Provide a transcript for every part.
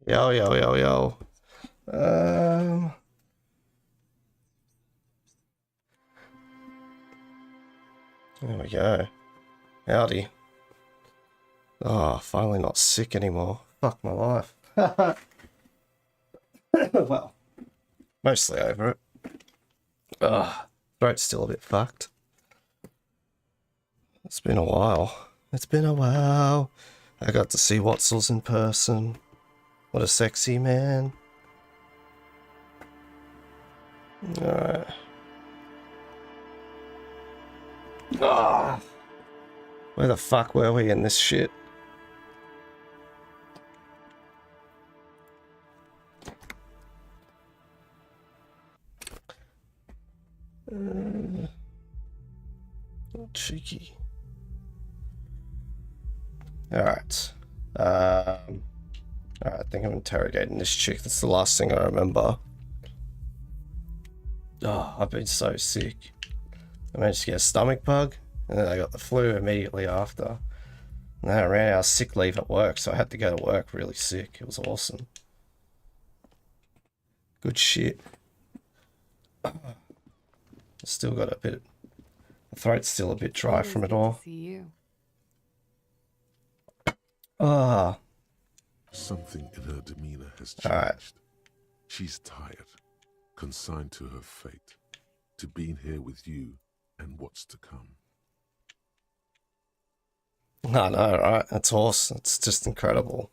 Yo, yo, yo, yo. Um, there we go. Howdy. Oh, finally not sick anymore. Fuck my life. Well, mostly over it. Throat's still a bit fucked. It's been a while. It's been a while. I got to see Watsels in person. What a sexy man. Alright. Ah, where the fuck were we in this shit? Cheeky. Alright. Alright, I think I'm interrogating this chick. That's the last thing I remember. Oh, I've been so sick. I managed to get a stomach bug, and then I got the flu immediately after. And then I ran out of sick leave at work, so I had to go to work really sick. It was awesome. Good shit. Still got a bit... The throat's still a bit dry from it all. See you. Ah. Something in her demeanor has changed. Alright. She's tired, consigned to her fate, to being here with you and what's to come. I know, right? That's awesome. It's just incredible.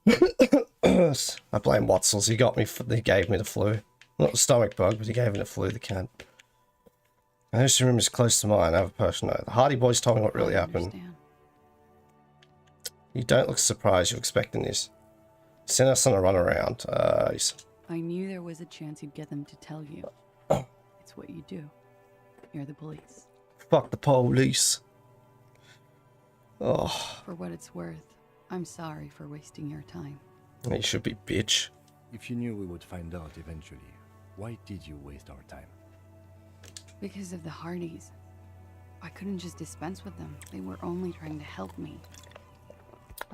I blame Watsels. He got me. He gave me the flu. Not the stomach bug, but he gave me the flu. The cunt. I know room is close to mine. I have a person know. The Hardy Boys told me what really happened. You don't look surprised. You're expecting this. Send us on a run around. I knew there was a chance you'd get them to tell you. It's what you do. You're the police. Fuck the police. Oh. For what it's worth, I'm sorry for wasting your time. You should be, bitch. If you knew we would find out eventually, why did you waste our time? Because of the Hardys. I couldn't just dispense with them. They were only trying to help me.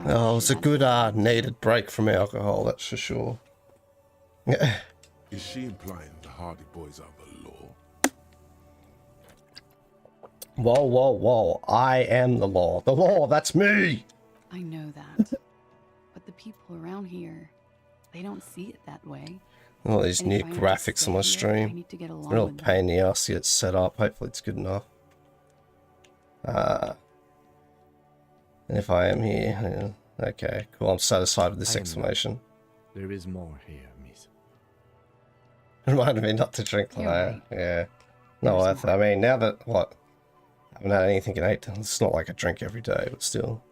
Oh, it was a good needed break from alcohol, that's for sure. Is she implying the Hardy Boys are the law? Whoa, whoa, whoa. I am the law. The law, that's me! I know that. But the people around here, they don't see it that way. All these And new if I am to graphics on my stay here, I stream. need to get along Real with them. pain in the ass to get set up. Hopefully it's good enough. And if I am here... Okay, cool. I'm satisfied with this explanation. There is more here, miss. Reminded me not to drink You're like right. Yeah. No, I mean, now that, what? I haven't had anything in 8 days. It's not like I drink every day, but still.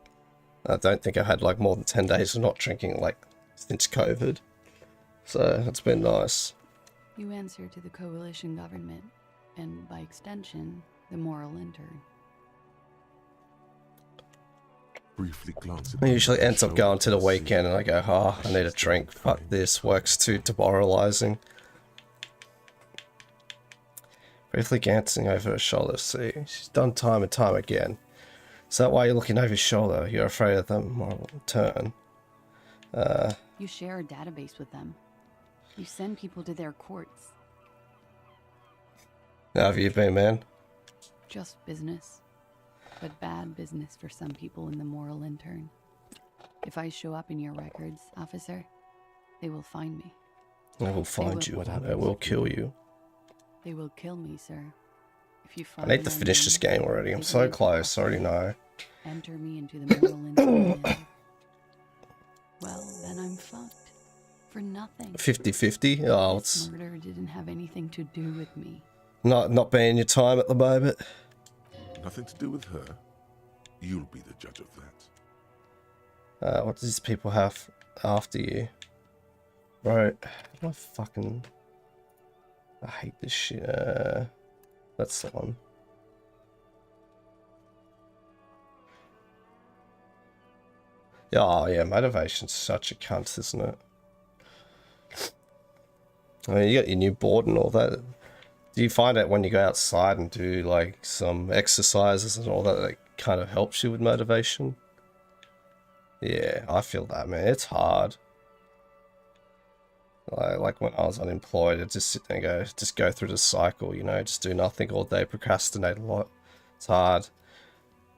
I don't think I've had like more than 10 days of not drinking like since COVID. So it's been nice. You answer to the coalition government, and by extension, the moral intern. Briefly glancing. I usually ends up going to the weekend and I go, oh, I need a drink. Fuck this. Work's too demoralizing. Briefly glancing over her shoulder. See, she's done time and time again. Is that why you're looking over your shoulder? You're afraid of the moral turn. You share a database with them. You send people to their courts. How have you been, man? Just business. But bad business for some people in the moral intern. If I show up in your records, officer, they will find me. I will find you. What I happens will if you kill do? you. They will kill me, sir. If you I find need to finish this game already. I'm so close. I already know. Enter me into the moral intern. Well, then I'm fucked. For nothing. 50-50? Oh, This it's murder didn't have anything to do with me. not being your time at the moment. Nothing to do with her. You'll be the judge of that. What does these people have after you? Bro, I fucking... I hate this shit. That's the one. Oh, yeah, motivation's such a cunt, isn't it? I mean, you got your new board and all that. Do you find that when you go outside and do, like, some exercises and all that, that kind of helps you with motivation? Yeah, I feel that, man. It's hard. Like when I was unemployed, I'd just sit there and just go through the cycle, you know, just do nothing all day, procrastinate a lot. It's hard.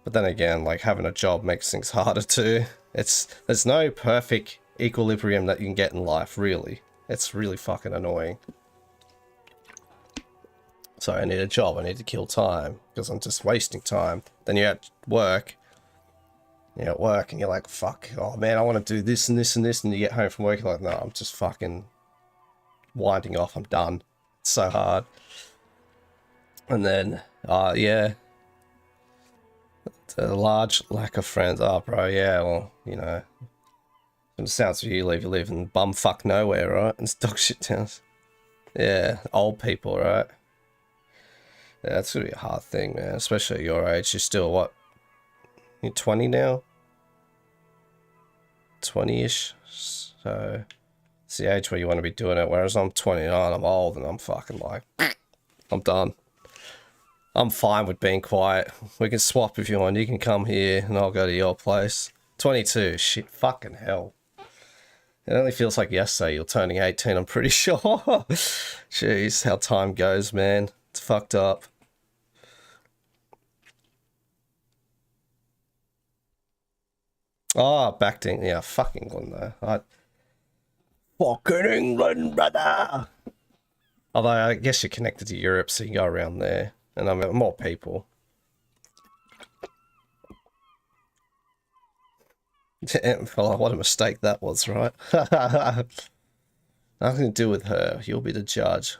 But then again, like having a job makes things harder too. There's no perfect equilibrium that you can get in life, really. It's really fucking annoying. So I need a job, I need to kill time, because I'm just wasting time. Then you're at work, and you're like, fuck, oh man, I want to do this and this and this, and you get home from work, you're like, no, I'm just fucking winding off, I'm done. It's so hard. And then, yeah. The large lack of friends. Oh, bro, yeah, well, you know. From the sounds of you live in bumfuck nowhere, right? It's dog shit towns. Yeah, old people, right? Yeah, that's gonna be a hard thing, man. Especially at your age. You're still, what? You're 20 now? 20-ish? So, it's the age where you want to be doing it. Whereas I'm 29, I'm old, and I'm fucking like, I'm done. I'm fine with being quiet. We can swap if you want. You can come here and I'll go to your place. 22. Shit, fucking hell. It only feels like yesterday you're turning 18, I'm pretty sure. Jeez, how time goes, man. It's fucked up. Oh, back to yeah, fuck England though. Fucking England, brother! Although I guess you're connected to Europe, so you can go around there. And I mean, more people. Damn, well, what a mistake that was, right? Nothing to do with her. You'll be the judge.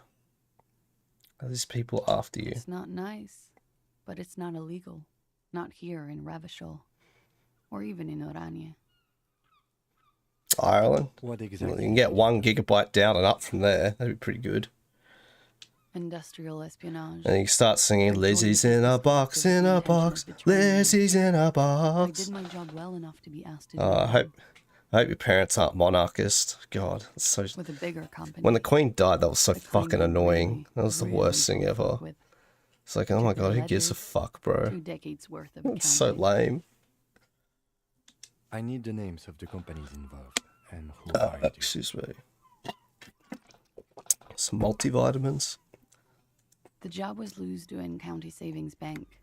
Are these people after you? It's not nice, but it's not illegal. Not here in Ravishol, or even in Oranje. Ireland? What Well, exactly? you can get 1 gigabyte down and up from there. That'd be pretty good. Industrial espionage. And you can start singing Lizzie's in a box, in a box, Lizzie's in a I box. did my job well enough to be asked to do I it hope your parents aren't monarchist. God, it's so... with a bigger company. When the Queen died, that was so The Queen fucking was annoying. really, That was the really worst thing cool to ever. work with. It's like, oh my Took god, the who gives a letters, fuck, bro? 2 decades worth of It's so accounting. lame. I need the names of the companies involved and who hired you. Excuse me. Some multivitamins. The job was Lou's doing County Savings Bank.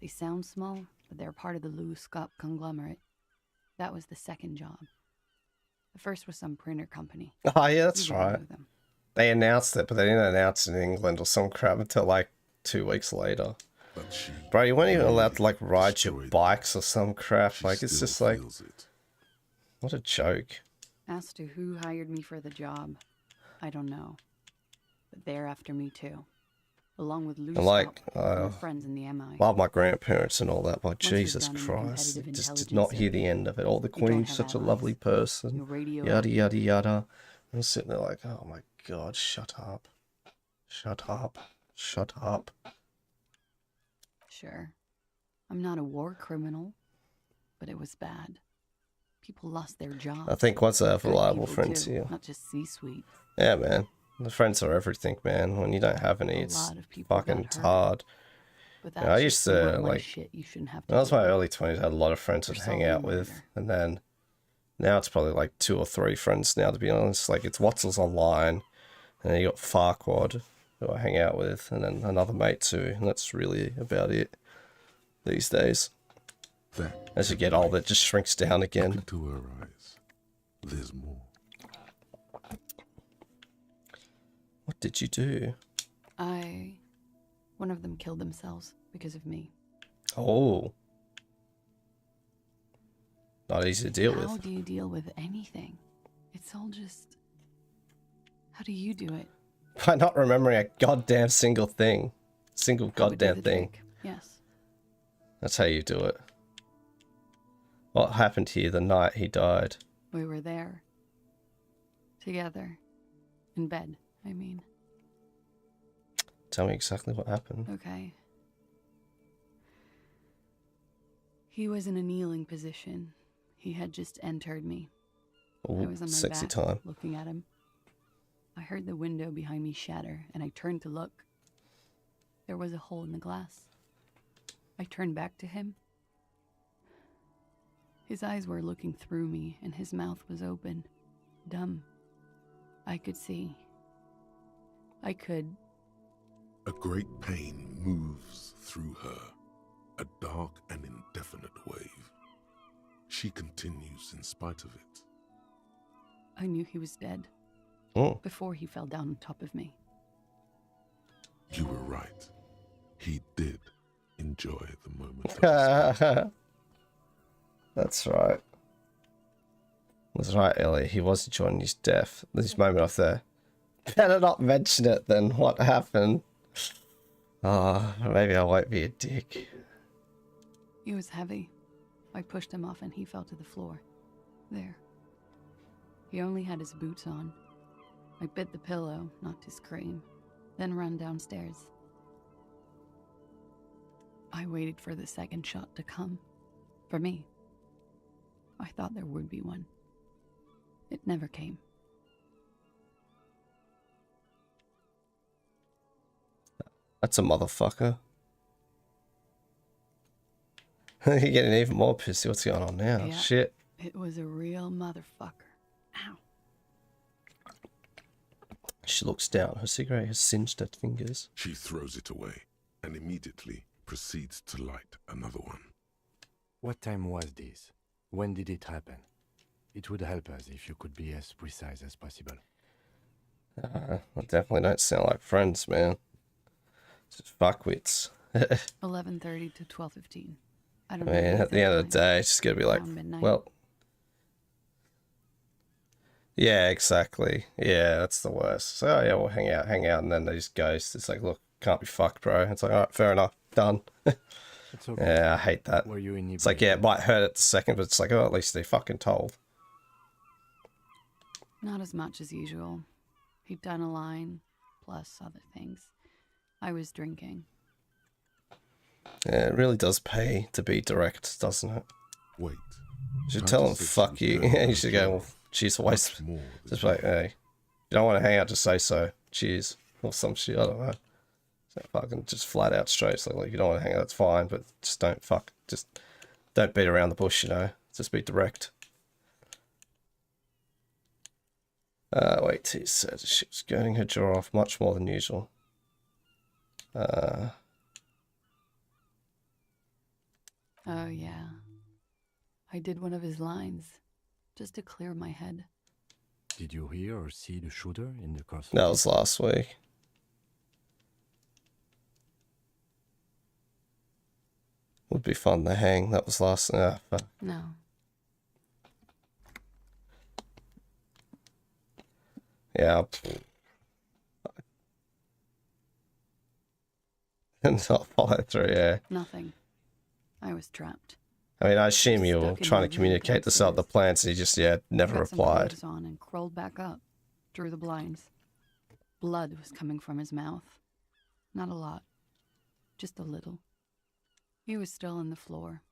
They sound small, but they're part of the Lou Scott conglomerate. That was the second job. The first was some printer company. Oh yeah, that's You wouldn't right. know them. They announced it, but they didn't announce it in England or some crap until like 2 weeks later. But she Bro, you weren't even allowed to like ride your destroyed bikes or some crap. She Like it's still just like, feels it. what a joke. As to who hired me for the job, I don't know. But they're after me too. Along with Lou And like, Scott and her friends in the MI. love my grandparents and all that, but you're Jesus done in the Christ, competitive just did intelligence not hear area, the end of it. Oh, the you don't Queen's have such a allies. lovely person. You'll radio Yada out. yada yada. I'm sitting there like, oh my god, shut up. Shut up. Shut up. Sure. I'm not a war criminal, but it was bad. People lost their jobs. I think once I have Good reliable people, friends too, here. not just C-suite. Yeah, man. The friends are everything, man. When you don't have any, A it's lot of people got fucking hurt. hard. But Yeah, that's I just used some to, real life like, shit you shouldn't have to When I was deal in my with. early 20s, I had a lot of friends to For hang solving out with. murder. And then now it's probably like 2 or 3 friends now, to be honest. Like, it's Watson's online. And then you got Farquad, who I hang out with. And then another mate, too. And that's really about it these days. That As you get older, it just shrinks down Look again. into her eyes. There's more. What did you do? One of them killed themselves because of me. Oh. Not easy to deal How with. do you deal with anything? It's all just... How do you do it? By not remembering a goddamn single thing. Single That would do goddamn the thing. trick, yes. That's how you do it. What happened here the night he died? We were there. Together. In bed, I mean. Tell me exactly what happened. Okay. He was in a kneeling position. He had just entered me. I Ooh, was on my sexy back, time. looking at him. I heard the window behind me shatter, and I turned to look. There was a hole in the glass. I turned back to him. His eyes were looking through me, and his mouth was open. Dumb. I could see. I could. A great pain moves through her, a dark and indefinite wave. She continues in spite of it. I knew he was dead Oh. before he fell down on top of me. You were right. He did enjoy the moment of escape. That's right. That's right, Ellie. He was enjoying his death. This moment off there. Better not mention it then. What happened? Oh, maybe I won't be a dick. He was heavy. I pushed him off and he fell to the floor. There. He only had his boots on. I bit the pillow, not to scream, then ran downstairs. I waited for the second shot to come. For me. I thought there would be one. It never came. That's a motherfucker. You're getting even more pissy. What's going on now? Yeah. Shit. It was a real motherfucker. Ow. She looks down. Her cigarette has singed her fingers. She throws it away and immediately proceeds to light another one. What time was this? When did it happen? It would help us if you could be as precise as possible. I definitely don't sound like friends, man. Just fuckwits. 11:30 to 12:15. I don't I know. mean, at the end of the day, it's just gonna be like, Around midnight. well, yeah, exactly. Yeah, that's the worst. So, oh, yeah, we'll hang out, and then they just ghost. It's like, look, can't be fucked, bro. It's like, all right, fair enough, done. It's okay. Yeah, I hate that. Were you in It's like, yeah, it might hurt at the second, but it's like, oh, at least they fucking told. Not as much as usual. He'd done a line, plus other things. I was drinking. Yeah, it really does pay to be direct, doesn't it? Wait. You should Titus tell them, said she fuck was you. going You to should jail go, well, cheers for waste. much more than Just you. like, hey, you don't want to hang out, just say so. Cheers. Or some shit, I don't know. So fucking just flat out straight. It's like, you don't want to hang out, that's fine, but just don't beat around the bush, you know. Just be direct. Wait, he said she was getting her jaw off much more than usual. Oh, yeah. I did one of his lines, just to clear my head. Did you hear or see the shooter in the cross? That was last week. Would be fun to hang. That was last. Fuck. No. Yeah. And not follow through, yeah. Nothing. I was trapped. I mean, I assume you were Stuck in trying my to room communicate this out the downstairs. plans and you just, yeah, never Got some replied. clothes on and crawled back up, drew the blinds. Blood was coming from his mouth. Not a lot, just a little. He was still on the floor,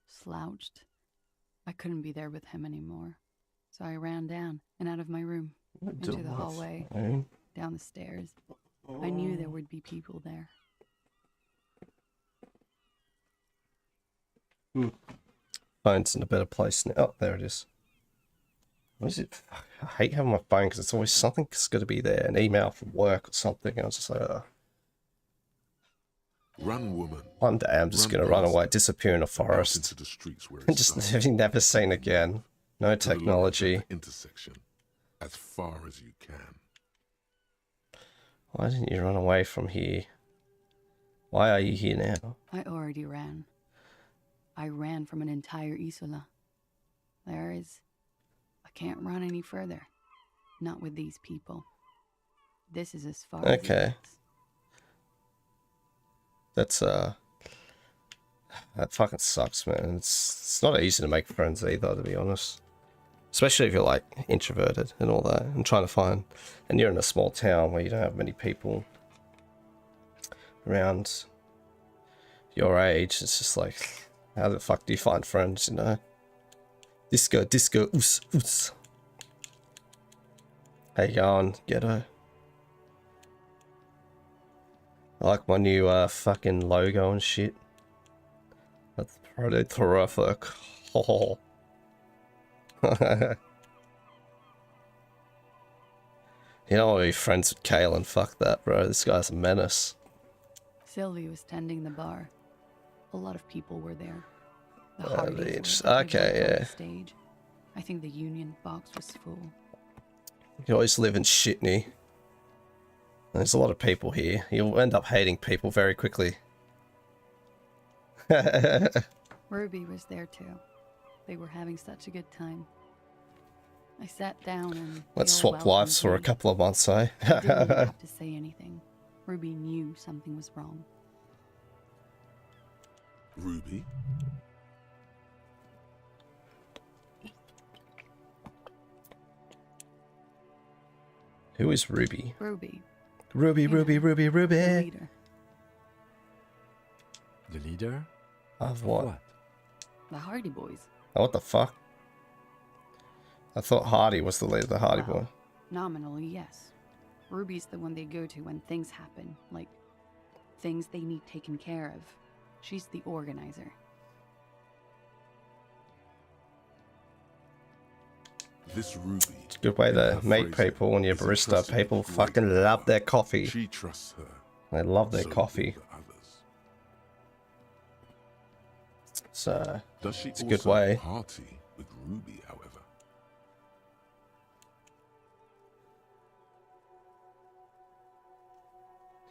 slouched. I couldn't be there with him anymore, so I ran down and out of my room, into the hallway, down the stairs. I knew there would be people there. Phone's in a better place now. Oh, there it is. What is it? I hate having my phone because it's always something's got to be there. An email from work or something. And I was just like, Run, woman. one day I'm just Run going to run past away, it. disappear in a Out forest, into the streets where and it's just dark. never seen again. No To the lights at technology. the intersection, as far as you can. Why didn't you run away from here? Why are you here now? I already ran. I ran from an entire Isola. I can't run any further. Not with these people. This is as far as it Okay. gets. That's that fucking sucks, man. It's not easy to make friends either, to be honest. Especially if you're like introverted and all that, and trying to find, and you're in a small town where you don't have many people around your age. It's just like, how the fuck do you find friends, you know? Disco, oos. How you going, ghetto? I like my new fucking logo and shit. That's pretty terrific. Oh. You don't want to be friends with Kalen. Fuck that, bro. This guy's a menace. Sylvie was tending the bar. A lot of people were there. The Hardys okay, on yeah. the stage. I think the Union box was full. You can always live in Shitney. There's a lot of people here. You'll end up hating people very quickly. Ruby was there too. They were having such a good time. I sat down and Let's swap lives for a couple of months, eh? I didn't even have to say anything. Ruby knew something was wrong. Ruby? Who is Ruby? Ruby. Ruby, You Ruby, know, Ruby, The Ruby. leader. The leader? Of what? The Hardy Boys. Oh, what the fuck? I thought Hardy was the leader of the Hardy Well, Boy. Nominally, yes. Ruby's the one they go to when things happen, like things they need taken care of. She's the organizer. This Ruby. It's a good way to her meet phrasing, people when you're is barista. entrusted People with great fucking love power. their coffee. She trusts her. They love their so do coffee. the others. So, Does she it's a good also way. party with Ruby, however?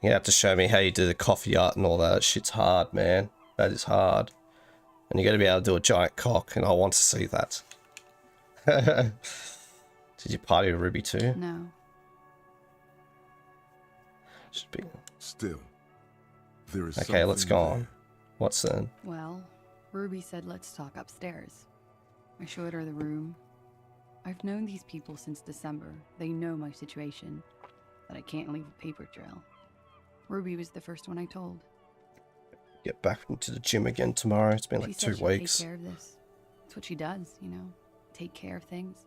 you have to show me how you do the coffee art and all that. Shit's hard, man. That is hard. And you got to be able to do a giant cock, and I want to see that. Did you party with Ruby too? No. Should be. Still, there is Okay, let's go something on. What's then? Well, Ruby said let's talk upstairs. I showed her the room. I've known these people since December. They know my situation, that I can't leave a paper trail. Ruby was the first one I told. Get back into the gym again tomorrow. It's been She like said 2 she'd weeks. take care of this. That's what she does, you know, take care of things.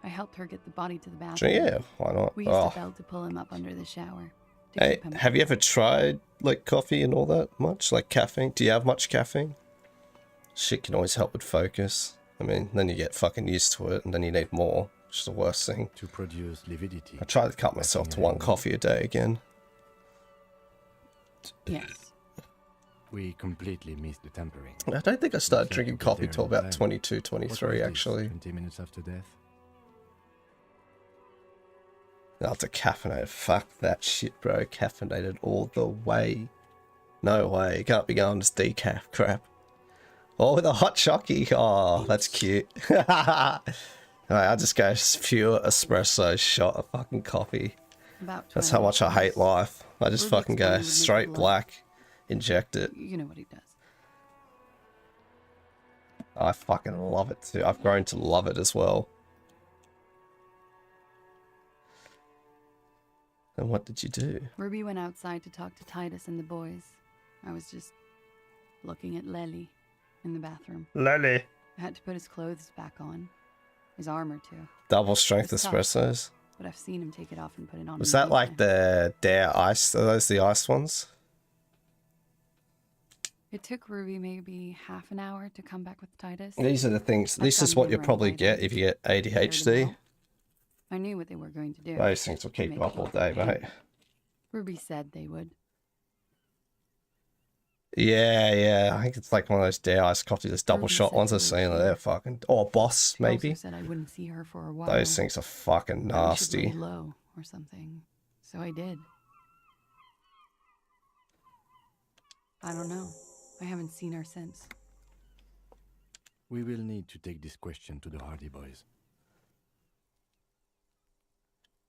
I helped her get the body to the bathroom. Yeah, why not? We used Oh. a belt to pull him up under the shower. To Hey, keep him have you ever quiet. tried like coffee and all that much? Like caffeine? Do you have much caffeine? Shit can always help with focus. I mean, then you get fucking used to it and then you need more, which is the worst thing. To produce lividity. I try to cut myself to 1 coffee a day again. Yes. We completely missed the tempering. I don't think I started We drinking can't get coffee there till in about time. 22, What 23 was this, actually. 20 minutes after death? After caffeinated. Fuck that shit, bro. Caffeinated all the way. No way. You can't be going this decaf crap. Oh, with a hot chockey. Oh, that's cute. Alright, I'll just go pure espresso shot of fucking coffee. About That's how 12 much I hate hours. life. I just Ruby fucking go explained it would make straight the blood- black, inject it. You know what he does. I fucking love it too. I've grown to love it as well. And what did you do? Ruby went outside to talk to Titus and the boys. I was just looking at Lely in the bathroom. Lily. I had to put his clothes back on. His armor too. Double strength It's tough. espressos. But I've seen him take it off and put it on. Was in that like daytime. the Dare Ice? Are those the ice ones? It took Ruby maybe half an hour to come back with Titus. These are the things. I've This is done what you them probably right by get then. if you get Shared him ADHD. out. I knew what they were going to do. Those things will keep Make you up it all look day, bad. mate. Ruby said they would. Yeah, yeah. I think it's like one of those Dare Ice coffee, those double Ruby shot said ones they I've would seen. too. They're fucking. Or Boss, She also maybe. said I wouldn't see her for a while. Those things are fucking that we should lay nasty. low or something. So I did. I don't know. I haven't seen her since. We will need to take this question to the Hardy Boys.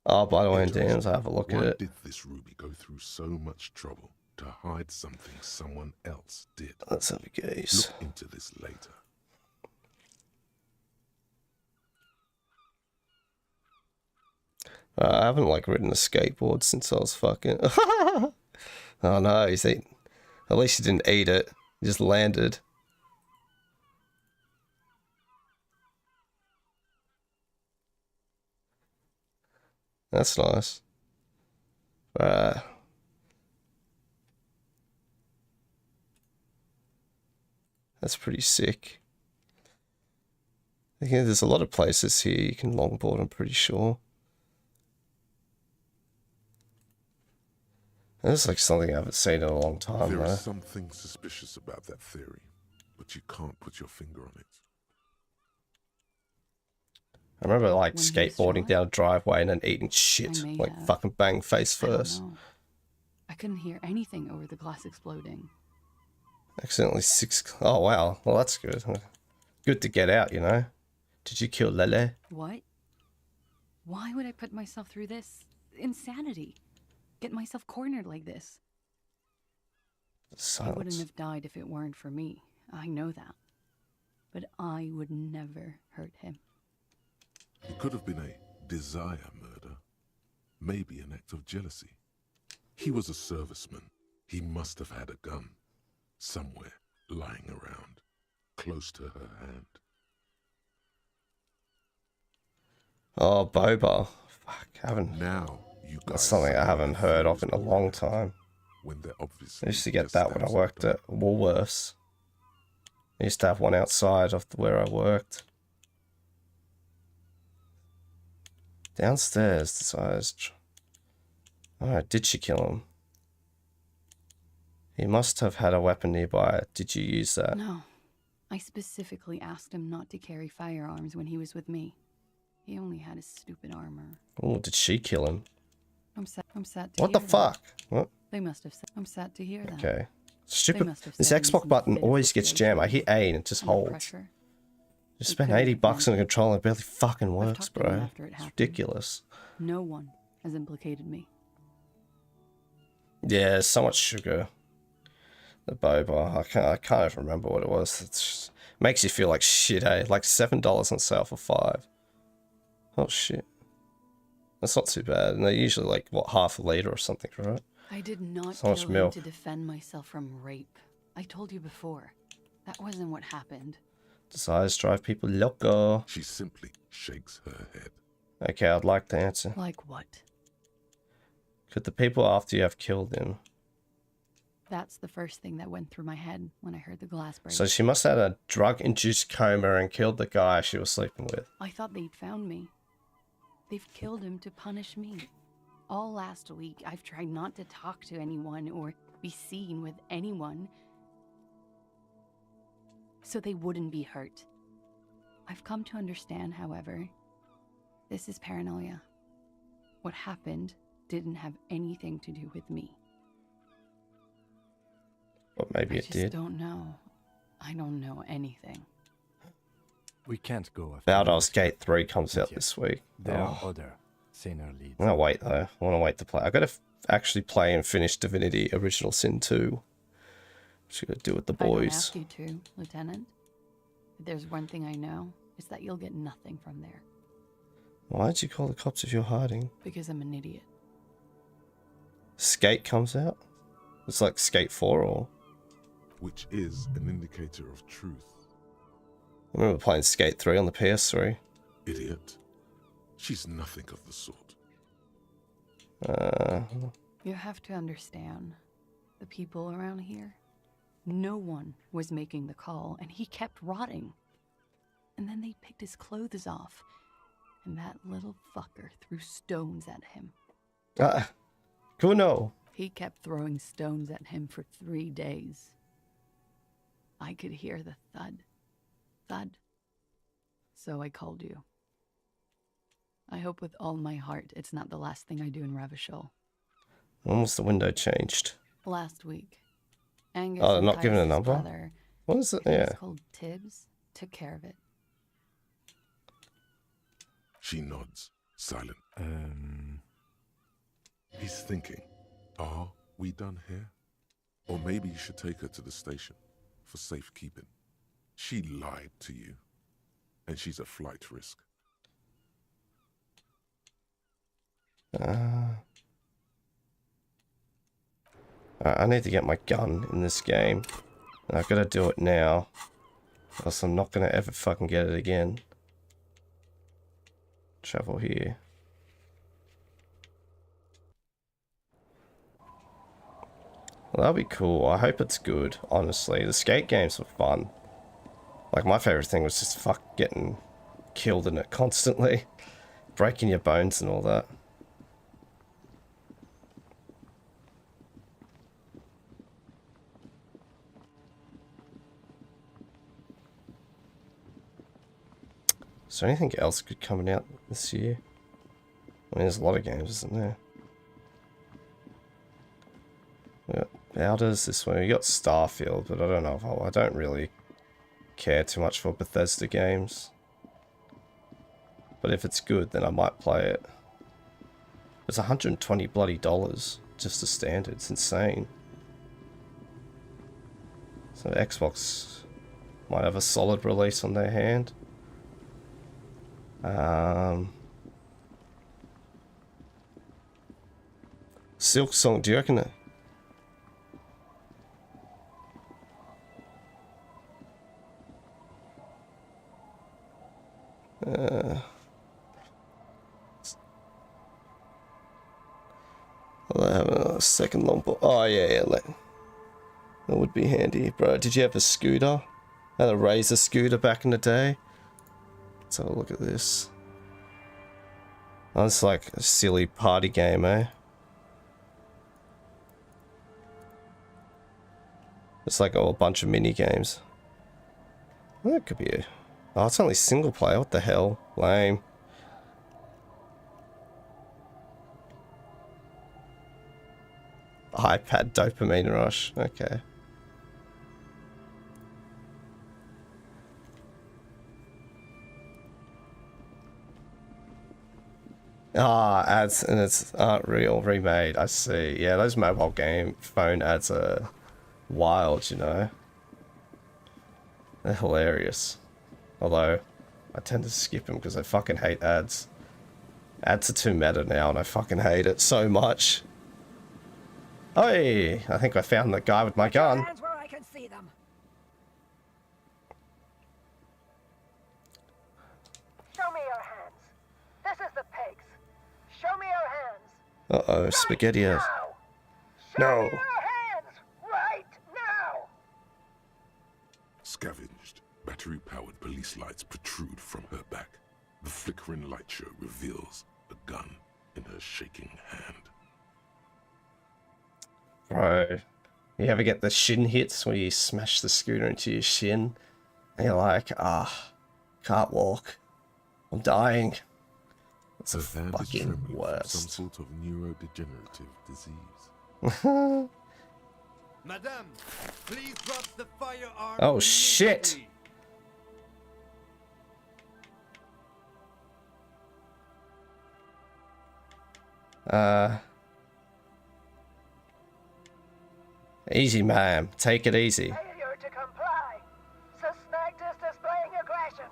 Oh, by the way, in Interesting. DMs, I have a look at Why it. did this Ruby go through so much trouble to hide something someone else did? Let's have a gaze. Look into this later. I haven't like ridden a skateboard since I was fucking. Oh no, he's eating. At least he didn't eat it. He just landed. That's nice. That's pretty sick. I think there's a lot of places here you can longboard, I'm pretty sure. This like something I haven't seen in a long time, There though. is something suspicious about that theory, but you can't put your finger on it. I remember like When he was skateboarding shot? down a driveway and then eating shit, may like have. fucking bang face I don't first. know. I couldn't hear anything over the glass exploding. Accidentally six. Oh wow, well that's good. Good to get out, you know. Did you kill Lele? What? Why would I put myself through this? Insanity. Get myself cornered like this. He wouldn't Silence. have died if it weren't for me. I know that. But I would never hurt him. It could have been a desire murder, maybe an act of jealousy. He was a serviceman. He must have had a gun somewhere lying around, close to her hand. Oh, boba. Fuck, haven't. Now you guys That's something I haven't heard of in a long time. When they're I obviously used to get just that when I worked outside. at Woolworths. I used to have one outside of where I worked. Downstairs, the size. Alright, did she kill him? He must have had a weapon nearby. Did you use that? No. I specifically asked him not to carry firearms when he was with me. He only had his stupid armor. Oh, did she kill him? I'm sad to What the hear that. fuck? What? They must have said. I'm sad to hear that. Okay. They Stupid. must have This said in Xbox some button pitiful always gets jammed. I hit A and it just Under holds. pressure. Just They spent couldn't 80 bucks on a defend. controller and it barely fucking works, talked to them bro. after it It's happened. ridiculous. No one has implicated me. Yeah, so much sugar. The boba. I can't even remember what it was. It makes you feel like shit, eh? Like $7 on sale for 5. Oh shit. That's not too bad. And they're usually like, what, half a litre or something, right? I did not So much kill him milk. to defend myself from rape. I told you before. That wasn't what happened. Desires drive people loco. She simply shakes her head. Okay, I'd like to answer. Like what? Could the people after you have killed him? That's the first thing that went through my head when I heard the glass break. So she must have had a drug-induced coma and killed the guy she was sleeping with. I thought they'd found me. They've killed him to punish me. All last week, I've tried not to talk to anyone or be seen with anyone so they wouldn't be hurt. I've come to understand, however, this is paranoia. What happened didn't have anything to do with me. But maybe I it just did. don't know. I don't know anything. We can't go after Baldur's those. Gate 3 comes out Yeah. this week. There are Oh, other, saner leads. I'm gonna wait though. I want to wait to play. I gotta actually play and finish Divinity Original Sin 2. What you gotta do with the I don't boys? ask you to, Lieutenant. If there's one thing I know, it's that you'll get nothing from there. Why'd you call the cops if you're hiding? Because I'm an idiot. Skate comes out? It's like Skate 4 or... Which is an indicator of truth. I remember playing Skate 3 on the PS3. Idiot. She's nothing of the sort. You have to understand, the people around here, no one was making the call, and he kept rotting. And then they picked his clothes off, and that little fucker threw stones at him. Kuno! He kept throwing stones at him for 3 days. I could hear the thud, thud. So I called you. I hope with all my heart it's not the last thing I do in Ravishol. When was the window changed? Last week, Angus Oh, they're and not giving a Titus's number? brother, What is it? who's Yeah. called Tibbs, took care of it. She nods, silent. He's thinking, are we done here? Or maybe you should take her to the station for safekeeping. She lied to you, and she's a flight risk. I need to get my gun in this game. And I've got to do it now. Or else I'm not going to ever fucking get it again. Travel here. Well, that'll be cool. I hope it's good, honestly. The skate games were fun. Like, my favorite thing was just fuck getting killed in it constantly. Breaking your bones and all that. Is there anything else good coming out this year? I mean, there's a lot of games, isn't there? We got Outers this way. We got Starfield, but I don't know if I don't really care too much for Bethesda games. But if it's good, then I might play it. It's $120 bloody dollars just a standard. It's insane. So Xbox might have a solid release on their hand. Silk Song, do you reckon that? I'll have a second longboard. Oh yeah, that would be handy, bro. Did you have a scooter? I had a Razor scooter back in the day. Let's have a look at this. Oh, it's like a silly party game, eh? It's like a bunch of mini games. Well, that could be a... Oh, it's only single player. What the hell? Lame. iPad dopamine rush. Okay. Ah, ads, and it's aren't real, remade. I see. Yeah, those mobile game phone ads are wild, you know. They're hilarious. Although, I tend to skip them because I fucking hate ads. Ads are too meta now, and I fucking hate it so much. Hey, I think I found the guy with my gun. Hands where I can see them. Show me your hands. This is the pigs. Show me your hands. Uh-oh, spaghetti ass. Show No. me your hands right now. Scavenged, battery-powered police lights protrude from her back. The flickering light show reveals a gun in her shaking hand. Bro, you ever get the shin hits where you smash the scooter into your shin? And you're like, can't walk. I'm dying. It's the Her hand is fucking trembling from worst. some sort of neurodegenerative disease. Madame, please drop the firearm. Oh, shit. immediately. Easy, ma'am. Take it easy. Failure to comply. Suspect is displaying aggression.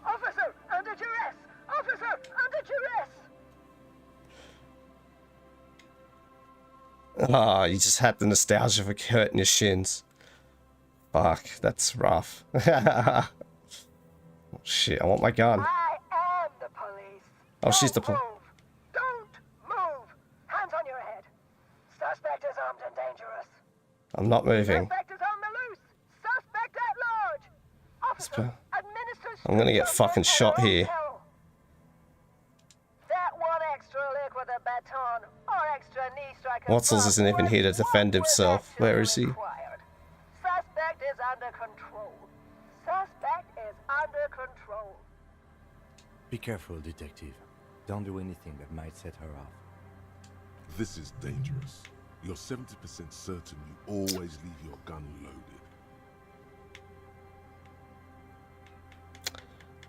Officer under duress. Officer under duress. Ah, you just had the nostalgia for hurting your shins. Fuck, that's rough. Oh, shit, I want my gun. I am the police. Oh, she's the Don't pol- move. Don't move. Hands on your head. Suspect is armed and dangerous. I'm not moving. Suspect is on the loose. Suspect at large. Officer, administer I'm gonna get fucking shot here. That one extra lick with a baton or extra knee strike. Watsels isn't even here to defend himself. Where is he? Suspect is under control. Suspect is under control. Be careful, detective. Don't do anything that might set her off. This is dangerous. You're 70% certain you always leave your gun loaded.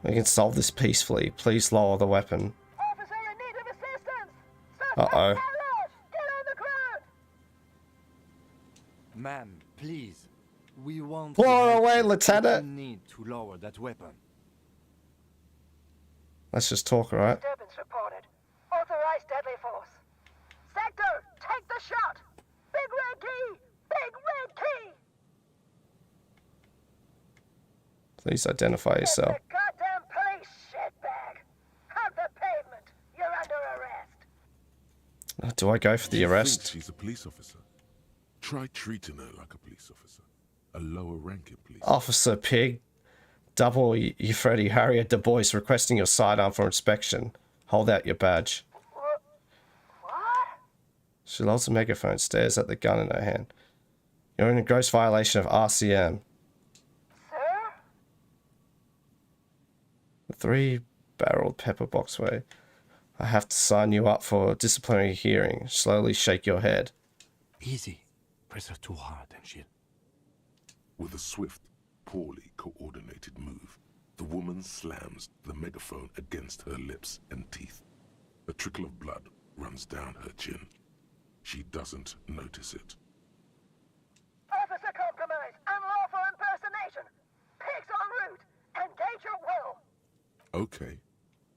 We can solve this peacefully. Please lower the weapon. Officer in need of assistance. Suspect Uh-oh. at large. Get on the ground. Ma'am, please. We want Blow to her help away, you. Lieutenant. You need to lower that weapon. Let's just talk, alright? Disturbance reported. Authorized deadly force. Sector, take the shot. Big red key. Big red key. Please identify yourself. It's the goddamn police shitbag. Hug the pavement. You're under arrest. Do I go for the She arrest? thinks she's a police officer. Try treating her like a police officer. A lower ranking police Officer Pig. Double Freddy Harriet Du Bois requesting your sidearm for inspection. Hold out your badge. What? She lolls the megaphone, stares at the gun in her hand. You're in a gross violation of RCM. Sir? 3-barreled pepper boxway. I have to sign you up for a disciplinary hearing. Slowly shake your head. Easy. Press her too hard and she'll... With a swift, poorly coordinated move, the woman slams the megaphone against her lips and teeth. A trickle of blood runs down her chin. She doesn't notice it. Officer compromise, unlawful impersonation, pigs en route, engage your will. Okay.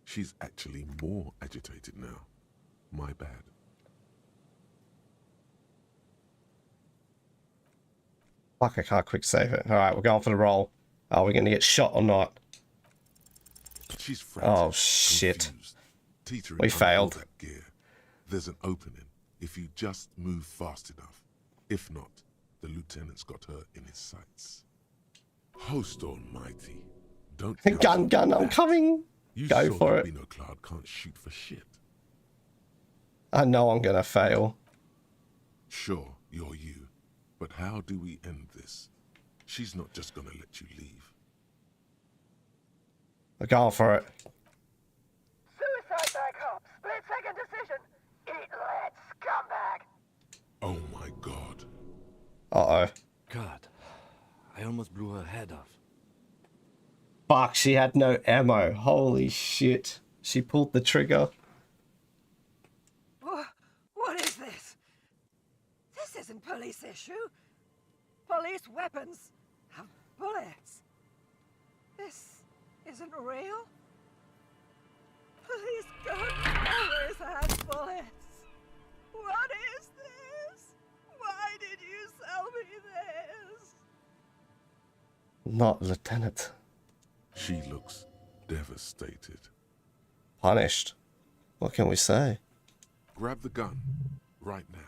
She's actually more agitated now. My bad. Fuck, I can't quick save it. Alright, we're going for the roll. Are we going to get shot or not? She's frantic, Oh, shit. confused, teetering We under failed. that gear. There's an opening if you just move fast enough. If not, the lieutenant's got her in his sights. Host almighty. Don't Gun, I'm coming! You Go sure for it. Albino Cloud can't shoot for shit? I know I'm going to fail. Sure, you're you. But how do we end this? She's not just gonna let you leave. We're going for it. Suicide by cop, split-second decision. Eat lead, scumbag. Oh my god. Uh-oh. God, I almost blew her head off. Fuck, she had no ammo. Holy shit. She pulled the trigger. What is this? This isn't police issue. Police weapons have bullets. This isn't real. Police guns always have bullets. What is this? Why did you sell me this? Not Lieutenant. She looks devastated. Punished. What can we say? Grab the gun. Right now.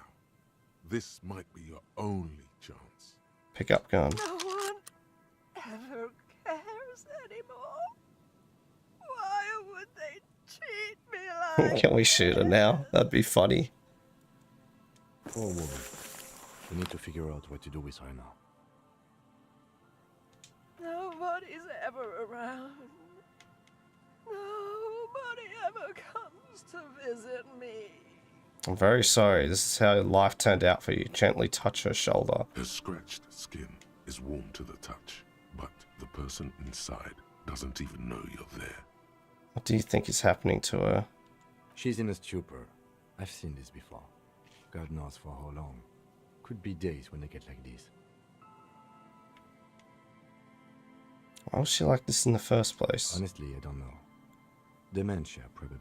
This might be your only chance. Pick up gun. No one ever cares anymore. Why would they treat me like Can we shoot her now? That'd be funny. Poor woman. We need to figure out what to do with her now. Nobody's ever around. Nobody ever comes to visit me. I'm very sorry. This is how life turned out for you. Gently touch her shoulder. Her scratched skin is warm to the touch, but the person inside doesn't even know you're there. What do you think is happening to her? She's in a stupor. I've seen this before. God knows for how long. Could be days when they get like this. Why was she like this in the first place? Honestly, I don't know. Dementia, probably.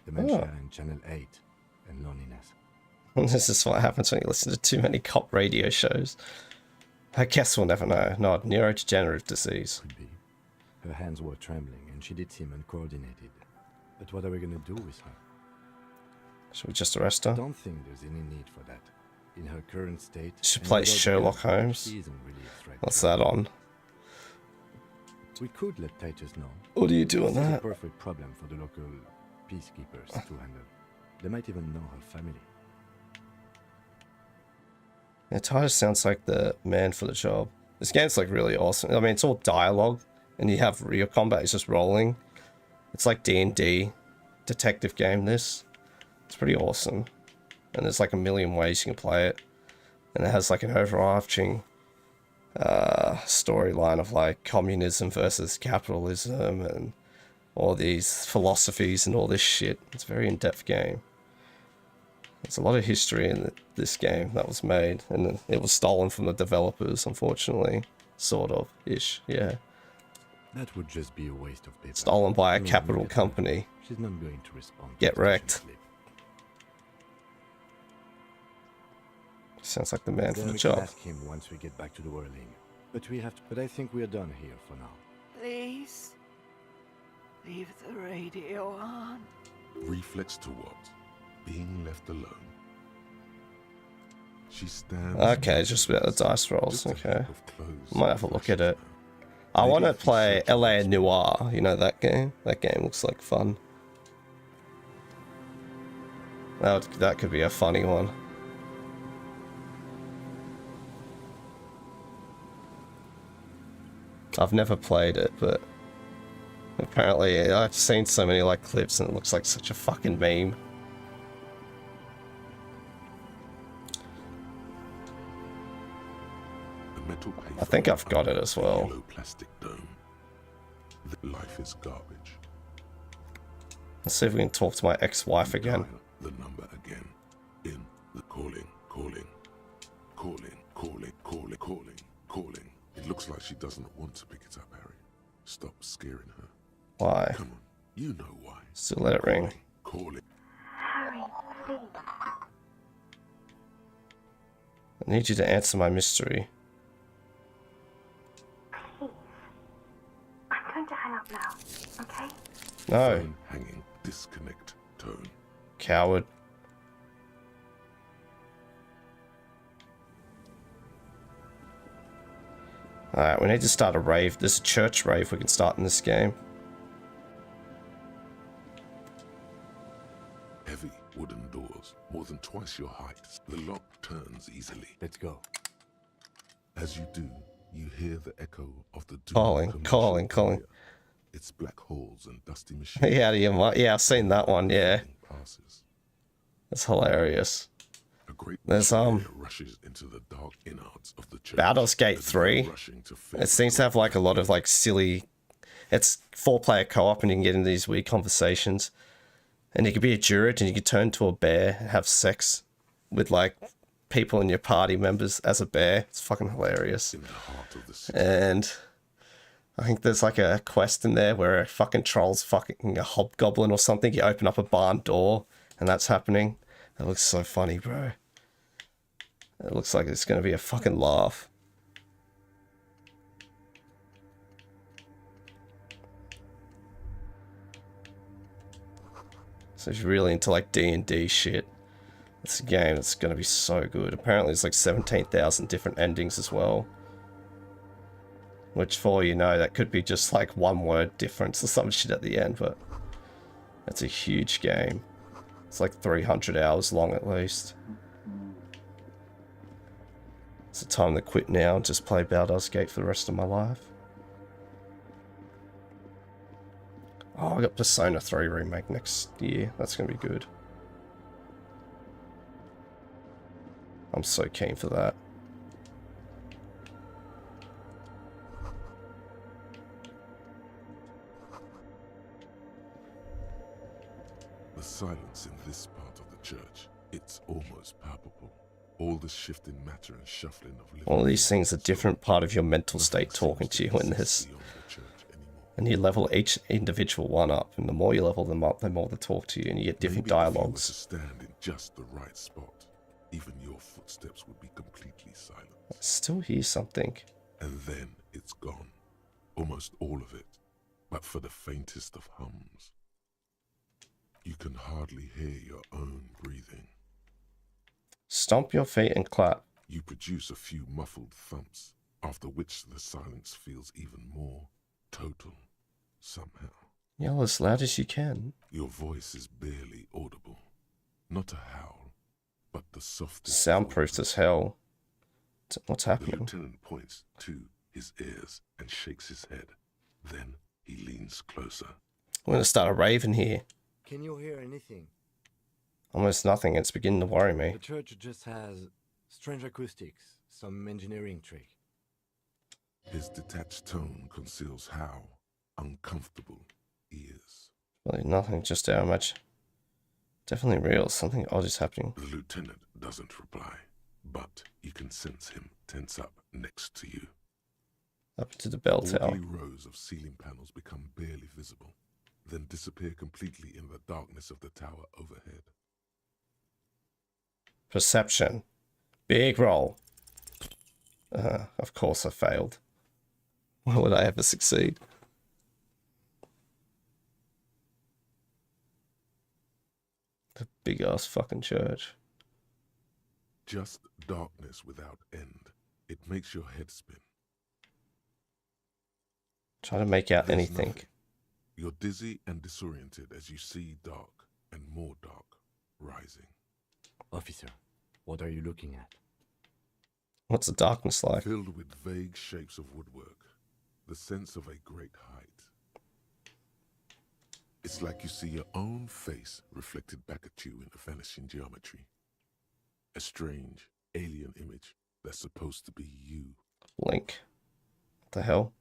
Dementia and Channel 8. And loneliness. This is what happens when you listen to too many cop radio shows. I guess we'll never know. Not neurodegenerative disease. Could be. Her hands were trembling and she did seem uncoordinated. But what are we gonna do with her? Should we just arrest I her? don't think there's any need for that. In her current state... She and plays without Sherlock gun, Holmes. She isn't really a threat. What's to that us. on? We could let Titus know. What are you doing This is a that? perfect problem for the local peacekeepers to handle. They might even know her family. Yeah, Titus sounds like the man for the job. This game's like really awesome. I mean, it's all dialogue, and you have real combat. It's just rolling. It's like D&D detective game. This, it's pretty awesome, and there's like a million ways you can play it, and it has like an overarching storyline of like communism versus capitalism and all these philosophies and all this shit. It's a very in-depth game. There's a lot of history in this game that was made, and it was stolen from the developers, unfortunately. Sort of, ish, yeah. That would just be a waste of paper. Stolen by a I mean, capital look at her. company. She's not going to respond. to Get station wrecked. slip. Sounds like the man for Then the we can job. ask him once we get back to the whirling. But we have to. But I think we're done here for now. Please, leave the radio on. Reflex to what? Being left alone. She stands... Okay, just about the dice rolls, just a okay. heap of clothes Might have a look at and it. I Maybe want to if you play search LA for Noir, you know that game? That game looks like fun. That could be a funny one. I've never played it, but Apparently, I've seen so many like clips and it looks like such a fucking meme. The metal I think I've got it as well. Yellow plastic dome. The life is garbage. Let's see if we can talk to my ex-wife again. Dial the number again. In the calling. It looks like she doesn't want to pick it up, Harry. Stop scaring her. Why? Come on, you know why. Still let it ring. Calling. Harry, please. I need you to answer my mystery. Please. I'm going to hang up now, okay? No, Phone hanging. Disconnect. Tone. coward. Alright, we need to start a rave. There's a church rave we can start in this game. Heavy wooden doors, more than twice your height. The lock turns easily. Let's go. As you do, you hear the echo of the doomed Calling. commercial area. It's black holes and dusty machines. Yeah, yeah, I've seen that one, yeah. Passes. That's hilarious. A great There's, warrior rushes into the dark innards of the church. Baldur's Gate as 3. though rushing to fill It seems to have like a lot of like silly... It's 4-player co-op and you can get into these weird conversations. And you could be a druid and you could turn into a bear and have sex with like people in your party members as a bear. It's fucking hilarious. in the heart of the city. And I think there's like a quest in there where a fucking troll's fucking a hobgoblin or something. You open up a barn door and that's happening. That looks so funny, bro. It looks like it's going to be a fucking laugh. So if you're really into like D&D shit, it's a game that's going to be so good. Apparently there's like 17,000 different endings as well. Which, for all you know, that could be just like one word difference or some shit at the end, but it's a huge game. It's like 300 hours long at least. It's the time to quit now and just play Baldur's Gate for the rest of my life. Oh, I got Persona 3 remake next year. That's going to be good. I'm so keen for that. The silence in this part of the church, it's almost palpable. All the shifting matter and shuffling of living All these things are different part of your mental state talking to you in this. And you level each individual one up, and the more you level them up, the more they talk to you, and you get different Maybe if you were to dialogues. stand in just the right spot, even your footsteps would be completely silent. I still hear something. And then it's gone. Almost all of it. But for the faintest of hums. You can hardly hear your own breathing. Stomp your feet and clap. You produce a few muffled thumps, after which the silence feels even more total, somehow. Yell as loud as you can. Your voice is barely audible. Not a howl, but the softest... Soundproofed as hell. What's The happening? lieutenant points to his ears and shakes his head. Then he leans closer. We're going to start a rave in here. Can you hear anything? Almost nothing. It's beginning to worry The me. church just has strange acoustics, some engineering trick. His detached tone conceals how uncomfortable he is. Really nothing. Just our much. Definitely real. Something odd is happening. The lieutenant doesn't reply, but you can sense him tense up next to you. Up into the bell tower. Orderly rows of ceiling panels become barely visible, then disappear completely in the darkness of the tower overhead. Perception. Big roll. Of course I failed. Why would I ever succeed? The big ass fucking church. Just darkness without end. It makes your head spin. Try to make out There's anything. nothing. You're dizzy and disoriented as you see dark and more dark rising. Officer, what are you looking at? What's the darkness like? Filled with vague shapes of woodwork, the sense of a great height. It's like you see your own face reflected back at you in the vanishing geometry. A strange, alien image that's supposed to be you. Blink. What the hell?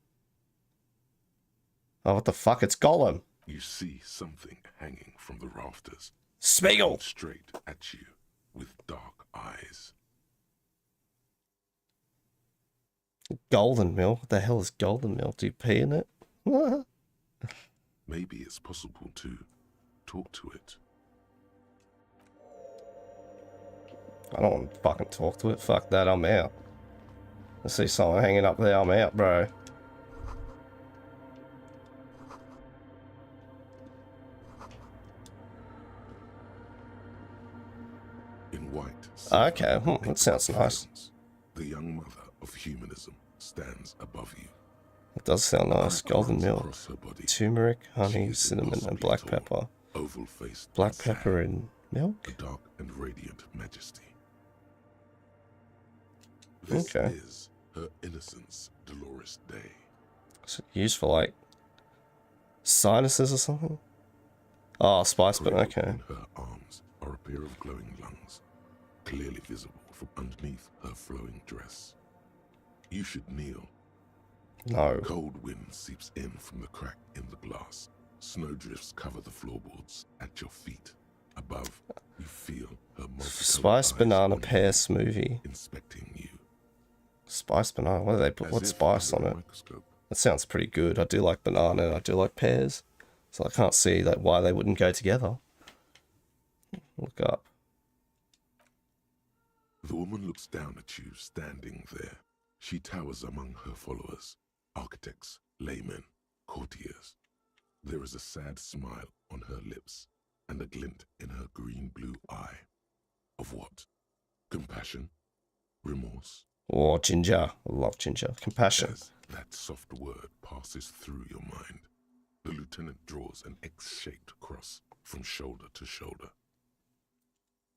Oh, what the fuck? It's Gollum. You see something hanging from the rafters. Smeagol! looking straight at you with dark eyes. Golden milk? What the hell is golden milk? Do you pee in it? Maybe it's possible to talk to it. I don't want to fucking talk to it. Fuck that, I'm out. I see someone hanging up there, I'm out, bro. In white. Okay, that sounds nice. The young mother of humanism stands above you. It does sound nice. Golden Runs milk. across her body. Turmeric, She honey, is cinnamon, and impossibly black tall, pepper. Oval-faced. Black and pepper sad, in milk? a dark and radiant majesty. This Okay. is her innocence, Dolores Day. Is it used for like sinuses or something? Oh, spice, but Cradled okay. in her arms are a pair of glowing lungs, clearly visible from underneath her flowing dress. You should kneel. No. Cold wind seeps in from the crack in the glass. Snowdrifts cover the floorboards at your feet. Above, you feel her multicolored Spice eyes banana on you, pear smoothie. inspecting you. Spice banana. What do they put? As What if spice on under a it? microscope. That sounds pretty good. I do like banana and I do like pears. So I can't see like why they wouldn't go together. Look up. The woman looks down at you, standing there. She towers among her followers, architects, laymen, courtiers. There is a sad smile on her lips and a glint in her green-blue eye. Of what? Compassion? Remorse? Oh, ginger. I love ginger. Compassion. As that soft word passes through your mind, the lieutenant draws an X-shaped cross from shoulder to shoulder.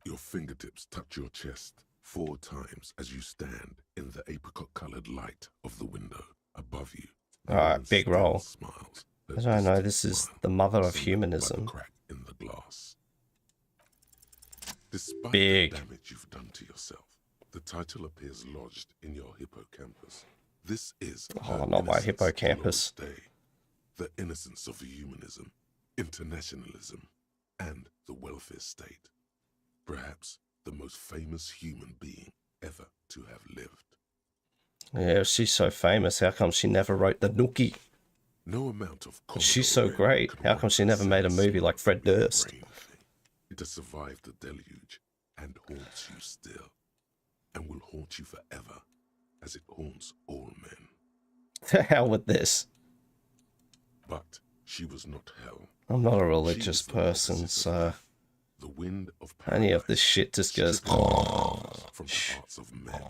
Your fingertips touch your chest 4 times as you stand in the apricot-colored light of the window above you. The Alright, woman big still roll. Smiles, I her don't know, distant this is smile, the mother of similar by the humanism. crack in the glass. Despite Big. the damage you've done to yourself, the title appears lodged in your hippocampus. This is Oh, her not my innocence, hippocampus. Dolores Day. The innocence of humanism, internationalism, and the welfare state. Perhaps the most famous human being ever to have lived. Yeah, she's so famous. How come she never wrote the Nookie? No amount of She's so great. How come she never made a movie like Fred Durst? It has survived the deluge and haunts you still, and will haunt you forever, as it haunts all men. To hell with this. But she was not hell. I'm not a She religious is the person, opposite of so that. The wind of any of paradise this shit just goes. stripping the from the hearts of men.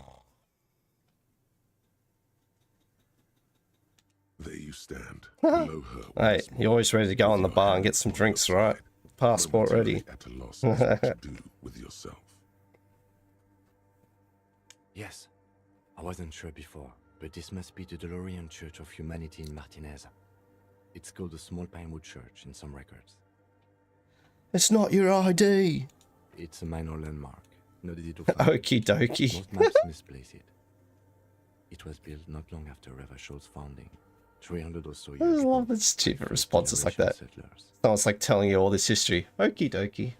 There you stand, below her. Hey, once you're more, always ready to go with on the your bar and hand get some on drinks, your right? side, Passport ready. momentarily at a loss as what to do with yourself. Yes. I wasn't sure before, but this must be the DeLorean Church of Humanity in Martinez. It's called the Small Pinewood Church in some records. It's not your ID. It's a minor landmark, not easy to find. Okie dokie. Most maps misplace it. It was built not long after Revachol's founding, 300 or so I years ago. love the stupid by responses like that. first-generation settlers. Someone's like telling you all this history. Okie dokie.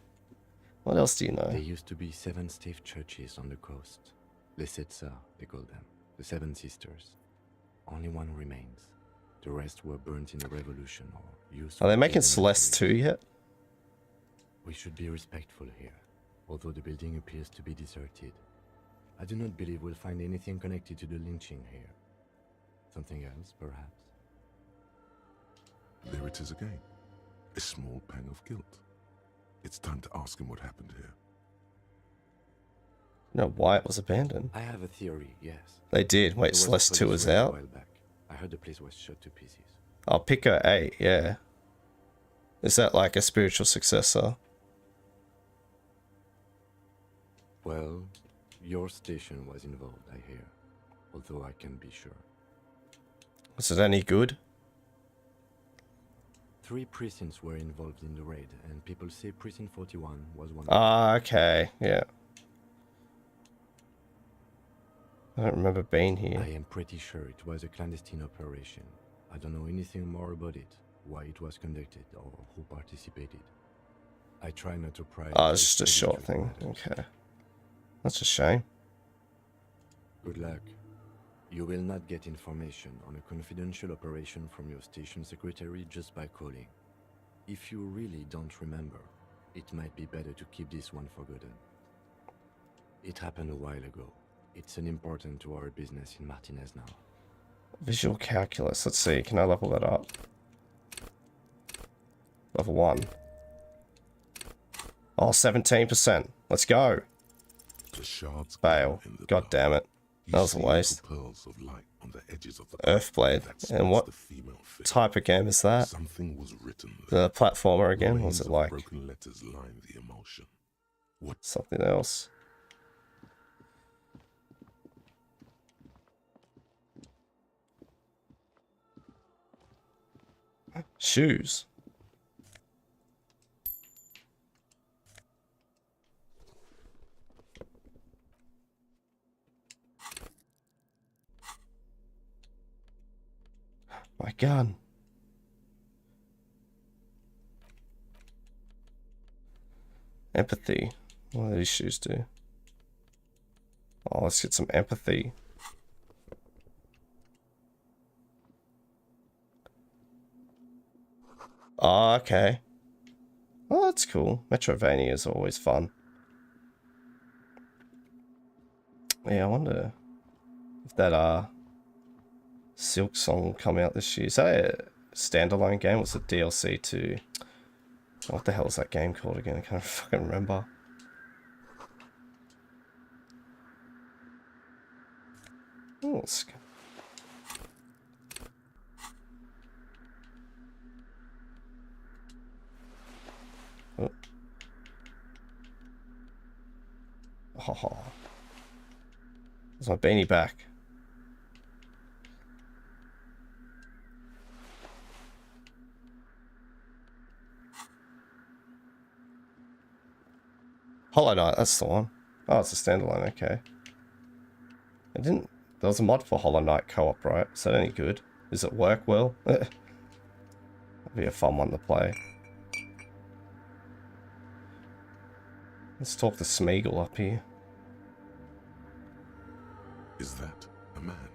What else do you know? There used to be 7 stave churches on the coast. Les Sept Sœurs, they call them. The 7 Sisters. Only one remains. The rest were burnt in the revolution or used Are they for making building Celeste 2 operations. yet? We should be respectful here, although the building appears to be deserted. I do not believe we'll find anything connected to the lynching here. Something else, perhaps? There it is again. A small pang of guilt. It's time to ask him what happened here. You know why it was abandoned? I have a theory, yes. They did. Wait, There was a Celeste 2 police is raid a out? while back. I heard the place was shot to pieces. Oh, Pico 8, yeah. Is that like a spiritual successor? Well, your station was involved, I hear. Although I can't be sure. Is it any good? 3 precincts were involved in the raid, and people say Precinct 41 was one of them. Ah, okay, yeah. I don't remember being I here. am pretty sure it was a clandestine operation. I don't know anything more about it, why it was conducted, or who participated. I try not to pry. Oh, it's just a short thing. Okay. That's a shame. Good luck. You will not get information on a confidential operation from your station secretary just by calling. If you really don't remember, it might be better to keep this one forgotten. It happened a while ago. It's unimportant to our business in Martinez now. Visual calculus. Let's see. Can I level that up? Level 1. Oh, 17%. Let's go. The shards Fail. glow in the God dark. damn it. You That was a see waste. little pearls of light on the edges of the Earthblade. that And spots what the female figure. type of game is that? Something was written there. The platformer again? Remains What's it of like? broken letters line the emotion. What? Something else. Shoes. My gun. Empathy. What do these shoes do? Oh, let's get some empathy. Oh, okay. Oh, that's cool. Metrovania is always fun. Yeah, I wonder if that Silk Song will come out this year. Is that a standalone game? What's the DLC to... What the hell is that game called again? I can't fucking remember. Oh, let's go. Oh. Oh. There's my beanie back. Hollow Knight, that's the one. Oh, it's a standalone, okay. It didn't... There was a mod for Hollow Knight co-op, right? Is that any good? Does it work well? That'd be a fun one to play. Let's talk to Smeagol up here. Is that a man?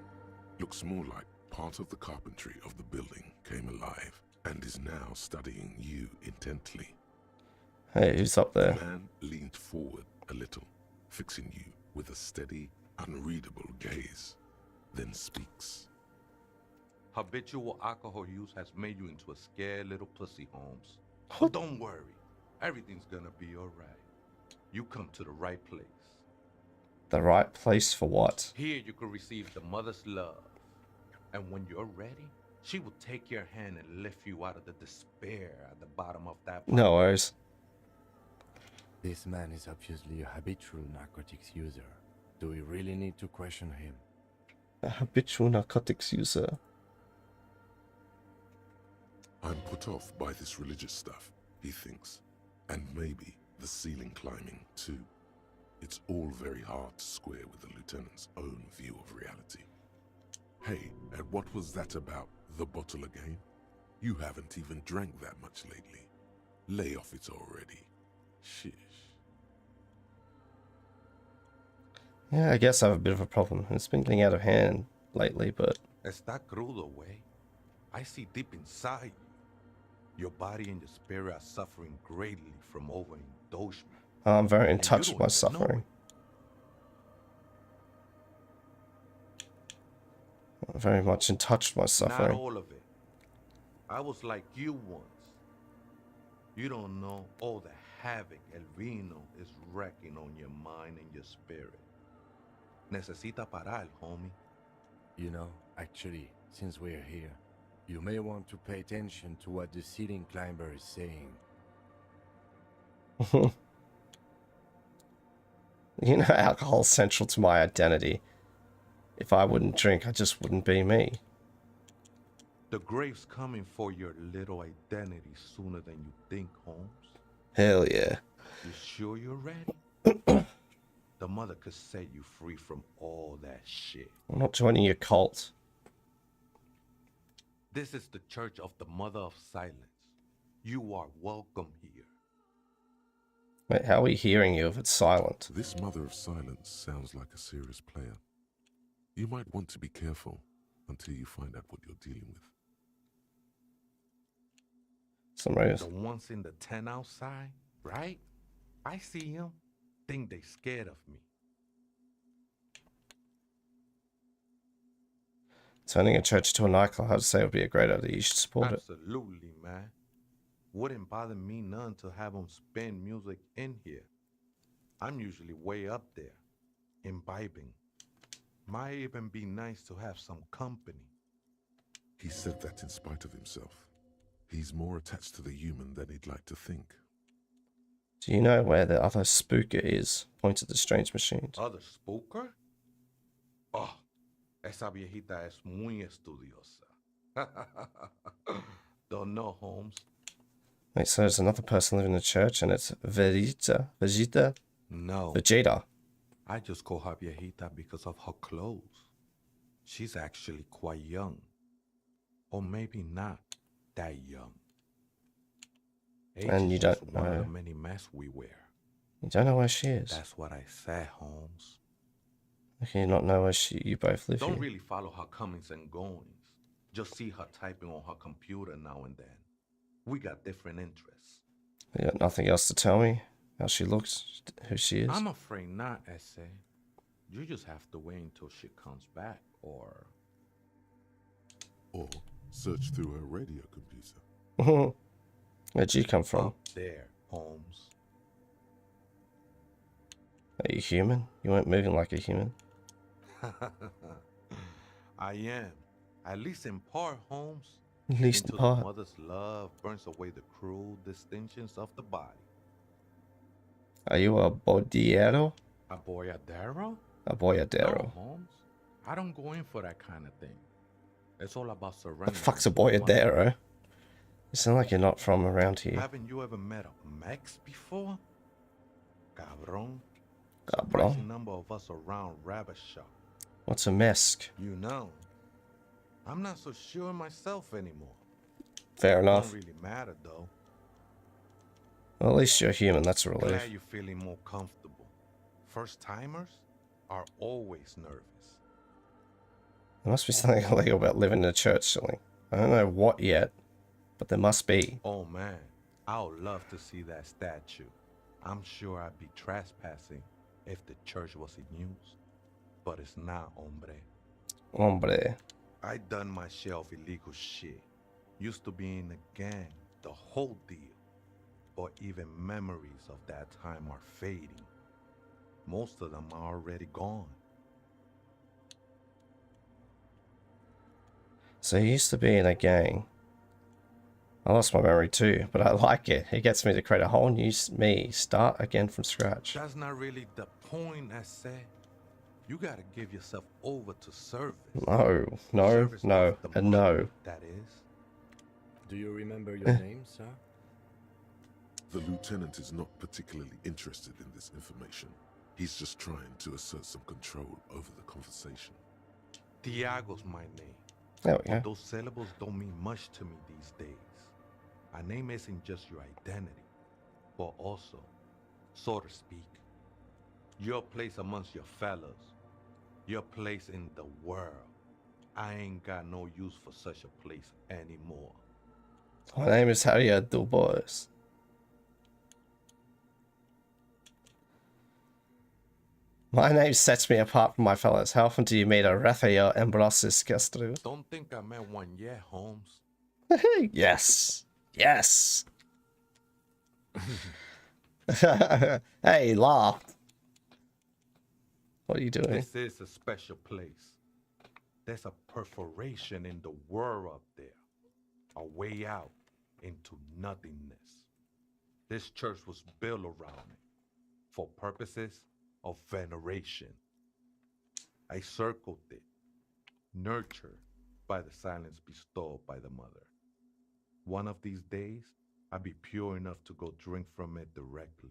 Looks more like part of the carpentry of the building came alive and is now studying you intently. Hey, who's up there? The man leaned forward a little, fixing you with a steady, unreadable gaze, then speaks. Habitual alcohol use has made you into a scared little pussy, Holmes. But don't worry, everything's gonna be alright. You come to the right place. The right place for what? Here you can receive the mother's love. And when you're ready, she will take your hand and lift you out of the despair at the bottom of that No worries. This man is obviously a habitual narcotics user. Do we really need to question him? A habitual narcotics user. I'm put off by this religious stuff, he thinks. And maybe the ceiling climbing, too. It's all very hard to square with the lieutenant's own view of reality. Hey, and what was that about the bottle again? You haven't even drank that much lately. Lay off it already. Shish. Yeah, I guess I have a bit of a problem. It's been getting out of hand lately, but... Está crudo, way. I see deep inside you. Your body and your spirit are suffering greatly from overindulgence. I'm very in And touch you with my don't even know suffering. I'm very much in touch with my Not suffering. all of it. I was like you once. You don't know all the havoc El Vino is wrecking on your mind and your spirit. Necesita parar, homie. You know, actually, since we're here, you may want to pay attention to what the ceiling climber is saying. You know, alcohol's central to my identity. If I wouldn't drink, I just wouldn't be me. The grave's coming for your little identity sooner than you think, Holmes. Hell yeah. You sure you're ready? The mother could set you free from all that shit. I'm not joining your cult. This is the Church of the Mother of Silence. You are welcome here. Wait, how are we hearing you if it's silent? This Mother of Silence sounds like a serious player. You might want to be careful until you find out what you're dealing with. Somebody's... The ones in the tent outside, right? I see him. Think they scared of me. Turning a church to a nightclub, I'd say it would be a great idea. You should support it. Absolutely, man. Wouldn't bother me none to have them spin music in here. I'm usually way up there, imbibing. Might even be nice to have some company. He said that in spite of himself. He's more attached to the human than he'd like to think. Do you know where the other spooker is? Point at the strange machines. Other spooker? Oh, esa viejita es muy estudiosa. Don't know, Holmes. Wait, so there's another person living in the church and it's Vegeta? No. Vegeta. I just call her viejita because of her clothes. She's actually quite young. Or maybe not that young. Age And you is don't just one of know. the many masks we wear. You don't know where she is. That's what I said, Holmes. How can you not know where you both live Don't here? really follow her comings and goings. Just see her typing on her computer now and then. We got different interests. You got nothing else to tell me? How she looks? Who she is? I'm afraid not, Essay. You just have to wait until she comes back, or Search through her radio computer. Where'd you come from? up there, Holmes. Are you human? You weren't moving like a human. I am. At least in part, Holmes. At least in Until part. the mother's love burns away the cruel distinctions of the body. Are you a boyadero? A boyadero? A No, boyadero. Holmes. I don't go in for that kind of thing. It's all about What surrender. the fuck's a boyadero? You sound like you're not from around here. Haven't you ever met a Mex before? Cabron. Cabron. Surprising number of us around Rabbit Shop. What's a mesk? You know, I'm not so sure myself anymore. Fair Don't enough. really matter though. Well, at least you're human. That's a relief. Glad you're feeling more comfortable. First timers are always nervous. There must be something illegal about living in a church, silly. I don't know what yet, but there must be. Oh man, I would love to see that statue. I'm sure I'd be trespassing if the church was in use. But it's not, hombre. Hombre. I done my share of illegal shit. Used to be in a gang, the whole deal. But even memories of that time are fading. Most of them are already gone. So you used to be in a gang. I lost my memory too, but I like it. It gets me to create a whole new me. Start again from scratch. That's not really the point, I said. You gotta give yourself over to service. No, Service no, of the and mother, no. that is. Do you remember your name, sir? The lieutenant is not particularly interested in this information. He's just trying to assert some control over the conversation. Tiago's my name. There we But go. those syllables don't mean much to me these days. A name isn't just your identity, but also, so to speak, your place amongst your fellows, your place in the world. I ain't got no use for such a place anymore. My name is Harry Dubois. My name sets me apart from my fellows. How often do you meet a Rafael Ambrosius Castro? Don't think I met one yet, Holmes. Yes. Yes. Hey, laugh. What are you doing? This is a special place. There's a perforation in the world up there. A way out into nothingness. This church was built around it for purposes of veneration. I circled it, nurtured, by the silence bestowed by the mother. One of these days, I'll be pure enough to go drink from it directly.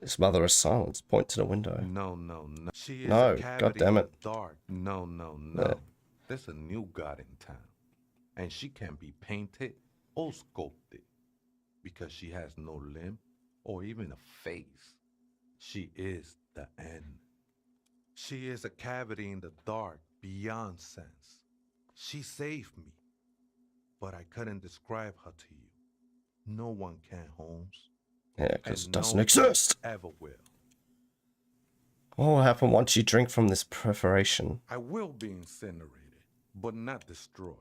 This mother of silence. Point to the window. No, no, no. She is No, a cavity God damn in it. the dark. No, no, no. Yeah. There's a new god in town, and she can be painted or sculpted because she has no limb or even a face. She is the end. She is a cavity in the dark beyond sense. She saved me, but I couldn't describe her to you. No one can, Holmes. Yeah, because it And doesn't no one exist. ever will. What will happen once you drink from this perforation? I will be incinerated, but not destroyed.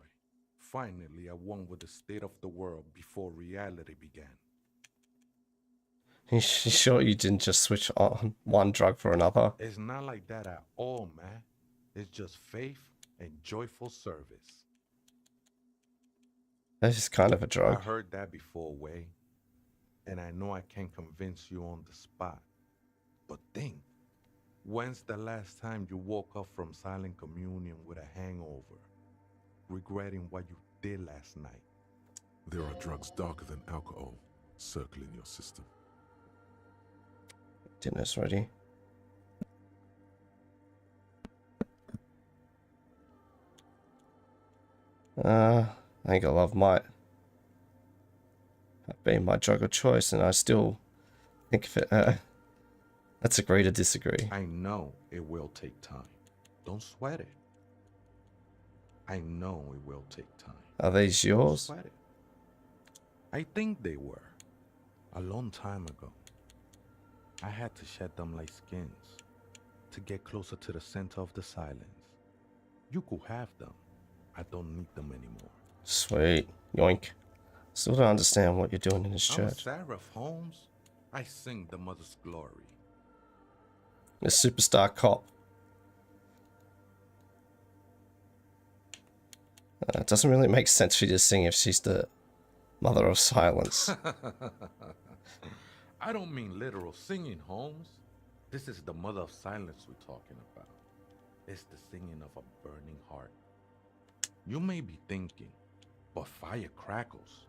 Finally, I won with the state of the world before reality began. You sure you didn't just switch on one drug for another? It's not like that at all, man. It's just faith and joyful service. That's just kind of a I drug. heard that before, Way, and I know I can't convince you on the spot. But think, when's the last time you woke up from silent communion with a hangover, regretting what you did last night? There are drugs darker than alcohol circling your system. Dinner's ready. I think a love might have been my drug of choice, and I still think of it. Let's agree to disagree. I know it will take time. Don't sweat it. I know it will take time. Are these Don't yours? sweat it. I think they were. A long time ago. I had to shed them like skins to get closer to the center of the silence. You could have them. I don't need them anymore. Sweet. Yoink. Still don't understand what you're doing in this I'm a church. seraph, Holmes. I sing the mother's glory. A superstar cop. It doesn't really make sense for you to sing if she's the mother of silence. I don't mean literal singing, Holmes. This is the mother of silence we're talking about. It's the singing of a burning heart. You may be thinking, but fire crackles.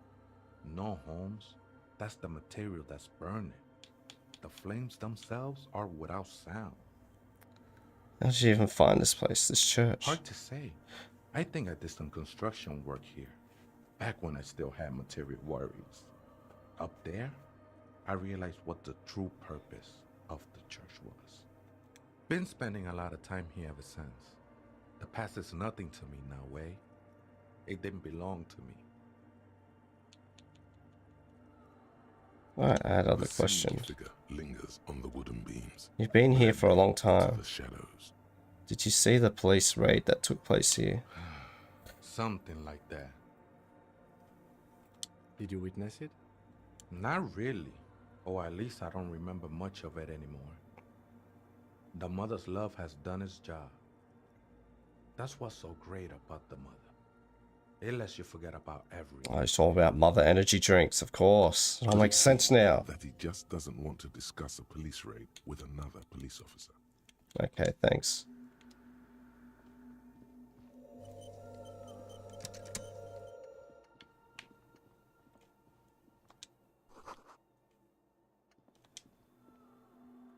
No, Holmes. That's the material that's burning. The flames themselves are without sound. How did you even find this place, this church? Hard to say. I think I did some construction work here, back when I still had material worries. Up there, I realized what the true purpose of the church was. Been spending a lot of time here ever since. The past is nothing to me now, Way. It didn't belong to me. Alright, I had other The sinewy questions. figure lingers on the wooden beams. You've been here for a long into time. the shadows. Did you see the police raid that took place here? Something like that. Did you witness it? Not really. Or at least I don't remember much of it anymore. The mother's love has done its job. That's what's so great about the mother. It lets you forget about everything. Oh, it's all about mother energy drinks, of course. It all makes sense now. That he just doesn't want to discuss a police raid with another police officer. Okay, thanks.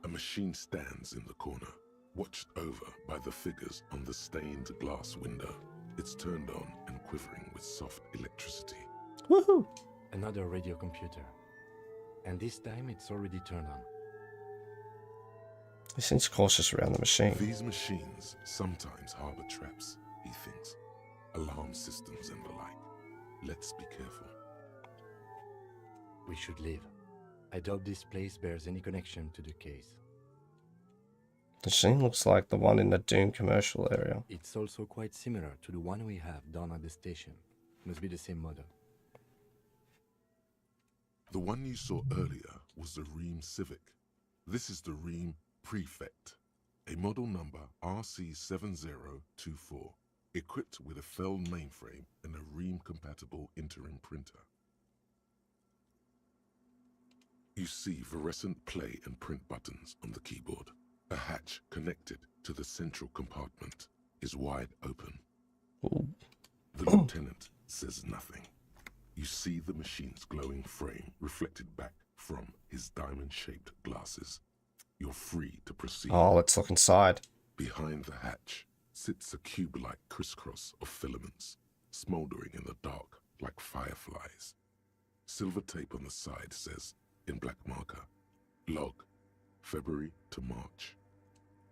A machine stands in the corner, watched over by the figures on the stained glass window. It's turned on and quivering with soft electricity. Woohoo! Another radio computer. And this time it's already turned on. He seems cautious around the machine. These machines sometimes harbor traps, he thinks. Alarm systems and the like. Let's be careful. We should leave. I doubt this place bears any connection to the case. The machine looks like the one in the Doom commercial area. It's also quite similar to the one we have down at the station. Must be the same model. The one you saw earlier was the Ream Civic. This is the Ream Prefect, a model number RC7024, equipped with a Fell mainframe and a Ream-compatible interim printer. You see fluorescent play and print buttons on the keyboard. A hatch connected to the central compartment. is wide open. Ooh. The lieutenant says nothing. You see the machine's glowing frame reflected back from his diamond-shaped glasses. You're free to proceed. Oh, let's look inside. Behind the hatch sits a cube-like crisscross of filaments, smoldering in the dark like fireflies. Silver tape on the side says, in black marker, log, February to March.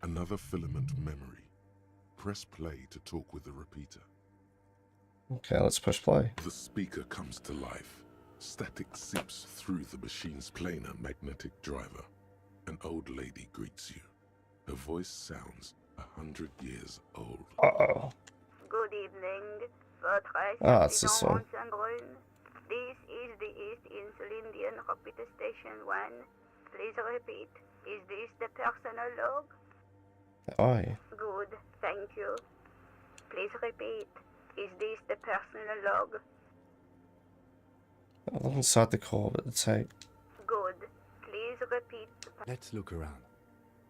Another filament memory. Press play to talk with the repeater. Okay, let's push play. The speaker comes to life. Static seeps through the machine's planar magnetic driver. An old lady greets you. Her voice sounds 100 years old. Uh-oh. Good evening. Votre Ah, it's this one. This is the East Insulindian Repeater Station 1. Please repeat. Is this the personal log? Oh, yeah. Good, thank you. Please repeat. Is this the personal log? I'll look inside the core of the tape. Good. Please repeat. Let's look around.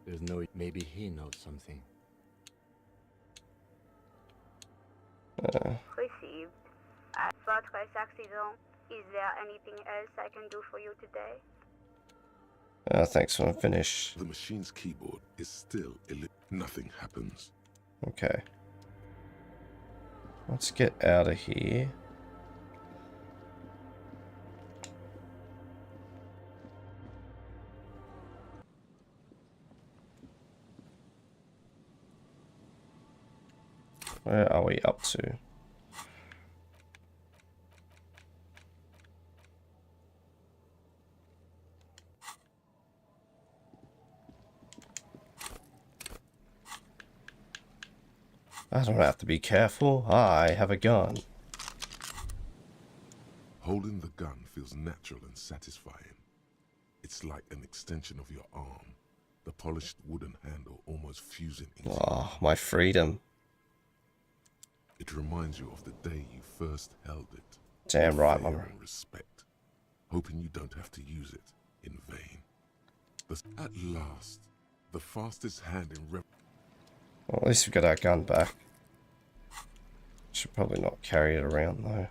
There's no... Maybe he knows something. Received. Votre accident. Is there anything else I can do for you today? Thanks when I finish. The machine's keyboard is still nothing happens. Okay. Let's get out of here. Where are we up to? I don't have to be careful. I have a gun. Holding the gun feels natural and satisfying. It's like an extension of your arm. The polished wooden handle almost fusing into Oh, my freedom. It reminds you of the day you first held it. Damn right, Fear mama. and respect, hoping you don't have to use it in vain. At last, the fastest hand in Well, at least we got our gun back. Should probably not carry it around though.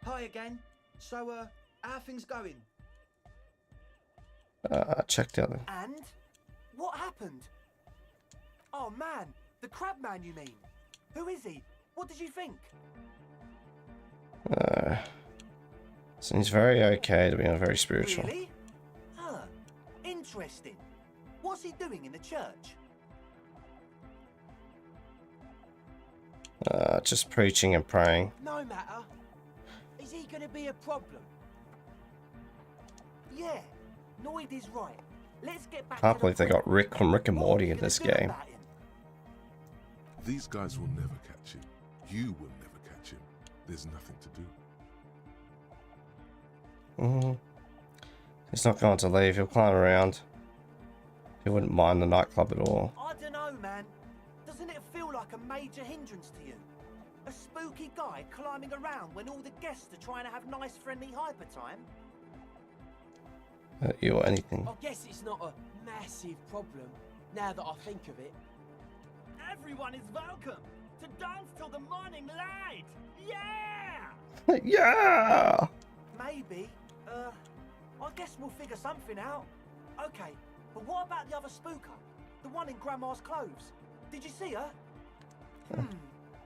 Hi again. So, how are things going? Checked out the... And? What happened? Oh man, the crab man you mean? Who is he? What did you think? Seems very okay to be on very spiritual. Really? Huh. Interesting. What's he doing in the church? Just preaching and praying. No matter. Is he gonna be a problem? Yeah, Noid is right. Let's get back Can't to believe the they got Rick from Rick and What are Morty we in gonna this do game. about him? These guys will never catch him. You will never catch him. There's nothing to do. He's not going to leave. He'll climb around. He wouldn't mind the nightclub at all. I don't know, man. Doesn't it feel like a major hindrance to you? A spooky guy climbing around when all the guests are trying to have nice, friendly hyper time? You or anything. I guess it's not a massive problem, now that I think of it. Everyone is welcome to dance till the morning light! Yeah! Yeah! Maybe. I guess we'll figure something out. Okay, but what about the other spooker? The one in Grandma's clothes? Did you see her?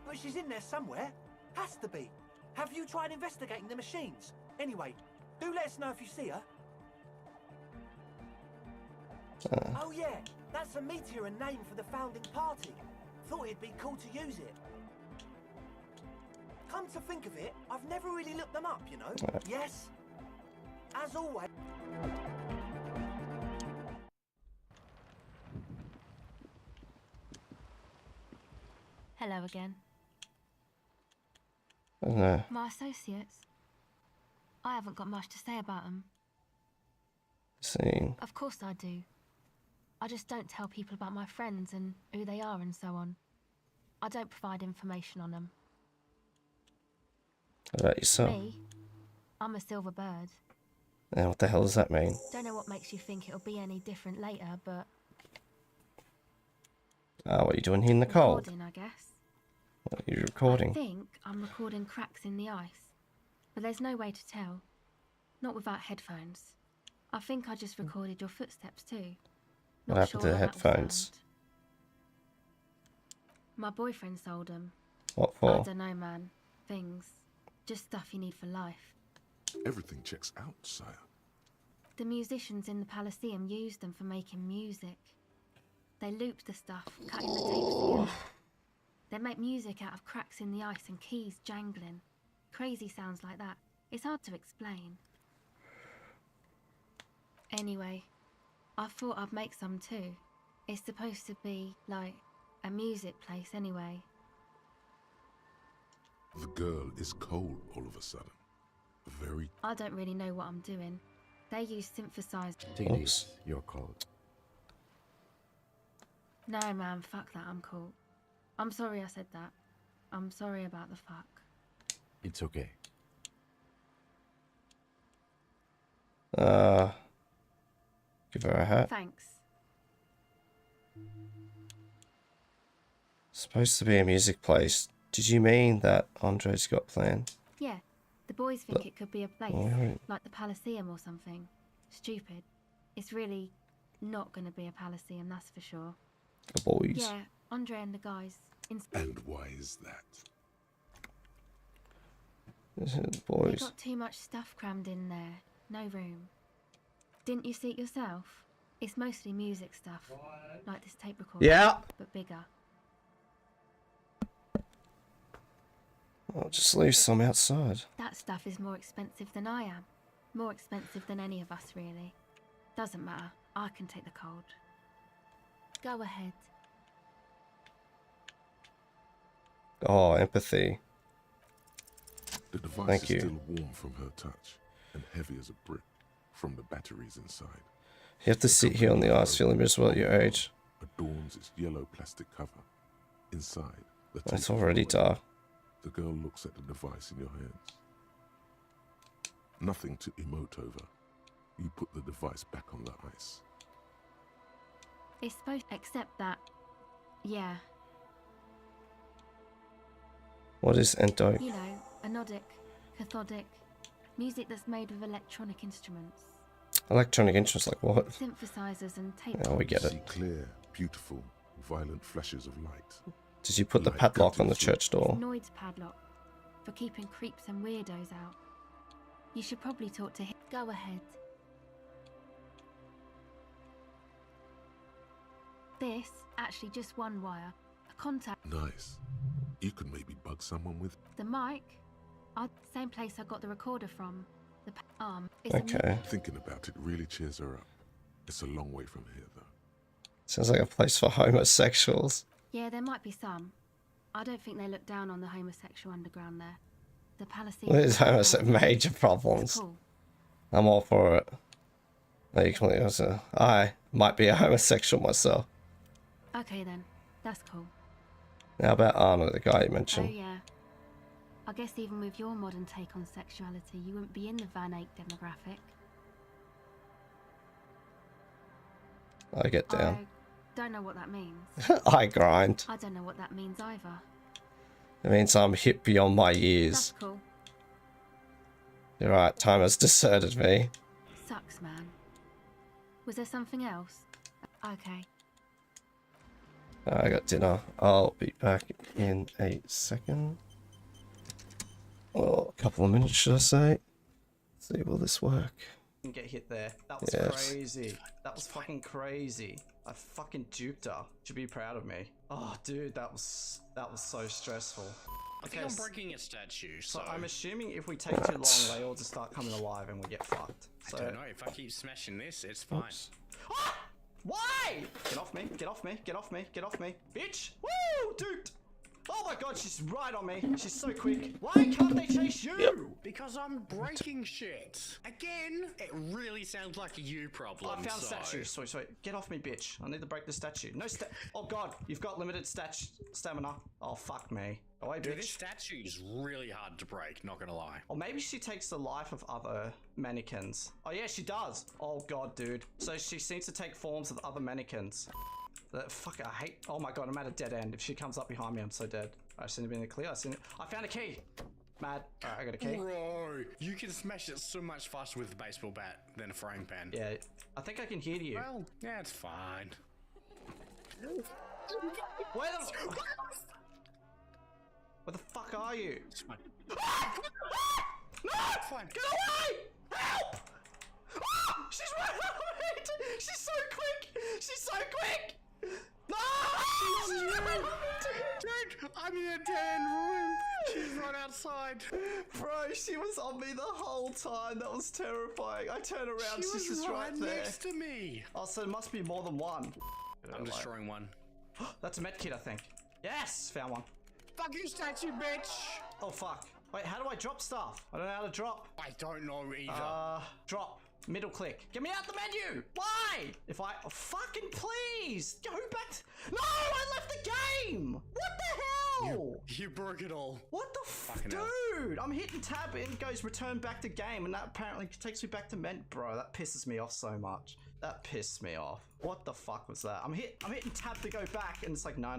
But she's in there somewhere. Has to be. Have you tried investigating the machines? Anyway, do let us know if you see her. Oh yeah, that's a meteor and name for the founding party. Thought it'd be cool to use it. Come to think of it, I've never really looked them up, you know. Yes? As always. Hello again. No. My associates. I haven't got much to say about them. Seeing. Of course I do. I just don't tell people about my friends and who they are and so on. I don't provide information on them. What about yourself? Me? I'm a silver bird. And what the hell does that mean? Don't know what makes you think it'll be any different later, but... What are you doing here in the cold? Recording, I guess. What are you recording? I think I'm recording cracks in the ice. But there's no way to tell. Not without headphones. I think I just recorded your footsteps too. What Not happened sure to the how that will headphones? sound. My boyfriend sold them. What I for? don't know, man. Things. Just stuff you need for life. Everything checks out, sire. The musicians in the Elysium used them for making music. They looped the stuff, cutting the tapes together. They make music out of cracks in the ice and keys jangling. Crazy sounds like that. It's hard to explain. Anyway, I thought I'd make some too. It's supposed to be, like, a music place anyway. The girl is cold all of a sudden. Very... I don't really know what I'm doing. They use synthesized... Take this, you're cold. No, man, fuck that, I'm cool. I'm sorry I said that. I'm sorry about the fuck. It's okay. Give her a hat. Thanks. Supposed to be a music place. Did you mean that Andre's got planned? Yeah, the boys think it could be a place, Alright. like the Palaceum or something. Stupid. It's really not gonna be a Palaceum, that's for sure. The boys. Yeah, Andre and the guys. And why is that? The They boys. got too much stuff crammed in there. No room. Didn't you see it yourself? It's mostly music stuff. Like this tape recorder. Yeah. But bigger. I'll just leave some outside. That stuff is more expensive than I am. More expensive than any of us, really. Doesn't matter. I can take the cold. Go ahead. Oh, empathy. The device Thank is you. still warm from her touch and heavy as a brick from the batteries inside. You have to sit here on the ice feeling miserable at your age. Adorns its yellow plastic cover. Inside, the It's tape is already rolling. dark. The girl looks at the device in your hands. Nothing to emote over. You put the device back on the ice. It's supposed to accept that. Yeah. What is endo? You know, anodic, cathodic. Music that's made with electronic instruments. Electronic interest, like what? Synthesizers and tape. Oh, we get See it. clear, beautiful, violent flashes of light. Did you put the Light padlock on the cutting through. church door? Noid's padlock. For keeping creeps and weirdos out. You should probably talk to him. Go ahead. This, actually just one wire. A contact. Nice. You could maybe bug someone with... The mic. Same place I got the recorder from. The arm. Okay. Thinking about it really cheers her up. It's a long way from here, though. Sounds like a place for homosexuals. Yeah, there might be some. I don't think they look down on the homosexual underground there. The Palaceum. There's major problems. Cool. I'm all for it. I might be a homosexual myself. Okay then, that's cool. How about Arno, the guy you Oh mentioned? yeah. I guess even with your modern take on sexuality, you wouldn't be in the Van Eyck demographic. I get down. I don't know what that means. I grind. I don't know what that means either. It means I'm hip beyond my years. That's cool. You're right, time has deserted me. Sucks, man. Was there something else? Okay. I got dinner. I'll be back in a second. Well, a couple of minutes, should I say? Let's see, will this work? Get hit there. That was Yes. crazy. That was fucking crazy. I fucking duped her. Should be proud of me. Oh, dude, that was so stressful. I think I'm breaking a statue, so... I'm assuming if we take too long, they all just start coming alive and we get fucked. So... I don't know. If I keep smashing this, it's fine. Why? Get off me, get off me, get off me, get off me. Bitch! Woo! Duped! Oh my god, she's right on me. She's so quick. Why can't they chase you? Yep. Because I'm breaking shit. Again, it really sounds like a you problem. I found a statue. Sweet. Get off me, bitch. I need to break the statue. No oh god, you've got limited stamina. Oh fuck me. Oh, hey, Dude, bitch. this statue is really hard to break, not gonna lie. Or maybe she takes the life of other mannequins. Oh yeah, she does. Oh god, dude. So she seems to take forms of other mannequins. Fuck, I hate. Oh my god, I'm at a dead end. If she comes up behind me, I'm so dead. I shouldn't have been in the clear. I found a key. Mad. Alright, I got a key. Bro, you can smash it so much faster with a baseball bat than a frying pan. Yeah, I think I can hear you. Well, yeah, it's fine. Where the fuck are you? It's fine. No! It's fine. Get away! Help! Ah! She's right on me! She's so quick! She's so quick! No! She's right on me! Dude, I'm in a dead end room. She's right outside. Bro, she was on me the whole time. That was terrifying. I turn around, she's just right there. Next to me. Oh, so there must be more than one. I'm destroying one. That's a med kit, I think. Yes! Found one. Fuck you, statue, bitch! Oh, fuck. Wait, how do I drop stuff? I don't know how to drop. I don't know either. Drop. Middle click. Get me out the menu! Why? If I... Oh, fucking please! Go back... No! I left the game! What the hell? You broke it all. What the Fucking dude? I'm hitting tab and it goes return back to game and that apparently takes me back to Bro, that pisses me off so much. That pissed me off. What the fuck was that? I'm hitting tab to go back and it's like, no.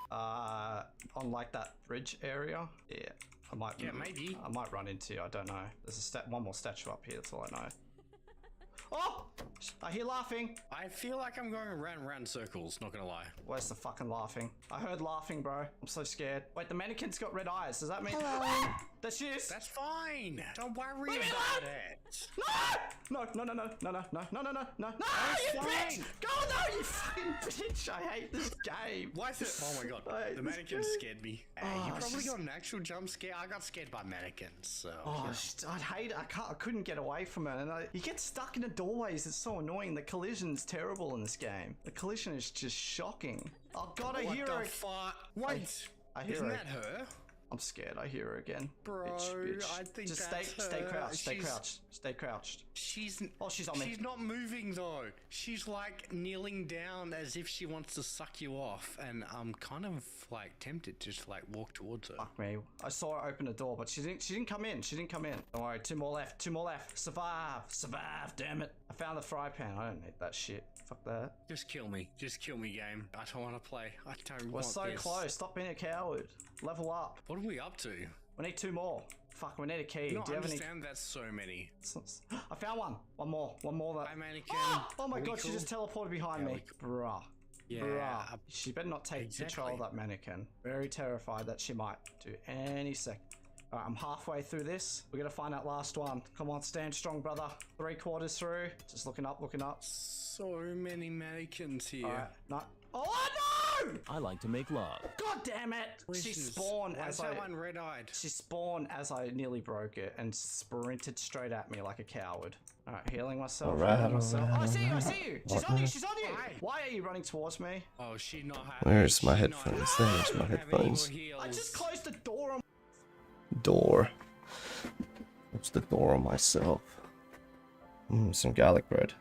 On like that bridge area? Yeah. I might... Yeah, maybe. I might run into you, I don't know. There's one more statue up here, that's all I know. Oh! I hear laughing. I feel like I'm going around and around in circles, not gonna lie. Where's the fucking laughing? I heard laughing, bro. I'm so scared. Wait, the mannequin's got red eyes. Does that mean... Hello. That's you. That's fine. Don't worry about it. No, you bitch! Go, no, you fucking bitch! I hate this game. Why is it? Oh my god, the mannequin scared me. You probably got an actual jump scare. I got scared by mannequins, so. Oh, I'd hate it. I couldn't get away from it. And you get stuck in the doorways. It's so annoying. The collision's terrible in this game. The collision is just shocking. Oh god, I hear her. What the fuck? Wait, I hear isn't her. that her? I'm scared. I hear her again. Bro, bitch. I think just that's stay her. crouched. Stay crouched. Stay crouched. She's on me. She's not moving though. She's like kneeling down as if she wants to suck you off, and I'm kind of like tempted to just like walk towards her. Fuck me. I saw her open the door, but she didn't come in. Don't worry. Two more left. Survive. Damn it. I found the fry pan. I don't need that shit. Fuck that. Just kill me, game. I don't want to play. I don't We're want so this. close. Stop being a coward. Level up. What are we up to? We need 2 more. Fuck, we need a key. No, Do I you have understand that's so many. I found one. One more. That... Hi, mannequin. Oh my Are we god, she cool? just teleported behind me. Bruh. Yeah. Bruh. She better not take control of that mannequin. Very terrified that she might do any second. Alright, I'm halfway through this. We're gonna find that last one. Come on, stand strong, brother. 3/4 through. Just looking up. So many mannequins here. Alright, no. Oh no! I like to make love. God damn it! She spawned as that one red-eyed? She spawned as I nearly broke it and sprinted straight at me like a coward. Alright, healing myself. Alright. Oh, I see you! She's on you! Why are you running towards me? Oh, she's not happy. Where's my headphones? There's my headphones. I just closed the door on... Door. What's the door on myself? Some garlic bread.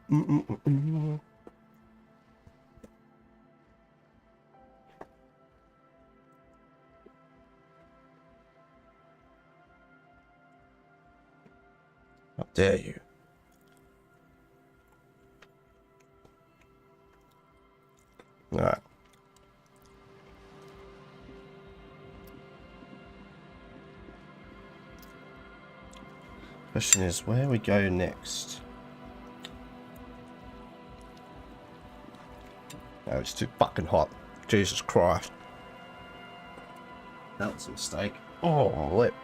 How dare you? Alright. Question is, where we go next? Oh, it's too fucking hot. Jesus Christ. That was a mistake. Oh, my lip.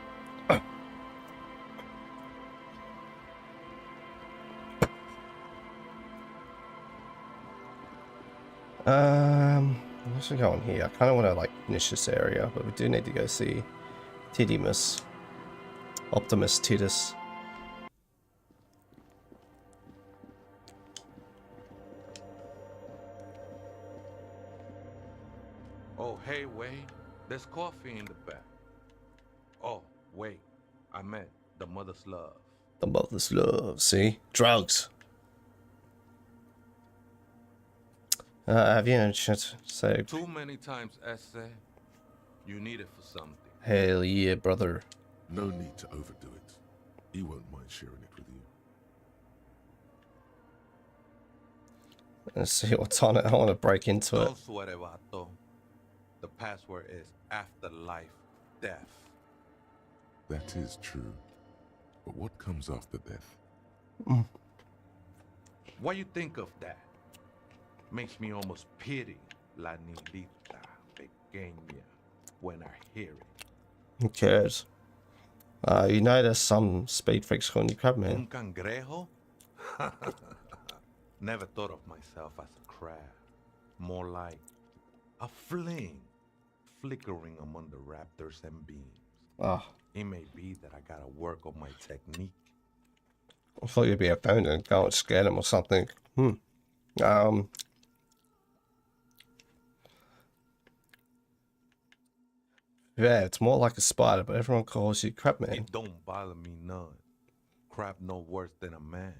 Let's go on here. I kind of want to like finish this area, but we do need to go see Tidimus. Optimus Titus. hey, wait. There's coffee in the back. Oh, wait. I meant the mother's love. The mother's love. See? Drugs. Have you had a chance to say? Too many times, essay. You need it for something. Hell yeah, brother. No need to overdo it. He won't mind sharing it with you. Let's see what's on it. I want to break into it. Don't sweat it, vato. The password is afterlife death. That is true. But what comes after death? What you think of that? Makes me almost pity La Nilita Pequeña when I hear it. Who cares? You know there's some speed freaks calling you crab man. Un cangrejo? Never thought of myself as a crab. More like a flame flickering among the raptors and beams. Oh, It may be that I gotta work on my technique. I thought you'd be a phone and go and scare them or something. Yeah, it's more like a spider, but everyone calls you crab man. It don't bother me none. Crab no worse than a man,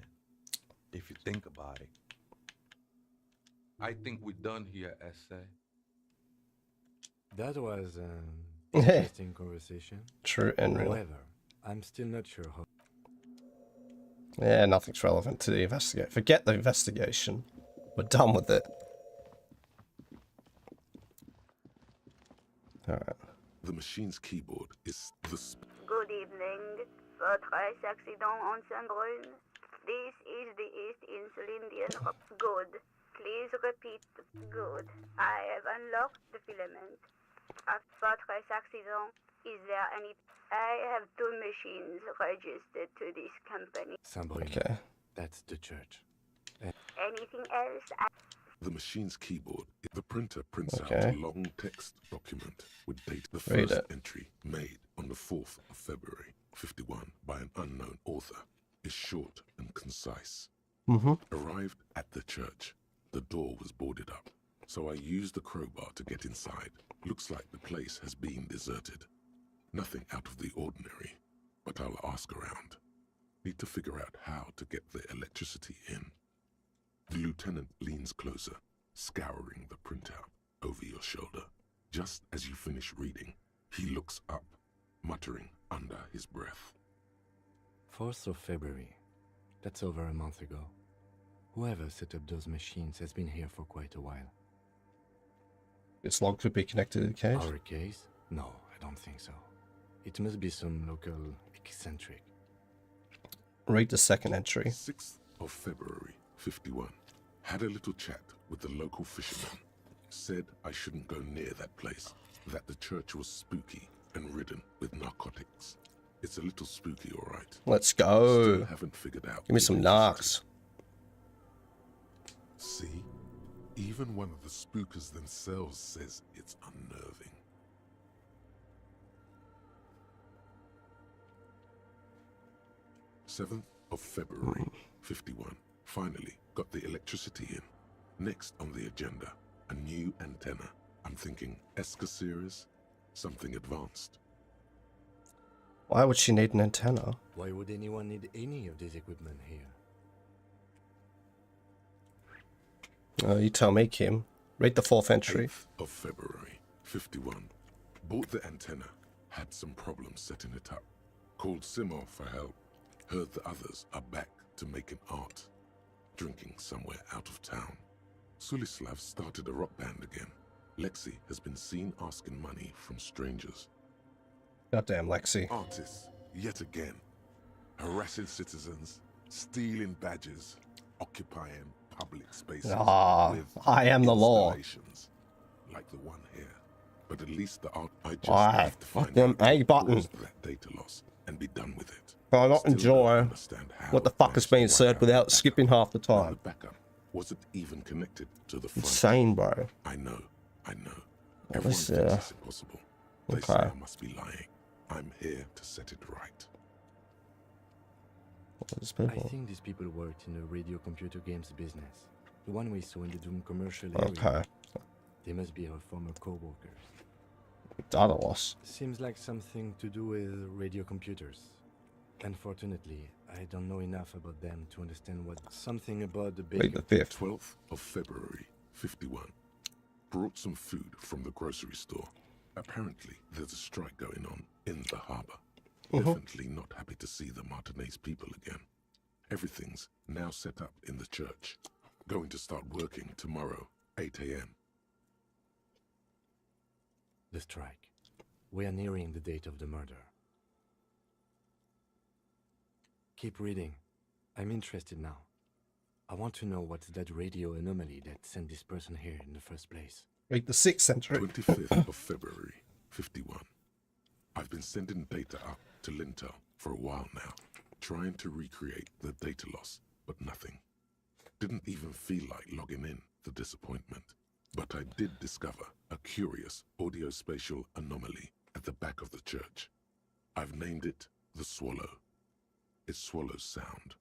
if you think about it. I think we're done here, essay. That was an interesting conversation. True and real. However, I'm still not sure how. Yeah, nothing's relevant to the investigation. Forget the investigation. We're done with it. Alright. The machine's keyboard is the Good evening. Votre accident on Saint-Brun. This is the East Insulindian. Good. Please repeat. Good. I have unlocked the filament. Votre accident. Is there any... I have 2 machines registered to this company. Saint-Brun. Okay. That's the church. Anything else? The machine's keyboard. The printer prints out Okay. a long text document with date. The Read first it. entry, made on the 4th of February, 51, by an unknown author, is short and concise. Arrived at the church. The door was boarded up, so I used the crowbar to get inside. Looks like the place has been deserted. Nothing out of the ordinary, but I'll ask around. Need to figure out how to get the electricity in. The lieutenant leans closer, scouring the printout over your shoulder. Just as you finish reading, he looks up, muttering under his breath. 4th of February. That's over a month ago. Whoever set up those machines has been here for quite a while. This log could be connected to the case. Our case? No, I don't think so. It must be some local eccentric. Read the second entry. 6th of February, 51. Had a little chat with the local fisherman. Said I shouldn't go near that place. That the church was spooky and ridden with narcotics. It's a little spooky, all right. Let's go. Still haven't figured out. Give me some narcs. See? Even one of the spookers themselves says it's unnerving. Seventh of February, 51. Finally got the electricity in. Next on the agenda, a new antenna. I'm thinking Esca series, something advanced. Why would she need an antenna? Why would anyone need any of this equipment here? Oh, you tell me, Kim. Read the fourth entry. 8th of February, 51. Bought the antenna. Had some problems setting it up. Called Simon for help. Heard the others are back to making art. Drinking somewhere out of town. Sulislav started a rock band again. Lexi has been seen asking money from strangers. Goddamn Lexi. Artists, yet again. Harassing citizens, stealing badges, occupying public spaces. With I am the law. installations, like the one here. But at least the art, I just Why? have to find Fucking out A what button. caused that data loss and be done with it. Can I not Still enjoy don't understand how what the it fuck is managed being to said wipe out without the skipping half the backup. And time? the backup wasn't even connected to the front. Insane, bro. I know. What Everyone is, thinks it's impossible. They say okay. I must be lying. I'm here to set it right. I think these people worked in the radio computer games business. The one we saw in the Doom commercial area. Okay. They must be our former co-workers. Data loss. Seems like something to do with radio computers. Unfortunately, I don't know enough about them to understand what something about the Wait, baker. the 5th. 12th of February, 51. Brought some food from the grocery store. Apparently, there's a strike going on in the harbor. Definitely not happy to see the Martinez people again. Everything's now set up in the church. Going to start working tomorrow, 8 a.m. The strike. We are nearing the date of the murder. Keep reading. I'm interested now. I want to know what's that radio anomaly that sent this person here in the first place. Read the 6th century. 25th of February, 51. I've been sending data up to Lintel for a while now, trying to recreate the data loss, but nothing. Didn't even feel like logging in, the disappointment. But I did discover a curious audio-spatial anomaly at the back of the church. I've named it the Swallow. It swallows sound.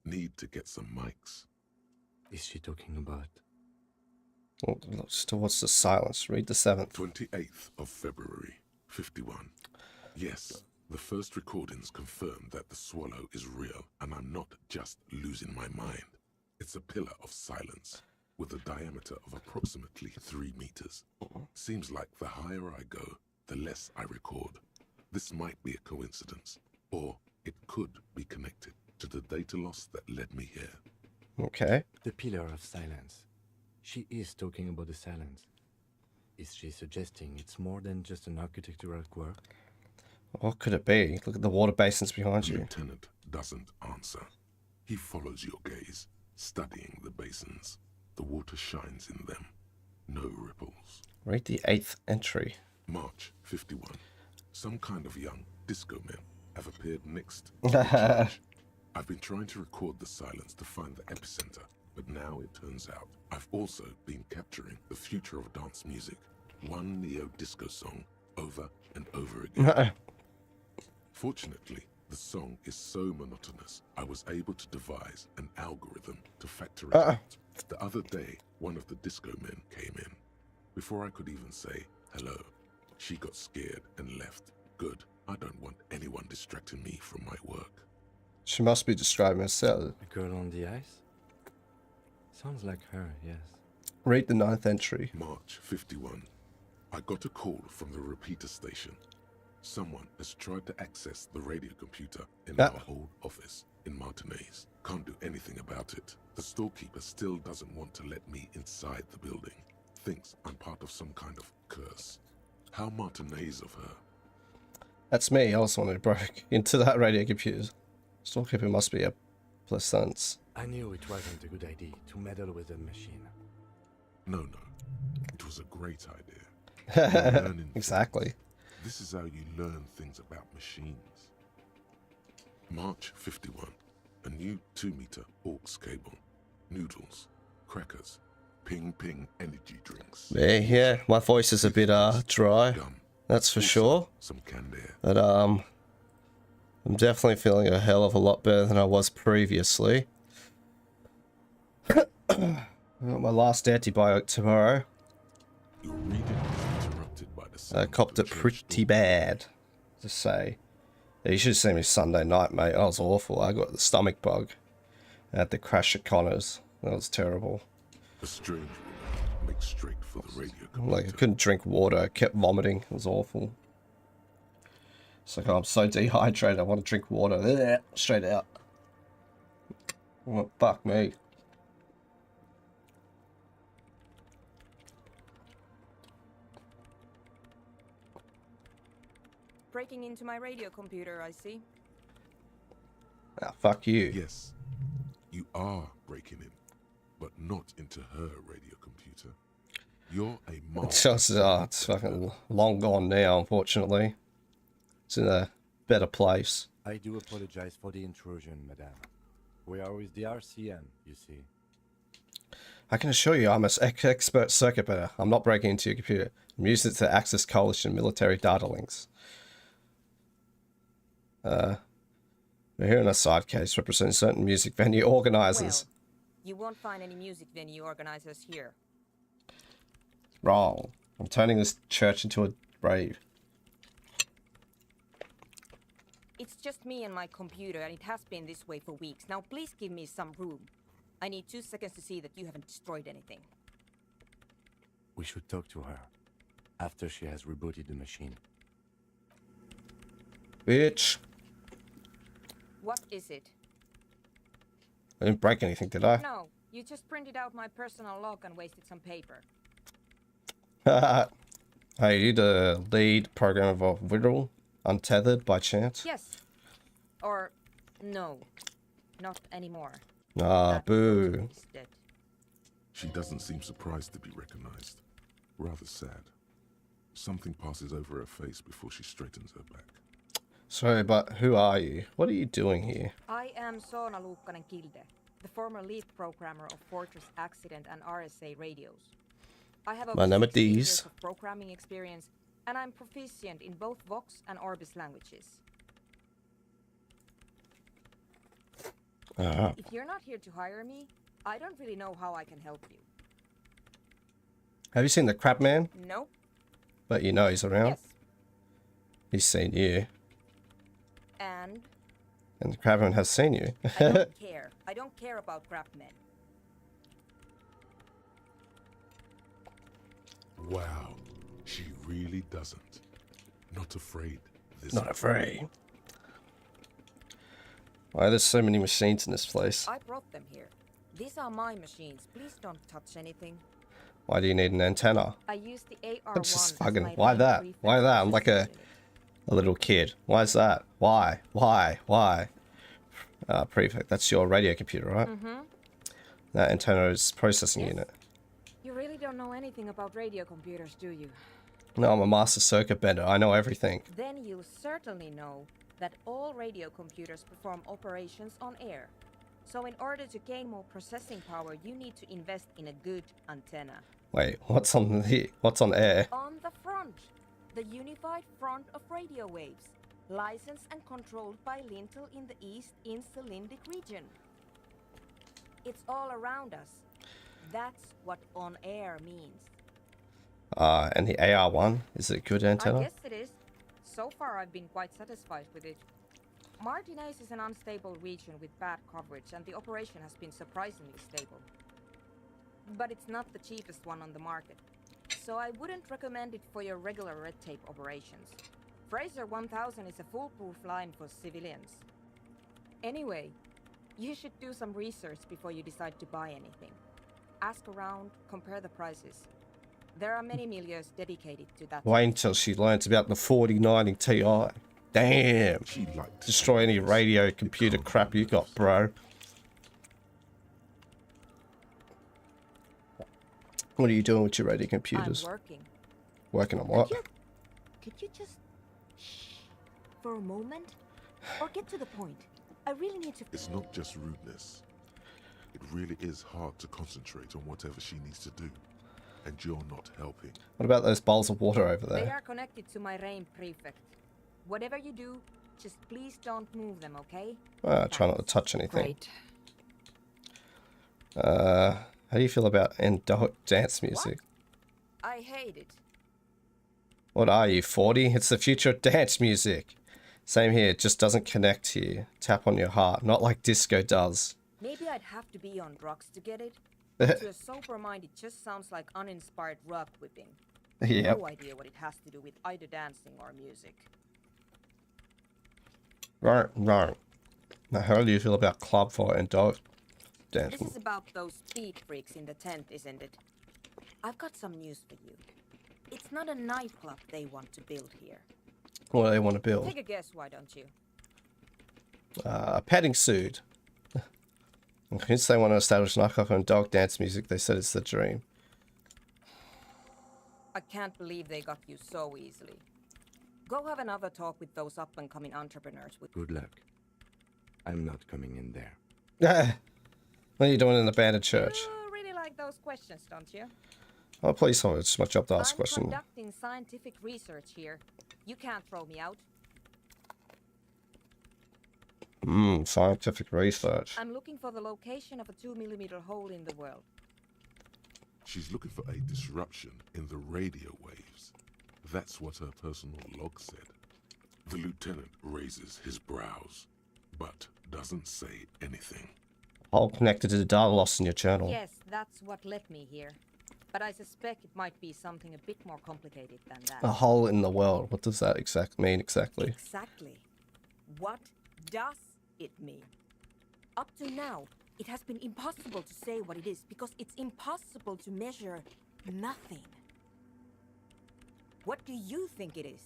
Need to get some mics. Is she talking about? What's the silence? Read the 7th. 28th of February, 51. Yes, the first recordings confirm that the swallow is real, and I'm not just losing my mind. It's a pillar of silence, with a diameter of approximately 3 meters. Seems like the higher I go, the less I record. This might be a coincidence, or it could be connected to the data loss that led me here. Okay. The pillar of silence. She is talking about the silence. Is she suggesting it's more than just an architectural quirk? What could it be? Look at the water basins behind The you. lieutenant doesn't answer. He follows your gaze, studying the basins. The water shines in them. No ripples. Read the 8th entry. March 51. Some kind of young disco men have appeared next to the church. I've been trying to record the silence to find the epicenter, but now it turns out I've also been capturing the future of dance music, one neo-disco song over and over again. Fortunately, the song is so monotonous, I was able to devise an algorithm to factor it out. The other day, one of the disco men came in. Before I could even say hello, she got scared and left. Good. I don't want anyone distracting me from my work. She must be describing herself. A girl on the ice? Sounds like her, yes. Read the 9th entry. March 51. I got a call from the repeater station. Someone has tried to access the radio computer in our old office in Martinez. Can't do anything about it. The storekeeper still doesn't want to let me inside the building. Thinks I'm part of some kind of curse. How Martinez of her. That's me. I was the one who broke into that radio computer. Storekeeper must be a Plaisance. I knew it wasn't a good idea to meddle with the machine. No. It was a great idea. Exactly. This is how you learn things about machines. March 51. A new 2-meter aux cable. Noodles. Crackers. Ping energy drinks. Yeah, my voice is a bit dry. That's for sure. Some canned air. But I'm definitely feeling a hell of a lot better than I was previously. I got my last antibiotic tomorrow. Your reading is interrupted by the I copped it pretty bad, to say. Yeah, you should have seen me Sunday night, mate. I was awful. I got the stomach bug. I had to crash at Connor's. That was terrible. A strange woman makes straight for the radio computer. Like, I couldn't drink water. I kept vomiting. It was awful. It's like, oh, I'm so dehydrated. I want to drink water. Ugh, straight out. Well, fuck me. Breaking into my radio computer, I see. Ah, fuck you. Yes, you are breaking in, but not into her radio computer. You're a master. It's fucking long gone now, unfortunately. It's in a better place. I do apologize for the intrusion, madame. We are with the RCM, you see. I can assure you I'm an expert circuit breaker. I'm not breaking into your computer. I'm using it to access coalition military data links. We're here in a side case representing certain music venue organizers. Well, you won't find any music venue organizers here. Wrong. I'm turning this church into a rave. It's just me and my computer, and it has been this way for weeks. Now please give me some room. I need 2 seconds to see that you haven't destroyed anything. We should talk to her after she has rebooted the machine. Bitch. What is it? I didn't break anything, did I? No, you just printed out my personal log and wasted some paper. Hey, you the lead programmer of Whittle? Untethered by chance? Yes. Or no. Not anymore. Ah, That boo. person is dead. She doesn't seem surprised to be recognized. Rather sad. Something passes over her face before she straightens her back. Sorry, but who are you? What are you doing here? I am Soona Luukkanen-Kilde, the former lead programmer of Fortress Accident and RSA radios. I have over 16 years of programming experience, and I'm proficient in both Vox and Orbis languages. If you're not here to hire me, I don't really know how I can help you. Have you seen the Crab Man? Nope. But you know he's around. Yes. He's seen you. And the Crabman has seen you. I don't care. I don't care about crapmen. Wow, she really doesn't. Not afraid. Not afraid. Why are there so many machines in this place? I brought them here. These are my machines. Please don't touch anything. Why do you need an antenna? I use the AR1 I'm just as fucking. my Why main that? prefix Why that? I'm like a unit. little kid. Why is that? Why? Prefect. That's your radio computer, right? Mm-hmm. That antenna is processing Yes. unit. You really don't know anything about radio computers, do you? No, I'm a master circuit bender. I know everything. Then you certainly know that all radio computers perform operations on air. So in order to gain more processing power, you need to invest in a good antenna. Wait, what's on air? On the front, the unified front of radio waves, licensed and controlled by Lintel in the East Insulindic region. It's all around us. That's what on air means. And the AR1 is it a good antenna? I guess it is. So far, I've been quite satisfied with it. Martinez is an unstable region with bad coverage, and the operation has been surprisingly stable. But it's not the cheapest one on the market, so I wouldn't recommend it for your regular red tape operations. Fraser 1000 is a foolproof line for civilians. Anyway, you should do some research before you decide to buy anything. Ask around, compare the prices. There are many milieux dedicated to that. Wait until she learns about the 4090 Ti. Damn. Destroy any radio computer crap you got, bro. What are you doing with your radio computers? I'm working. Working on what? Could you just shh for a moment? Or get to the point? I really need to... It's not just rudeness. It really is hard to concentrate on whatever she needs to do. And you're not helping. What about those bowls of water over They there? are connected to my RAIN prefect. Whatever you do, just please don't move them, okay? Try not to touch anything. Great. How do you feel about adult dance music? I hate it. What are you, 40? It's the future of dance music. Same here, it just doesn't connect here. Tap on your heart, not like disco does. Maybe I'd have to be on drugs to get it. To a sober mind, it just sounds like uninspired rug whipping. Yep. No idea what it has to do with either dancing or music. Right. Now, how do you feel about club for adult dancing? This is about those speed freaks in the tent, isn't it? I've got some news for you. It's not a nightclub they want to build here. What do they want to build? Take a guess, why don't you? A petting suit. Since they want to establish nightclub and dog dance music, they said it's the dream. I can't believe they got you so easily. Go have another talk with those up-and-coming entrepreneurs. Good luck. I'm not coming in there. What are you doing in the abandoned church? You really like those questions, don't you? Oh, please, hold it. It's my job to ask I'm questions. conducting scientific research here. You can't throw me out. Scientific research. I'm looking for the location of a 2mm hole in the world. She's looking for a disruption in the radio waves. That's what her personal log said. The lieutenant raises his brows, but doesn't say anything. Hole connected to the data loss in your journal. Yes, that's what led me here. But I suspect it might be something a bit more complicated than that. A hole in the world. What does that mean exactly? Exactly. What does it mean? Up to now, it has been impossible to say what it is because it's impossible to measure nothing. What do you think it is?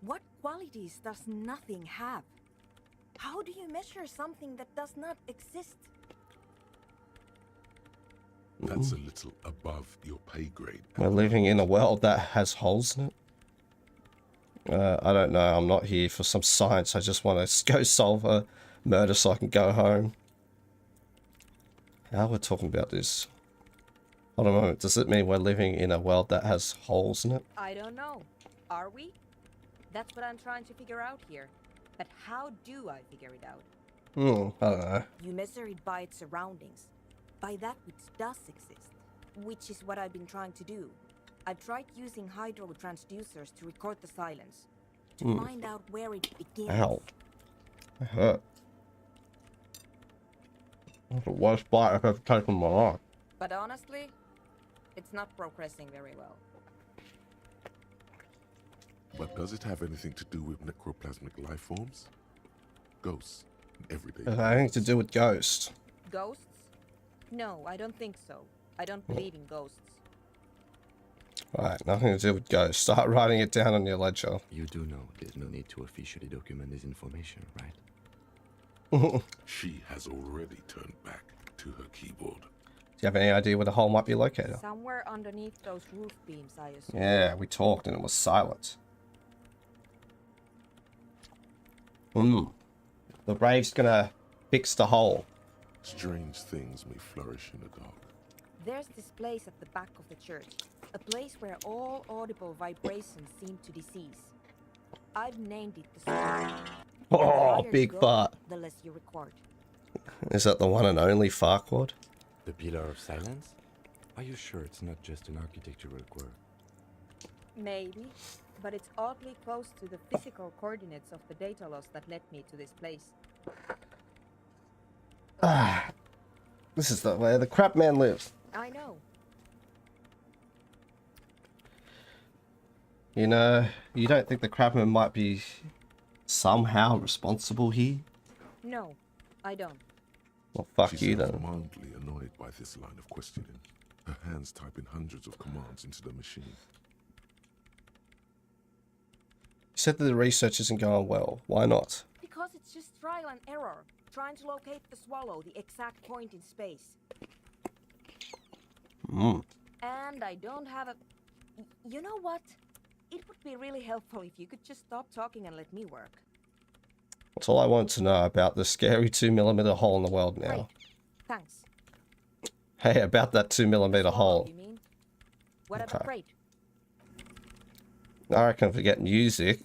What qualities does nothing have? How do you measure something that does not exist? That's a little above your pay grade. We're living in a world that has holes in it. I don't know. I'm not here for some science. I just want to go solve a murder so I can go home. How we're talking about this? Hold on a moment. Does it mean we're living in a world that has holes in it? I don't know. Are we? That's what I'm trying to figure out here. But how do I figure it out? I don't know. You measure it by its surroundings. By that which does exist. Which is what I've been trying to do. I've tried using hydro transducers to record the silence. To find out where it begins. Ow. I hurt. That's the worst bite I've ever taken in my life. But honestly, it's not progressing very well. But does it have anything to do with necroplasmic life forms? Ghosts and everyday. Does it have anything to do with ghosts? Ghosts? No, I don't think so. I don't believe in ghosts. Right, nothing to do with ghosts. Start writing it down on your ledger. You do know there's no need to officially document this information, right? She has already turned back to her keyboard. Do you have any idea where the hole might be located? Somewhere underneath those roof beams, I assume. Yeah, we talked and it was silent. The rave's gonna fix the hole. Strange things may flourish in the dark. There's this place at the back of the church. A place where all audible vibrations seem to decease. I've named it the Soul. Oh, big fart. The less you record. Is that the one and only Farquaad? The Pillar of Silence? Are you sure it's not just an architectural quirk? Maybe, but it's oddly close to the physical coordinates of the data loss that led me to this place. This is where the crap man lives. I know. You know, you don't think the crabman might be somehow responsible here? No, I don't. Well, fuck She you seems then. mildly annoyed by this line of questioning. Her hands typing hundreds of commands into the machine. You said that the research isn't going well. Why not? Because it's just trial and error. Trying to locate the swallow, the exact point in space. And I don't have a... You know what? It would be really helpful if you could just stop talking and let me work. That's all I want to know about the scary 2mm hole in the world now. Right. Thanks. Hey, about that 2mm hole. You mean? What about Crate? I reckon if we get music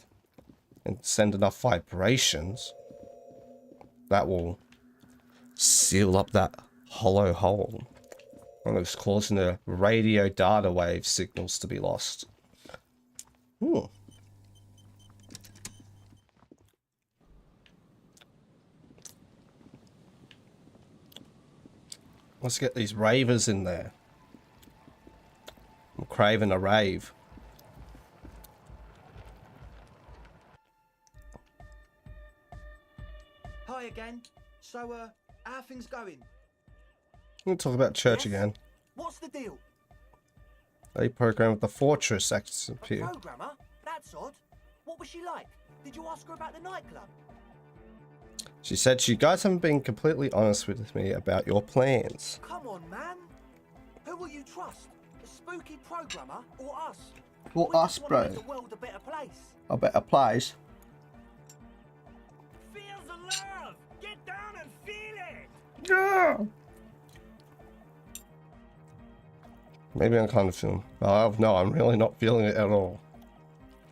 and send enough vibrations, that will seal up that hollow hole. And it's causing the radio data wave signals to be lost. Let's get these ravers in there. I'm craving a rave. Hi again. So, how are things going? We'll talk about church again. What's the deal? A program with the fortress acts appear. Programmer? That's odd. What was she like? Did you ask her about the nightclub? She said you guys haven't been completely honest with me about your plans. Come on, man. Who will you trust? The spooky programmer or us? Or We us, just wanna bro. make the world a better place. A better place. Feel the love. Get down and feel it. Yeah. Maybe I'm kind of feeling. No, I'm really not feeling it at all.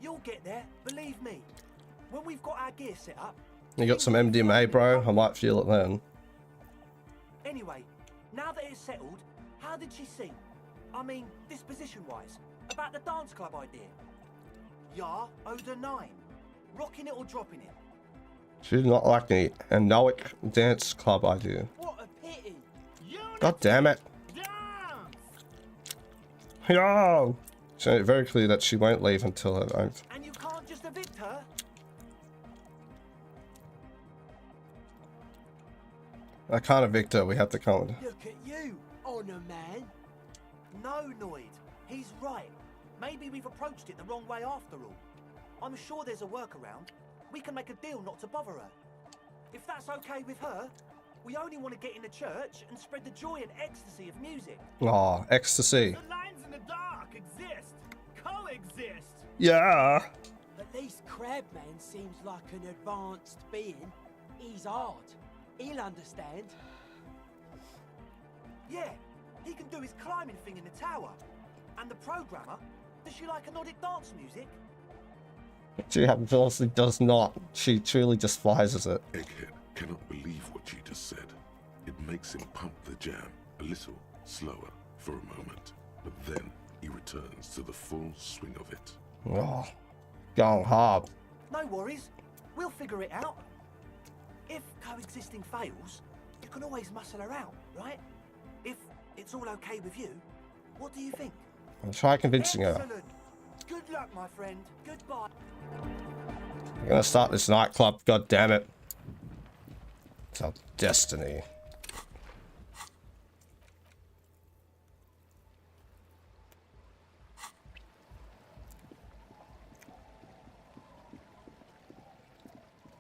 You'll get there, believe me. When we've got our gear set up. You got some MDMA, bro? I might feel it then. Anyway, now that it's settled, how did she seem? I mean, disposition-wise, about the dance club idea. Yeah, Oda 9. Rocking it or dropping it? She did not like the Anoic dance club idea. What a pity. God damn it. Yo! She made it very clear that she won't leave until her own. And you can't just evict her? I can't evict her, we have to come. Look at you, honor man. No, Noid. He's right. Maybe we've approached it the wrong way after all. I'm sure there's a workaround. We can make a deal not to bother her. If that's okay with her, we only want to get in the church and spread the joy and ecstasy of music. Aw, ecstasy. The lines in the dark exist. Coexist. Yeah! At least Crabman seems like an advanced being. He's hard. He'll understand. Yeah, he can do his climbing thing in the tower. And the programmer, does she like Nordic dance music? She obviously does not. She truly just flies as it. Egghead cannot believe what you just said. It makes him pump the jam a little slower for a moment, but then he returns to the full swing of it. Oh, going hard. No worries. We'll figure it out. If coexisting fails, you can always muscle her out, right? If it's all okay with you, what do you think? I'll try convincing her. Excellent. Good luck, my friend. Goodbye. I'm gonna start this nightclub, god damn it. It's our destiny.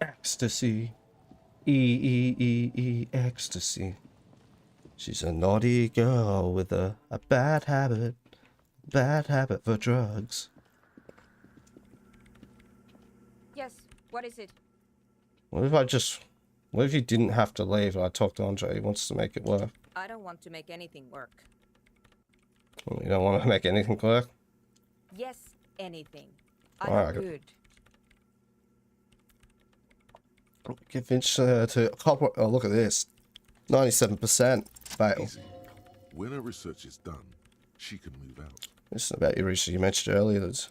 Ecstasy. Ecstasy. She's a naughty girl with a bad habit for drugs. Yes, what is it? What if you didn't have to leave and I talked to Andre? He wants to make it work. I don't want to make anything work. Well, you don't want to make anything work? Yes, anything. I'm Alright, good. Convince her to cooperate. Oh, look at this. 97% fail. Easy. When her research is done, she can move out. This is about your research you mentioned earlier. That's,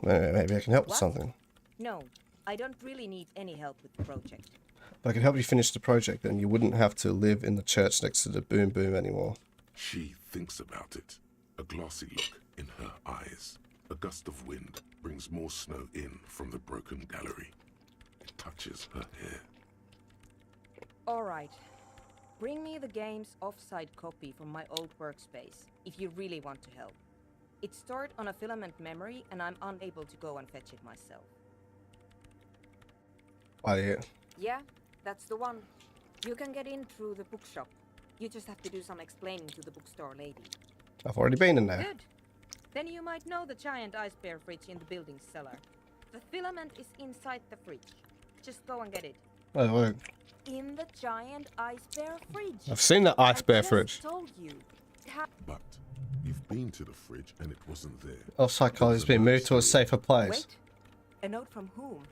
maybe I can help with What? something. No, I don't really need any help with the project. If I could help you finish the project, then you wouldn't have to live in the church next to the Boom Boom anymore. She thinks about it. A glassy look in her eyes. A gust of wind brings more snow in from the broken gallery. It touches her hair. Alright. Bring me the game's offsite copy from my old workspace, if you really want to help. It's stored on a filament memory, and I'm unable to go and fetch it myself. Yeah. Yeah, that's the one. You can get in through the bookshop. You just have to do some explaining to the bookstore lady. I've already been in there. Good. Then you might know the giant ice bear fridge in the building's cellar. The filament is inside the fridge. Just go and get it. Oh, look. In the giant ice bear fridge. I've seen the ice bear fridge. Told you. But you've been to the fridge and it wasn't there. Offsite copy has been moved to a safer place. Wait. A note from whom?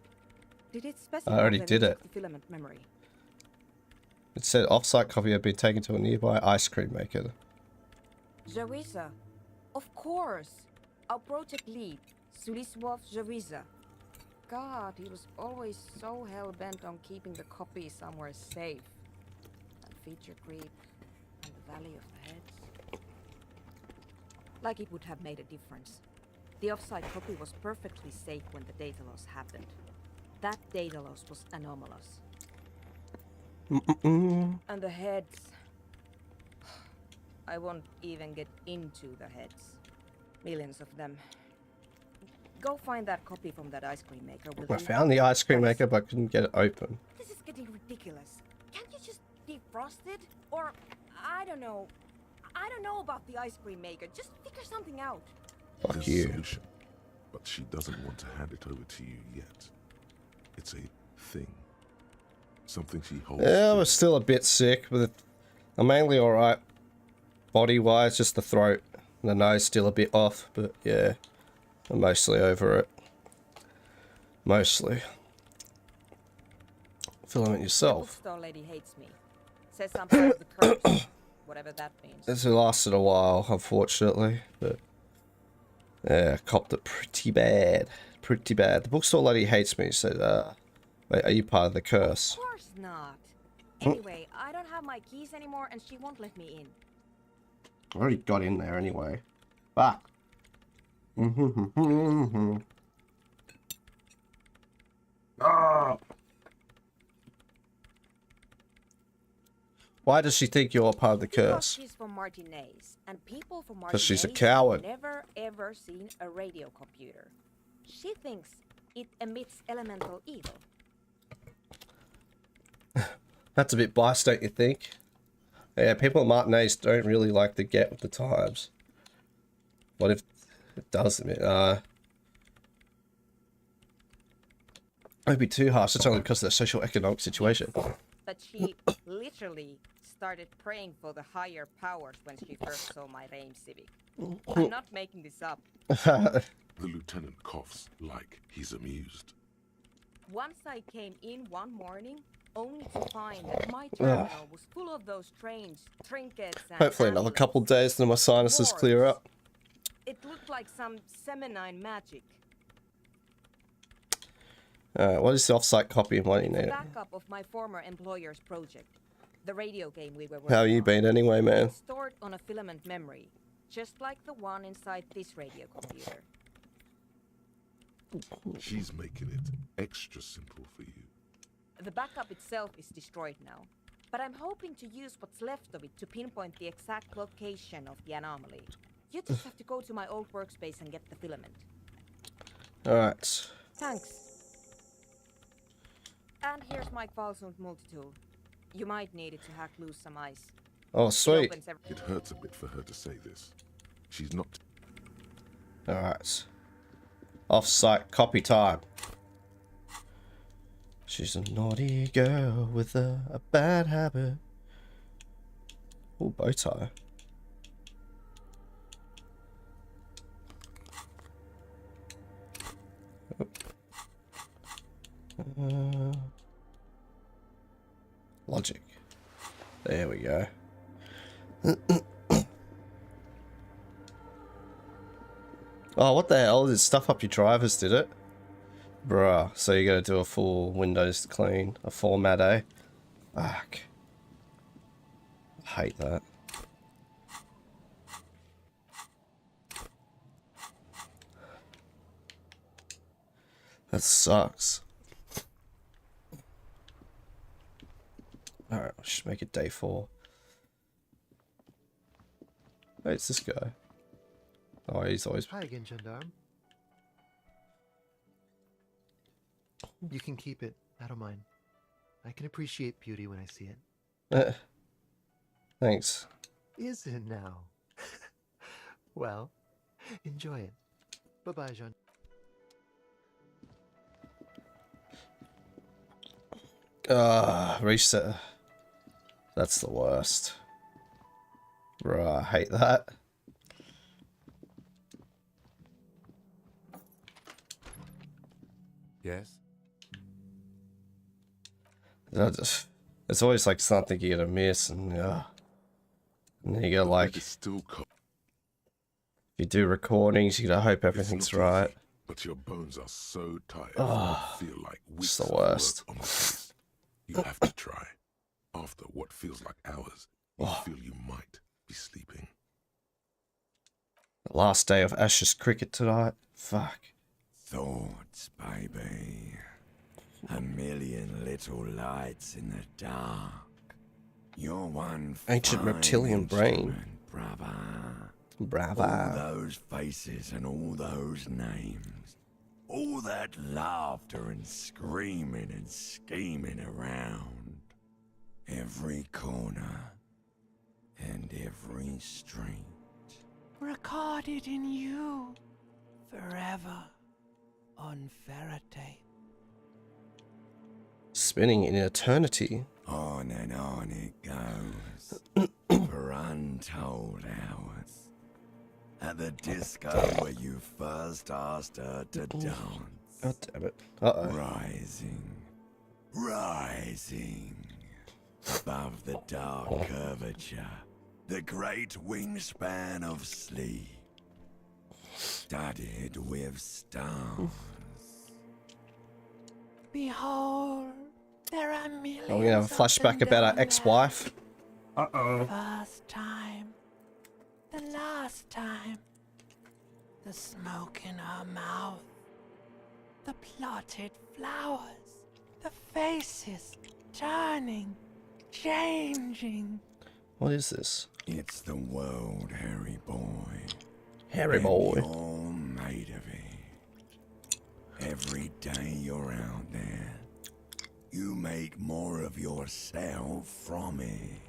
Did it specify I already the did link it. of the filament memory? It said offsite copy had been taken to a nearby ice cream maker. Jawiza. Of course. Our project lead, Suliswov Jawiza. God, he was always so hell-bent on keeping the copy somewhere safe. And feature creep, and the Valley of the Heads. Like it would have made a difference. The offsite copy was perfectly safe when the data loss happened. That data loss was anomalous. And the heads... I won't even get into the heads. Millions of them. Go find that copy from that ice cream maker. I found the ice cream maker, but I couldn't get it open. This is getting ridiculous. Can't you just defrost it? Or, I don't know. I don't know about the ice cream maker. Just figure something out. Fuck There's you. a solution, but she doesn't want to hand it over to you yet. It's a thing. Something she holds. Yeah, I was still a bit sick, but I'm mainly alright. Body-wise, just the throat. The nose still a bit off, but yeah. I'm mostly over it. Mostly. Filament The yourself. bookstore lady hates me. Says I'm part of the curse. whatever that means. This lasted a while, unfortunately, but yeah, copped it pretty bad. Pretty bad. The bookstore lady hates me, so wait, are you part of the curse? Of course not. Anyway, I don't have my keys anymore and she won't let me in. I already got in there anyway. Fuck. Ah. Why does she think you're a part of the curse? She's from Martinez, and people from Martinez 'Cause she's a coward. never ever seen a radio computer. She thinks it emits elemental evil. That's a bit biased, don't you think? Yeah, people at Martinez don't really like to get with the times. What if it does? It'd be too harsh. It's only because of the socio-economic situation. But she literally started praying for the higher powers when she first saw my range Civic. I'm not making this up. The lieutenant coughs like he's amused. Once I came in one morning, only to find that my terminal was full of those strange trinkets and Hopefully another couple of days, then my sinuses clear up. It looked like some Seminine magic. What is the off-site copy and why do you need it? Backup of my former employer's project. The radio game we were working How you been anyway, man? It's stored on a filament memory, just like the one inside this radio computer. She's making it extra simple for you. The backup itself is destroyed now, but I'm hoping to use what's left of it to pinpoint the exact location of the anomaly. You just have to go to my old workspace and get the filament. Alright. Thanks. And here's my Kvalsund multi-tool. You might need it to hack loose some ice. Oh, sweet. It hurts a bit for her to say this. She's not... Alright. Off-site copy time. She's a naughty girl with a bad habit. Oh, bow tie. Logic. There we go. Oh, what the hell? Did stuff up your drivers, did it? Bruh, so you gotta do a full Windows clean, a format, eh? Fuck. I hate that. That sucks. Alright, I should make it day 4. Hey, it's this guy. Oh, he's always... Hi again, Gendarme. You can keep it. I don't mind. I can appreciate beauty when I see it. Thanks. Is it now? Well, enjoy it. Bye-bye, Jean. Reset. That's the worst. Bruh, I hate that. Yes? It's always like something you're gonna miss, and then you gotta like... If you do recordings, you gotta hope everything's right. But your bones are so tired, feel like it's the worst. On the case. You have to try. After what feels like hours, you feel you might be sleeping. The last day of Ashes cricket tonight. Fuck. Thoughts, baby. A million little lights in the dark. You're one ancient fine reptilian brain. Brava. All those faces and all those names. All that laughter and screaming and scheming around. Every corner and every street. Recorded in you forever on Faraday. Spinning in eternity. On and on it goes. For untold hours. At the disco where you first asked her to dance. God damn it. Uh-oh. Rising. Above the dark curvature The great wingspan of sleep, studded with stars. Behold, there are millions. Are we gonna have a flashback about our ex-wife? First time, the last time, the smoke in her mouth, the plotted flowers, the faces turning, changing. What is this? It's the world, Harry boy. Harry boy. You're made of it. Every day you're out there, you make more of yourself from it.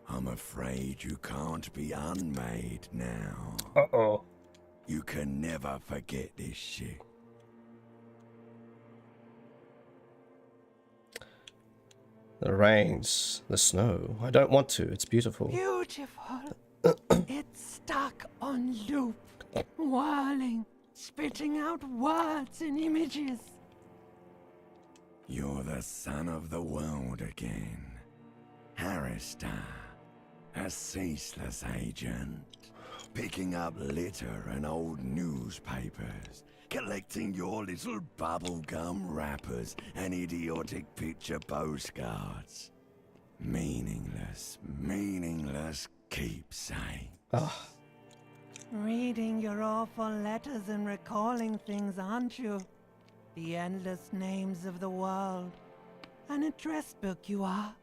I'm afraid you can't be unmade now. Uh-oh. You can never forget this shit. The rains, the snow. I don't want to. It's beautiful. Beautiful. It's stuck on loop, whirling, spitting out words and images. You're the son of the world again. Harrister, a ceaseless agent, picking up litter and old newspapers, collecting your little bubblegum wrappers and idiotic picture postcards. Meaningless, meaningless keepsake. Reading your awful letters and recalling things, aren't you? The endless names of the world. An address book you are.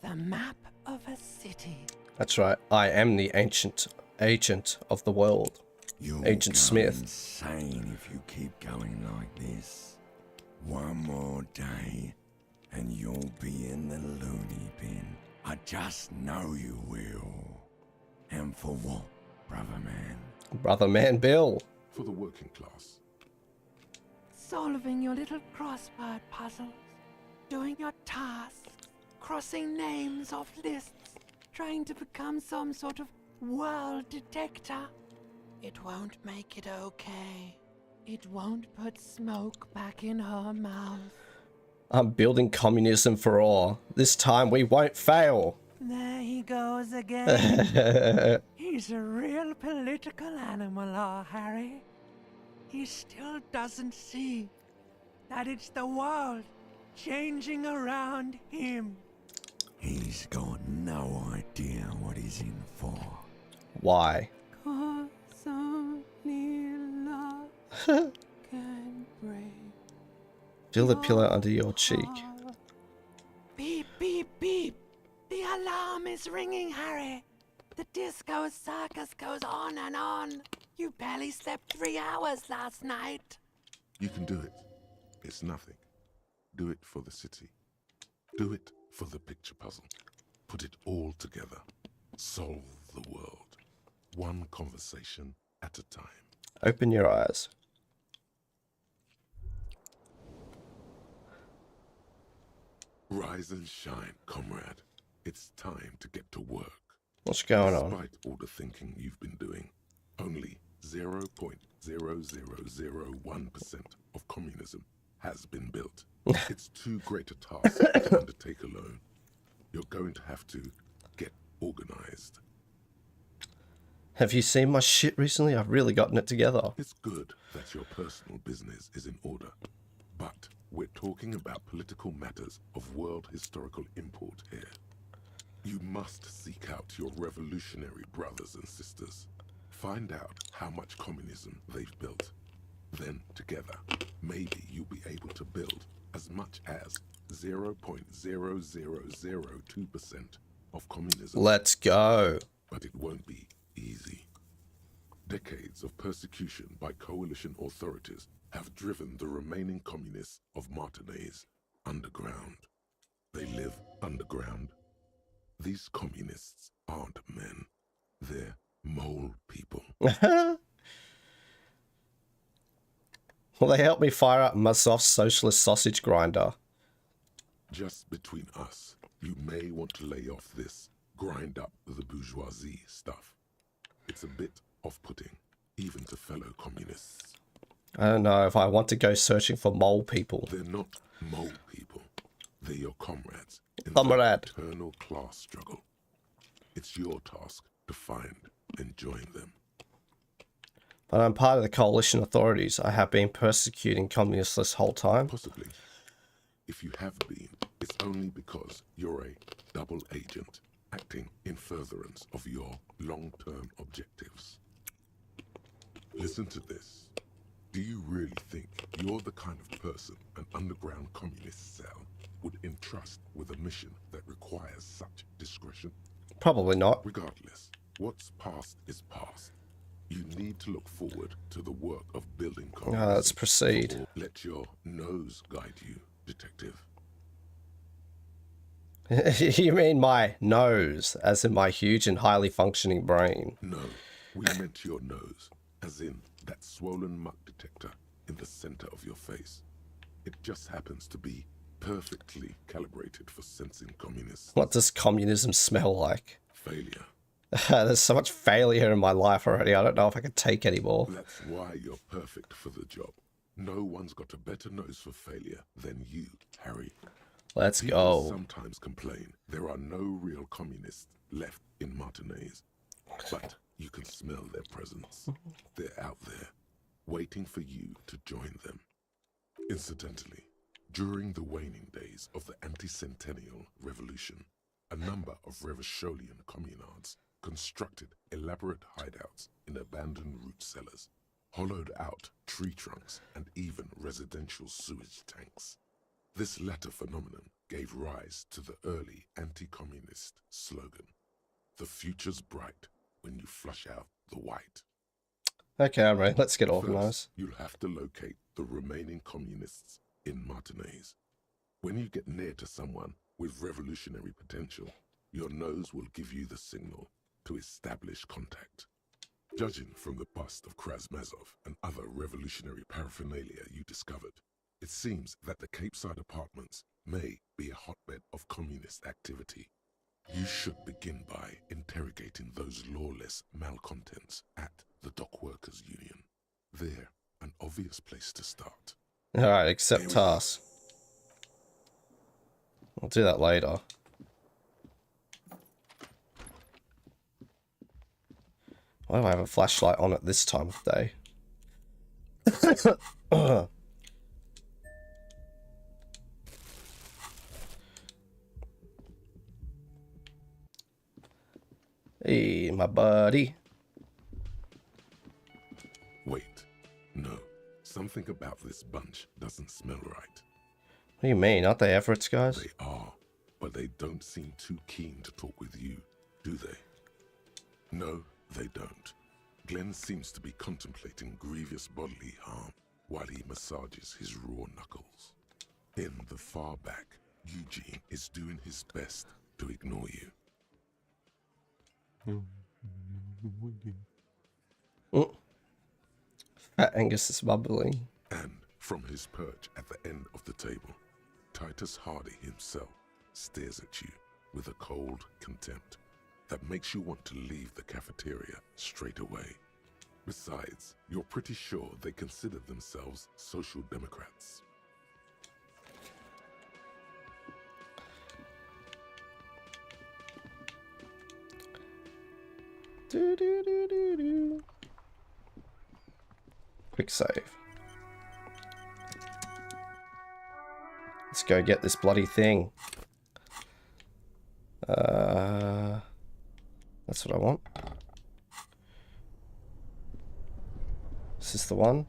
The map of a city. That's right. I am the ancient agent of the world. You'll Agent go Smith. insane if you keep going like this. One more day, and you'll be in the loony bin. I just know you will. And for what, brother man? Brother man Bill. For the working class. Solving your little crossword puzzles. Doing your tasks. Crossing names off lists. Trying to become some sort of world detector. It won't make it okay. It won't put smoke back in her mouth. I'm building communism for all. This time we won't fail. There he goes again. He's a real political animal, our Harry. He still doesn't see that it's the world changing around him. He's got no idea what he's in for. Why? 'Cause only love can break. Feel the pillow under your cheek. Beep, beep, beep. The alarm is ringing, Harry. The disco circus goes on and on. You barely slept 3 hours last night. You can do it. It's nothing. Do it for the city. Do it for the picture puzzle. Put it all together. Solve the world. One conversation at a time. Open your eyes. Rise and shine, comrade. It's time to get to work. What's going on? Despite all the thinking you've been doing, only 0.0001% of communism has been built. It's too great a task to undertake alone. You're going to have to get organized. Have you seen my shit recently? I've really gotten it together. It's good that your personal business is in order, but we're talking about political matters of world historical import here. You must seek out your revolutionary brothers and sisters. Find out how much communism they've built. Then, together, maybe you'll be able to build as much as 0.0002% of communism. Let's go. But it won't be easy. Decades of persecution by coalition authorities have driven the remaining communists of Martinaise underground. They live underground. These communists aren't men. They're mole people. Will they help me fire up my soft socialist sausage grinder? Just between us, you may want to lay off this grind up the bourgeoisie stuff. It's a bit off-putting, even to fellow communists. I don't know if I want to go searching for mole people. They're not mole people. They're your comrades in Comrade. the eternal class struggle. It's It's your task to find and join them. But I'm part of the coalition authorities. I have been persecuting communists this whole time. Possibly. If you have been, it's only because you're a double agent acting in furtherance of your long-term objectives. Listen to this. Do you really think you're the kind of person an underground communist cell would entrust with a mission that requires such discretion? Probably not. Regardless, what's past is past. You need to look forward to the work of building communism. Let's proceed. Let your nose guide you, detective. You mean my nose, as in my huge and highly functioning brain? No, we meant your nose, as in that swollen muck detector in the center of your face. It just happens to be perfectly calibrated for sensing communists. What does communism smell like? Failure. There's so much failure in my life already. I don't know if I can take any more. That's why you're perfect for the job. No one's got a better nose for failure than you, Harry. Let's People go. sometimes complain there are no real communists left in Martinez, but you can smell their presence. They're out there, waiting for you to join them. Incidentally, during the waning days of the anti-centennial revolution, a number of Revacholian communards constructed elaborate hideouts in abandoned root cellars, hollowed out tree trunks, and even residential sewage tanks. This latter phenomenon gave rise to the early anti-communist slogan, "The future's bright when you flush out the white." Okay, I'm ready. Let's get First, organized. you'll have to locate the remaining communists in Martinez. When you get near to someone with revolutionary potential, your nose will give you the signal to establish contact. Judging from the bust of Krasmazov and other revolutionary paraphernalia you discovered, it seems that the Cape Side apartments may be a hotbed of communist activity. You should begin by interrogating those lawless malcontents at the Dock Workers Union. They're an obvious place to start. Alright, accept task. I'll do that later. Why do I have a flashlight on at this time of day? Hey, my buddy. Wait, no. Something about this bunch doesn't smell right. What do you mean? Aren't they Everett's guys? They are, but they don't seem too keen to talk with you, do they? No, they don't. Glenn seems to be contemplating grievous bodily harm while he massages his raw knuckles. In the far back, Eugene is doing his best to ignore you. Oh. Fat Angus is bubbling. And from his perch at the end of the table, Titus Hardy himself stares at you with a cold contempt that makes you want to leave the cafeteria straight away. Besides, you're pretty sure they consider themselves social democrats. Quick save. Let's go get this bloody thing. That's what I want. Is this the one?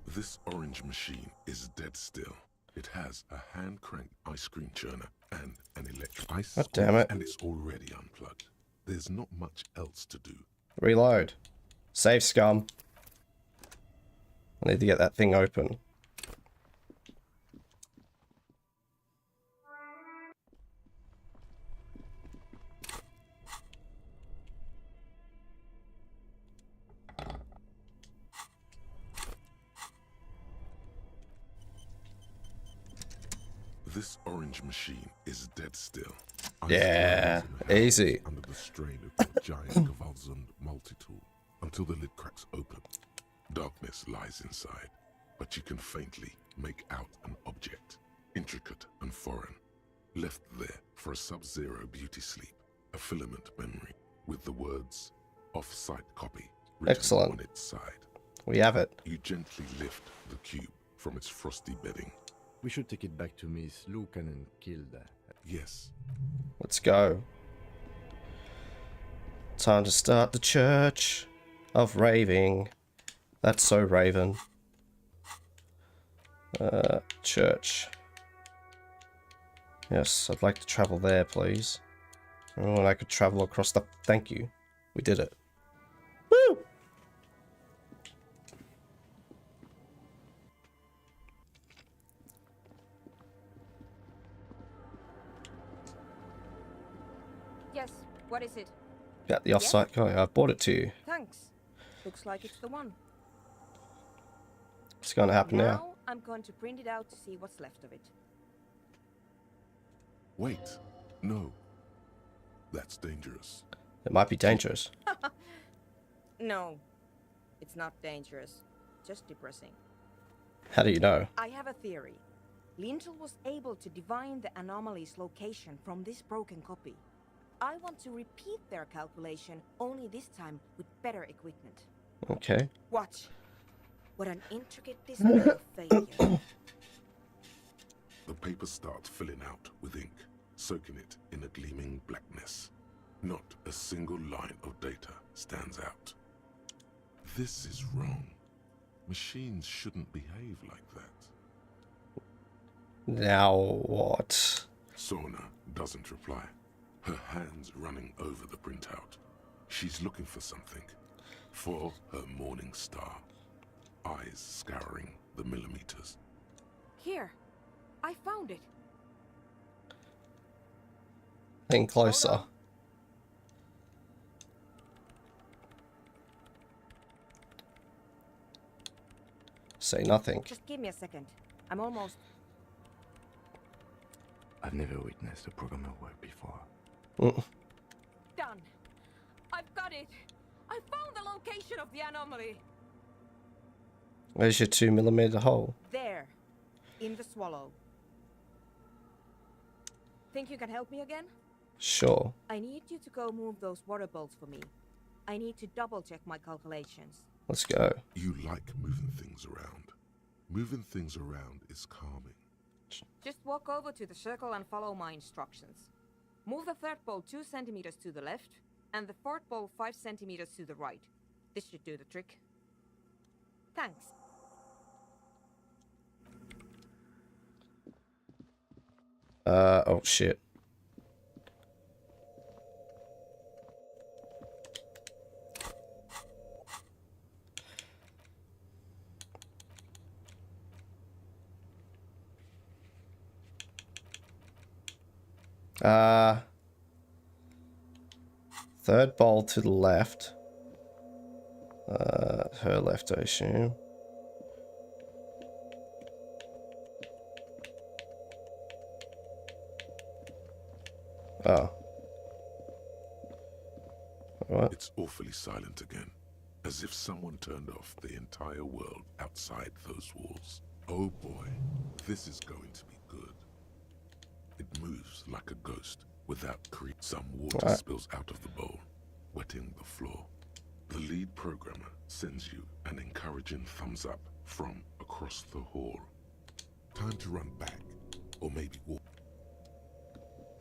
This orange machine is dead still. It has a hand-cranked ice cream churner and an electric ice God damn it. and it's already unplugged. There's not much else to do. Reload. Save scum. I need to get that thing open. This orange machine is dead still. Yeah, easy. Under the strain of the giant Gewaltsund multi-tool until the lid cracks open. Darkness lies inside, but you can faintly make out an object, intricate and foreign, left there for a sub-zero beauty sleep. A filament memory with the words off-site copy written Excellent. on its side. We have it. You gently lift the cube from its frosty bedding. We should take it back to Miss Lucan and kill that. Yes. Let's go. Time to start the church of raving. That's so Raven. Church. Yes, I'd like to travel there, please. Oh, and I could travel across the... Thank you. We did it. Woo! Yes, what is it? Got the off-site guy. I bought it to you. Thanks. Looks like it's the one. What's going to happen now? Now I'm going to print it out to see what's left of it. Wait. No. That's dangerous. It might be dangerous. No, it's not dangerous. Just depressing. How do you know? I have a theory. Lintel was able to divine the anomaly's location from this broken copy. I want to repeat their calculation, only this time with better equipment. Okay. Watch. What an intricate display of failure. The paper starts filling out with ink, soaking it in a gleaming blackness. Not a single line of data stands out. This is wrong. Machines shouldn't behave like that. Now what? Sona doesn't reply, her hands running over the printout. She's looking for something. For her morning star. Eyes scouring the millimeters. Here, I found it. Lean closer. Say nothing. Just give me a second. I'm almost... I've never witnessed a programmer work before. Done. I've got it. I found the location of the anomaly. Where's your 2mm hole? There, in the swallow. Think you can help me again? Sure. I need you to go move those water bolts for me. I need to double check my calculations. Let's go. You like moving things around. Moving things around is calming. Just walk over to the circle and follow my instructions. Move the third bolt 2 centimeters to the left, and the fourth bolt 5 centimeters to the right. This should do the trick. Thanks. Oh shit. Third bolt to the left. Her left, I assume. Oh. What? It's awfully silent again, as if someone turned off the entire world outside those walls. Oh boy, this is going to be good. It moves like a ghost without creep. Some water spills out of the bowl, wetting the floor. The lead programmer sends you an encouraging thumbs up from across the hall. Time to run back, or maybe walk.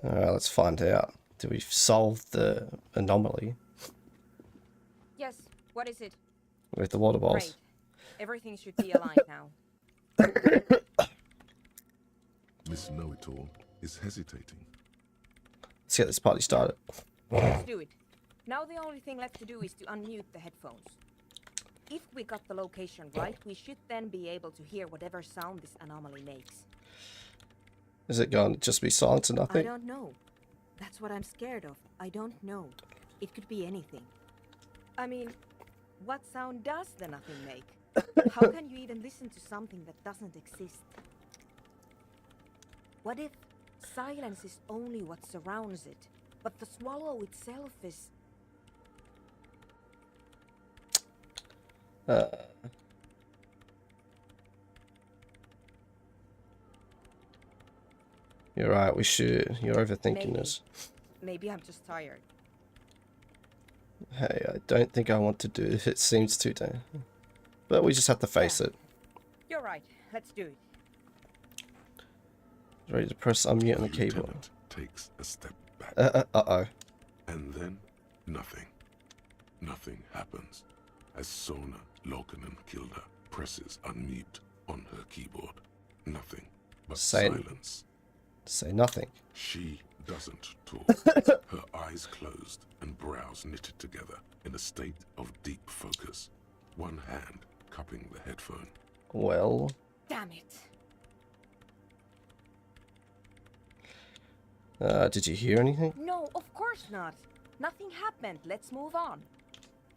Alright, let's find out. Do we solve the anomaly Yes, what is it? with the water balls? Great. Everything should be aligned now. Miss Know-It-All is hesitating. Let's get this party started. Let's do it. Now the only thing left to do is to unmute the headphones. If we got the location right, we should then be able to hear whatever sound this anomaly makes. Is it going to just be silence and I nothing? don't know. That's what I'm scared of. I don't know. It could be anything. I mean, what sound does the nothing make? How can you even listen to something that doesn't exist? What if silence is only what surrounds it, but the swallow itself is... You're right, we should. You're overthinking Maybe. this. Maybe I'm just tired. Hey, I don't think I want to do it. It seems too damn. But we just have to face it. You're right. Let's do it. Ready to press unmute on the keyboard. Lieutenant takes a step back. Uh-oh. And then, nothing. Nothing happens as Sona Lokanen-Kilda presses unmute on her keyboard. Nothing but silence. Say nothing. She doesn't talk. Her eyes closed and brows knitted together in a state of deep focus. One hand cupping the headphone. Well. Damn it. Did you hear anything? No, of course not. Nothing happened. Let's move on.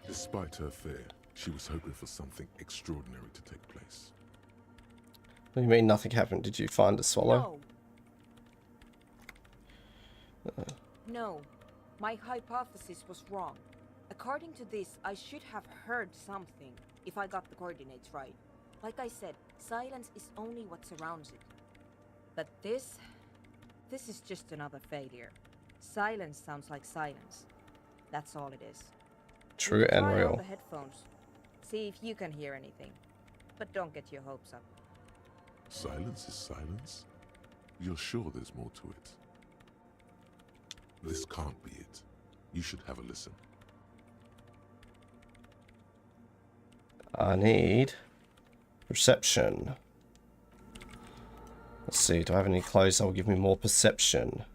Despite her fear, she was hoping for something extraordinary to take place. What do you mean nothing happened? Did you find a swallow? No. No. My hypothesis was wrong. According to this, I should have heard something if I got the coordinates right. Like I said, silence is only what surrounds it. But this is just another failure. Silence sounds like silence. That's all it is. True and try real. on the headphones. See if you can hear anything. But don't get your hopes up. Silence is silence? You're sure there's more to it? This can't be it. You should have a listen. I need perception. Let's see, do I have any clothes that will give me more perception?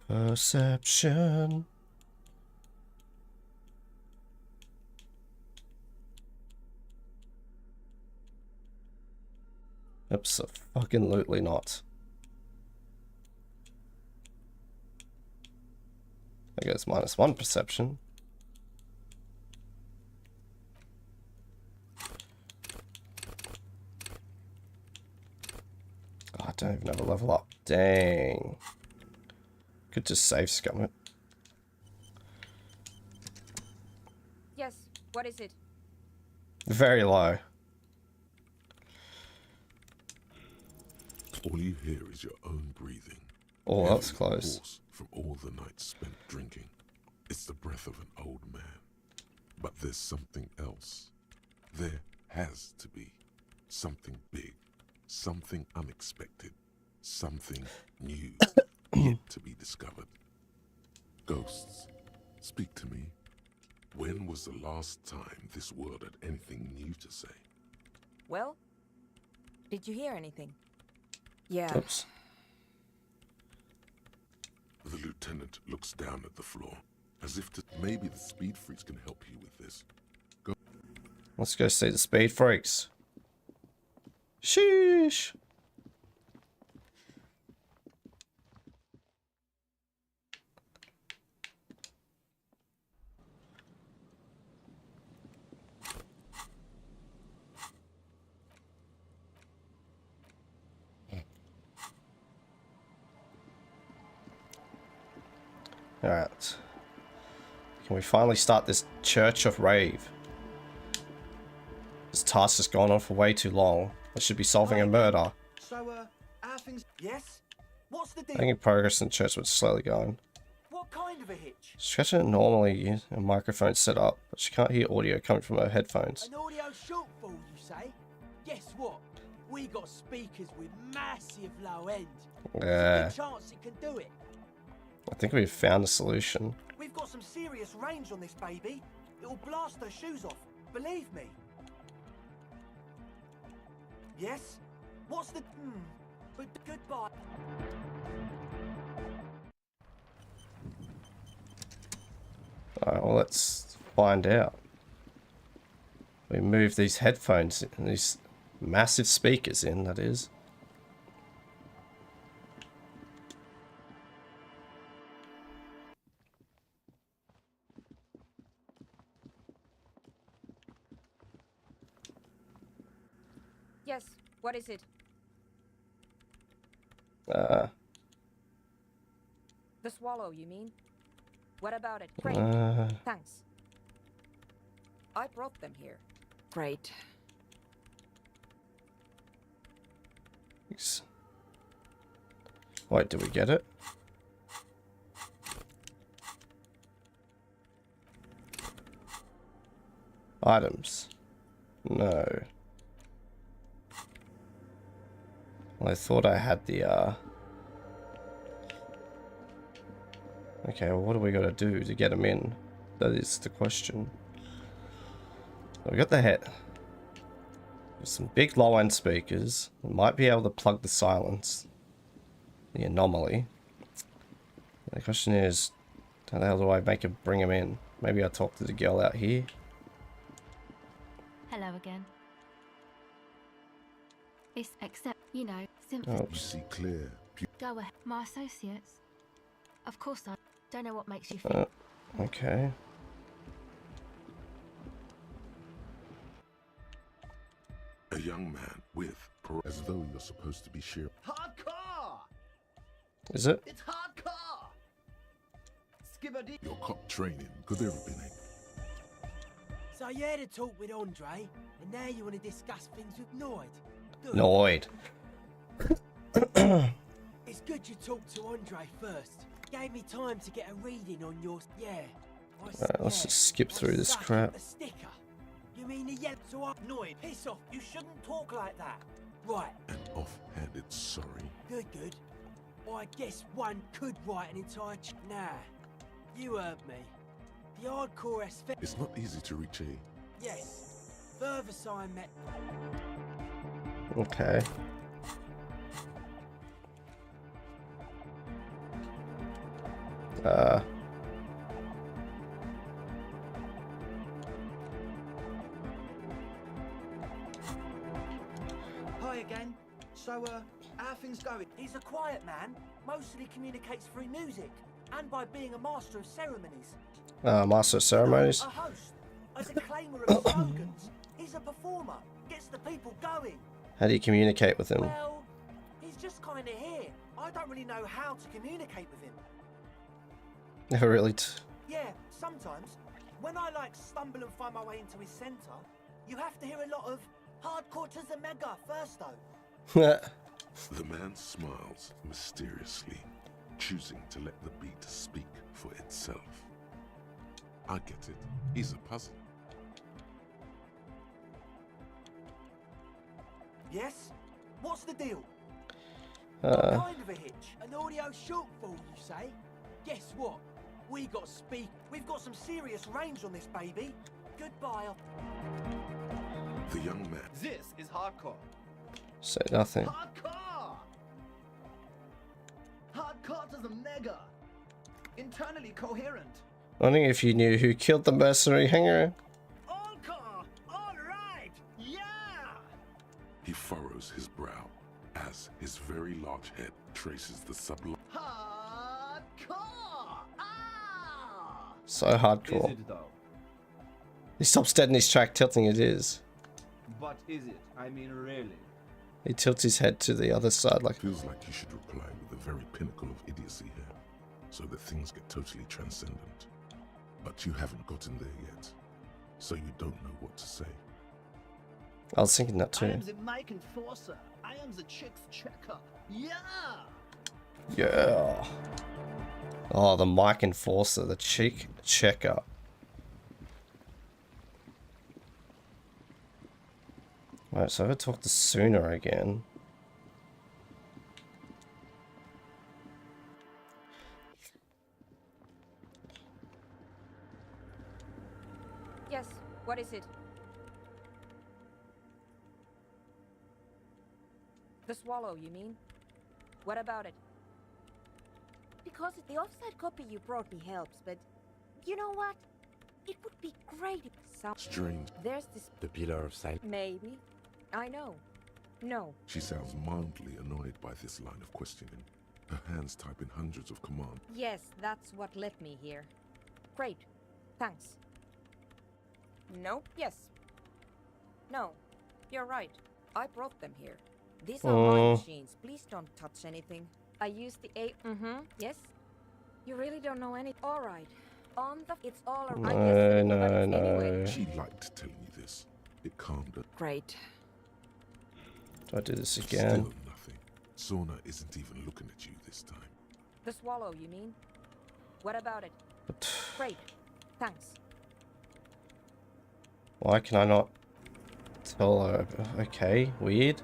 Perception. Absolutely not. I guess -1 perception. Oh, I don't even have a level up. Dang. Could just save scum it. Yes, what is it? Very low. All you hear is your own breathing. Oh, that's Heavy close. hoarse from all the nights spent drinking. It's the breath of an old man. But there's something else. There has to be. Something big. Something unexpected. Something new. Yet to be discovered. Ghosts, speak to me. When was the last time this world had anything new to say? Well, did you hear anything? Yeah. Oops. The lieutenant looks down at the floor, as if to maybe the speed freaks can help you with this. Go. Let's go see the speed freaks. Sheesh. Alright. Can we finally start this Church of Rave? This task has gone on for way too long. I should be solving a murder. So, how things... Yes? What's the deal? Making progress in church was slowly going. What kind of a hitch? She's got normally a microphone set up, but she can't hear audio coming from her headphones. An audio shortfall, you say? Guess what? We got speakers with massive low end. Yeah. There's a good chance it can do it. I think we've found a solution. We've got some serious range on this baby. It'll blast her shoes off. Believe me. Yes? What's the... But goodbye. Alright, well, let's find out. We move these headphones, these massive speakers in, that is. Yes, what is it? Uh, The swallow, you mean? What about it? Great. Thanks. I brought them here. Great. Wait, did we get it? Items. No. Well, I thought I had the, Okay, well, what do we gotta do to get them in? That is the question. So we got the head. There's some big low-end speakers. We might be able to plug the silence. The anomaly. The question is, how the hell do I bring him in? Maybe I talk to the girl out here. Hello again. It's except, you know, simply. Oh. You see clear. Go ahead. My associates. Of course I don't know what makes you think. Okay. A young man with, as though you're supposed to be sheer. Hardcore! Is it? It's hardcore! Skibberdy. Your cop training could ever been it. So you had a talk with Andre, and now you want to discuss things with Noid. Good. Noid. It's good you talked to Andre first. Gave me time to get a reading on your... Yeah. Alright, let's just skip through this crap. The sticker. You mean the yellow... So I'm Noid. Piss off. You shouldn't talk like that. Right. An offhanded sorry. Good, good. I guess one could write an entire... Nah. You heard me. The hardcore aspect... It's not easy to reach a... Yes. Further sign met... Okay. Hi again. So, how are things going? He's a quiet man. Mostly communicates through music. And by being a master of ceremonies. Master of ceremonies. A host. A declaimer of slogans. He's a performer. Gets the people going. How do you communicate with him? Well, he's just kind of here. I don't really know how to communicate with him. Never really. Yeah, sometimes. When I stumble and find my way into his center, you have to hear a lot of hardcore to the mega first though. The man smiles mysteriously, choosing to let the beat speak for itself. I get it. He's a puzzle. Yes? What's the deal? Uh. What kind of a hitch? An audio shortfall, you say? Guess what? We got speak. We've got some serious range on this baby. Goodbye. The young man. This is hardcore. Say nothing. Hardcore! Hardcore to the mega. Internally coherent. Wondering if you knew who killed the mercenary hanger. All right. Yeah. He furrows his brow as his very large head traces the sublime. Hardcore! Ah! So hardcore. Is it though? He stops dead in his track, tilting it is. But is it? I mean, really? He tilts his head to the other side like... Feels like you should reply with the very pinnacle of idiocy here, so that things get totally transcendent. But you haven't gotten there yet, so you don't know what to say. I was thinking that too. I am the mic enforcer. I am the chick's checker. Yeah! Yeah. Oh, the mic enforcer, the cheek checker. Right, so I talk to Sooner again. Yes, what is it? The swallow, you mean? What about it? Because the offside copy you brought me helps, but you know what? It would be great if Strange. There's this... The pillar of silence. Maybe. I know. No. She sounds mildly annoyed by this line of questioning. Her hands type in hundreds of commands. Yes, that's what led me here. Great. Thanks. No? Yes. No. You're right. I brought them here. These are my machines. Please don't touch anything. I used the A... Yes? You really don't know any... Alright. On the... It's all around. No. She liked telling you this. It calmed her. Great. Do I do this again? Still nothing. Sona isn't even looking at you this time. The swallow, you mean? What about it? Great. Thanks. Why can I not tell her? Okay, weird.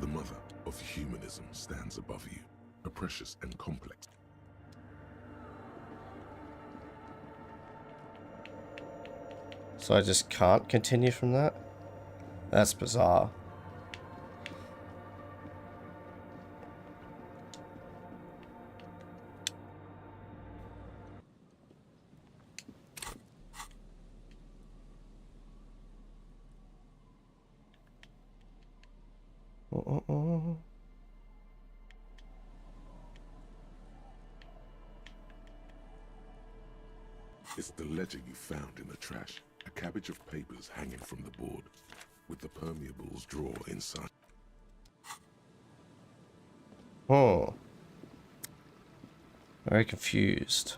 The mother of humanism stands above you, a precious and complex. So I just can't continue from that? That's bizarre. It's the ledger you found in the trash. A cabbage of papers hanging from the board, with the permeables drawer inside. Oh. Very confused.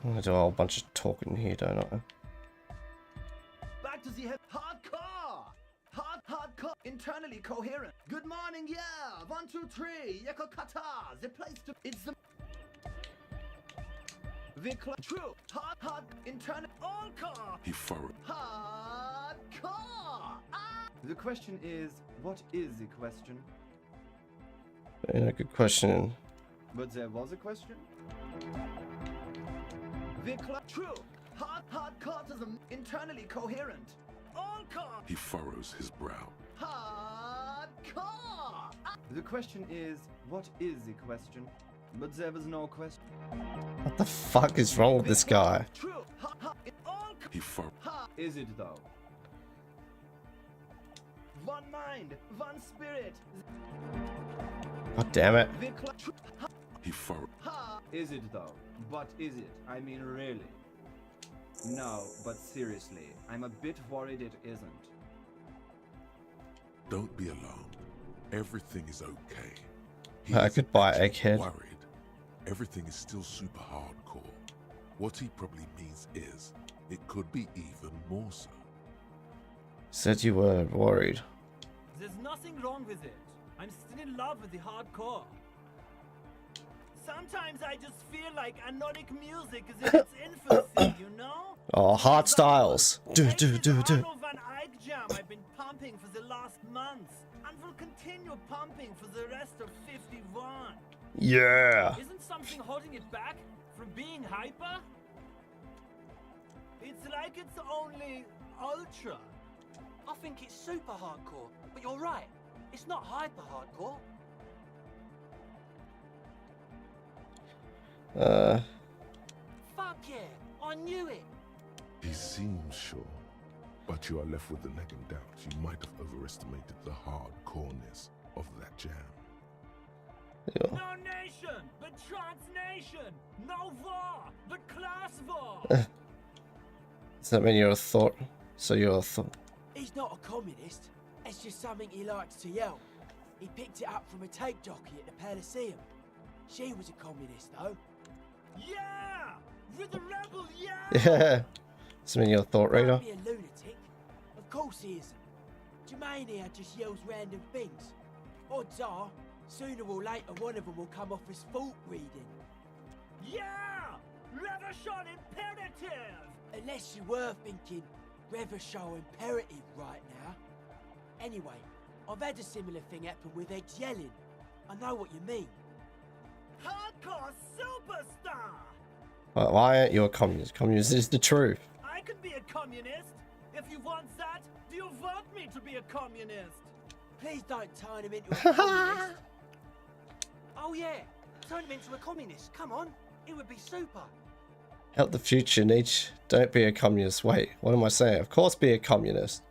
I'm gonna do a whole bunch of talking here, don't I? Back to the head. Hardcore! Hardcore! Internally coherent. Good morning, yeah! 1, 2, 3. Yeko kata. The place to. It's the. True. Hard. Internal. All core. He furrowed. Hardcore! Ah! The question is, what is the question? Yeah, good question. But there was a question? True. Hardcoreism. Internally coherent. All core. He furrows his brow. Hardcore! Ah! The question is, what is the question? But there was no question. What the fuck is wrong with this guy? True. He furrowed. Is it though? One mind, one spirit. God damn it. He furrowed. Is it though? But is it? I mean really? No, but seriously, I'm a bit worried it isn't. Don't be alarmed. Everything is okay. I could buy Egghead. Worried. Everything is still super hardcore. What he probably means is, it could be even more so. Said you were worried. There's nothing wrong with it. I'm still in love with the hardcore. Sometimes I just feel like anodic music is in its infancy, you know? Oh, hard styles. Do. Arno van Eyck jam I've been pumping for the last months, and will continue pumping for the rest of 51. Yeah. Isn't something holding it back from being hyper? It's like it's only ultra. I think it's super hardcore, but you're right. It's not hyper hardcore. Fuck yeah, I knew it. He seems sure, but you are left with the nagging doubt you might have overestimated the hardcoreness of that jam. Yeah. No nation, but transnation. No war, but class war. Does that mean you're a thought? So you're a thought? He's not a communist. It's just something he likes to yell. He picked it up from a tape jockey at the Elysium. She was a communist, though. Yeah! With the rebel, yeah! Yeah. Does that mean you're a thought reader? Might be a lunatic. Of course he isn't. Jermaine here just yells random things. Odds are, sooner or later one of them will come off as fault reading. Yeah! Revolution imperative! Unless you were thinking Revolution imperative right now. Anyway, I've had a similar thing happen with Eggs yelling. I know what you mean. Hardcore superstar! Why aren't you a communist? Communist is the truth. I could be a communist. If you want that, do you vote me to be a communist? Please don't turn him into a communist. Oh yeah, turn him into a communist. Come on, it would be super. Help the future, Nietzsche. Don't be a communist. Wait, what am I saying? Of course be a communist.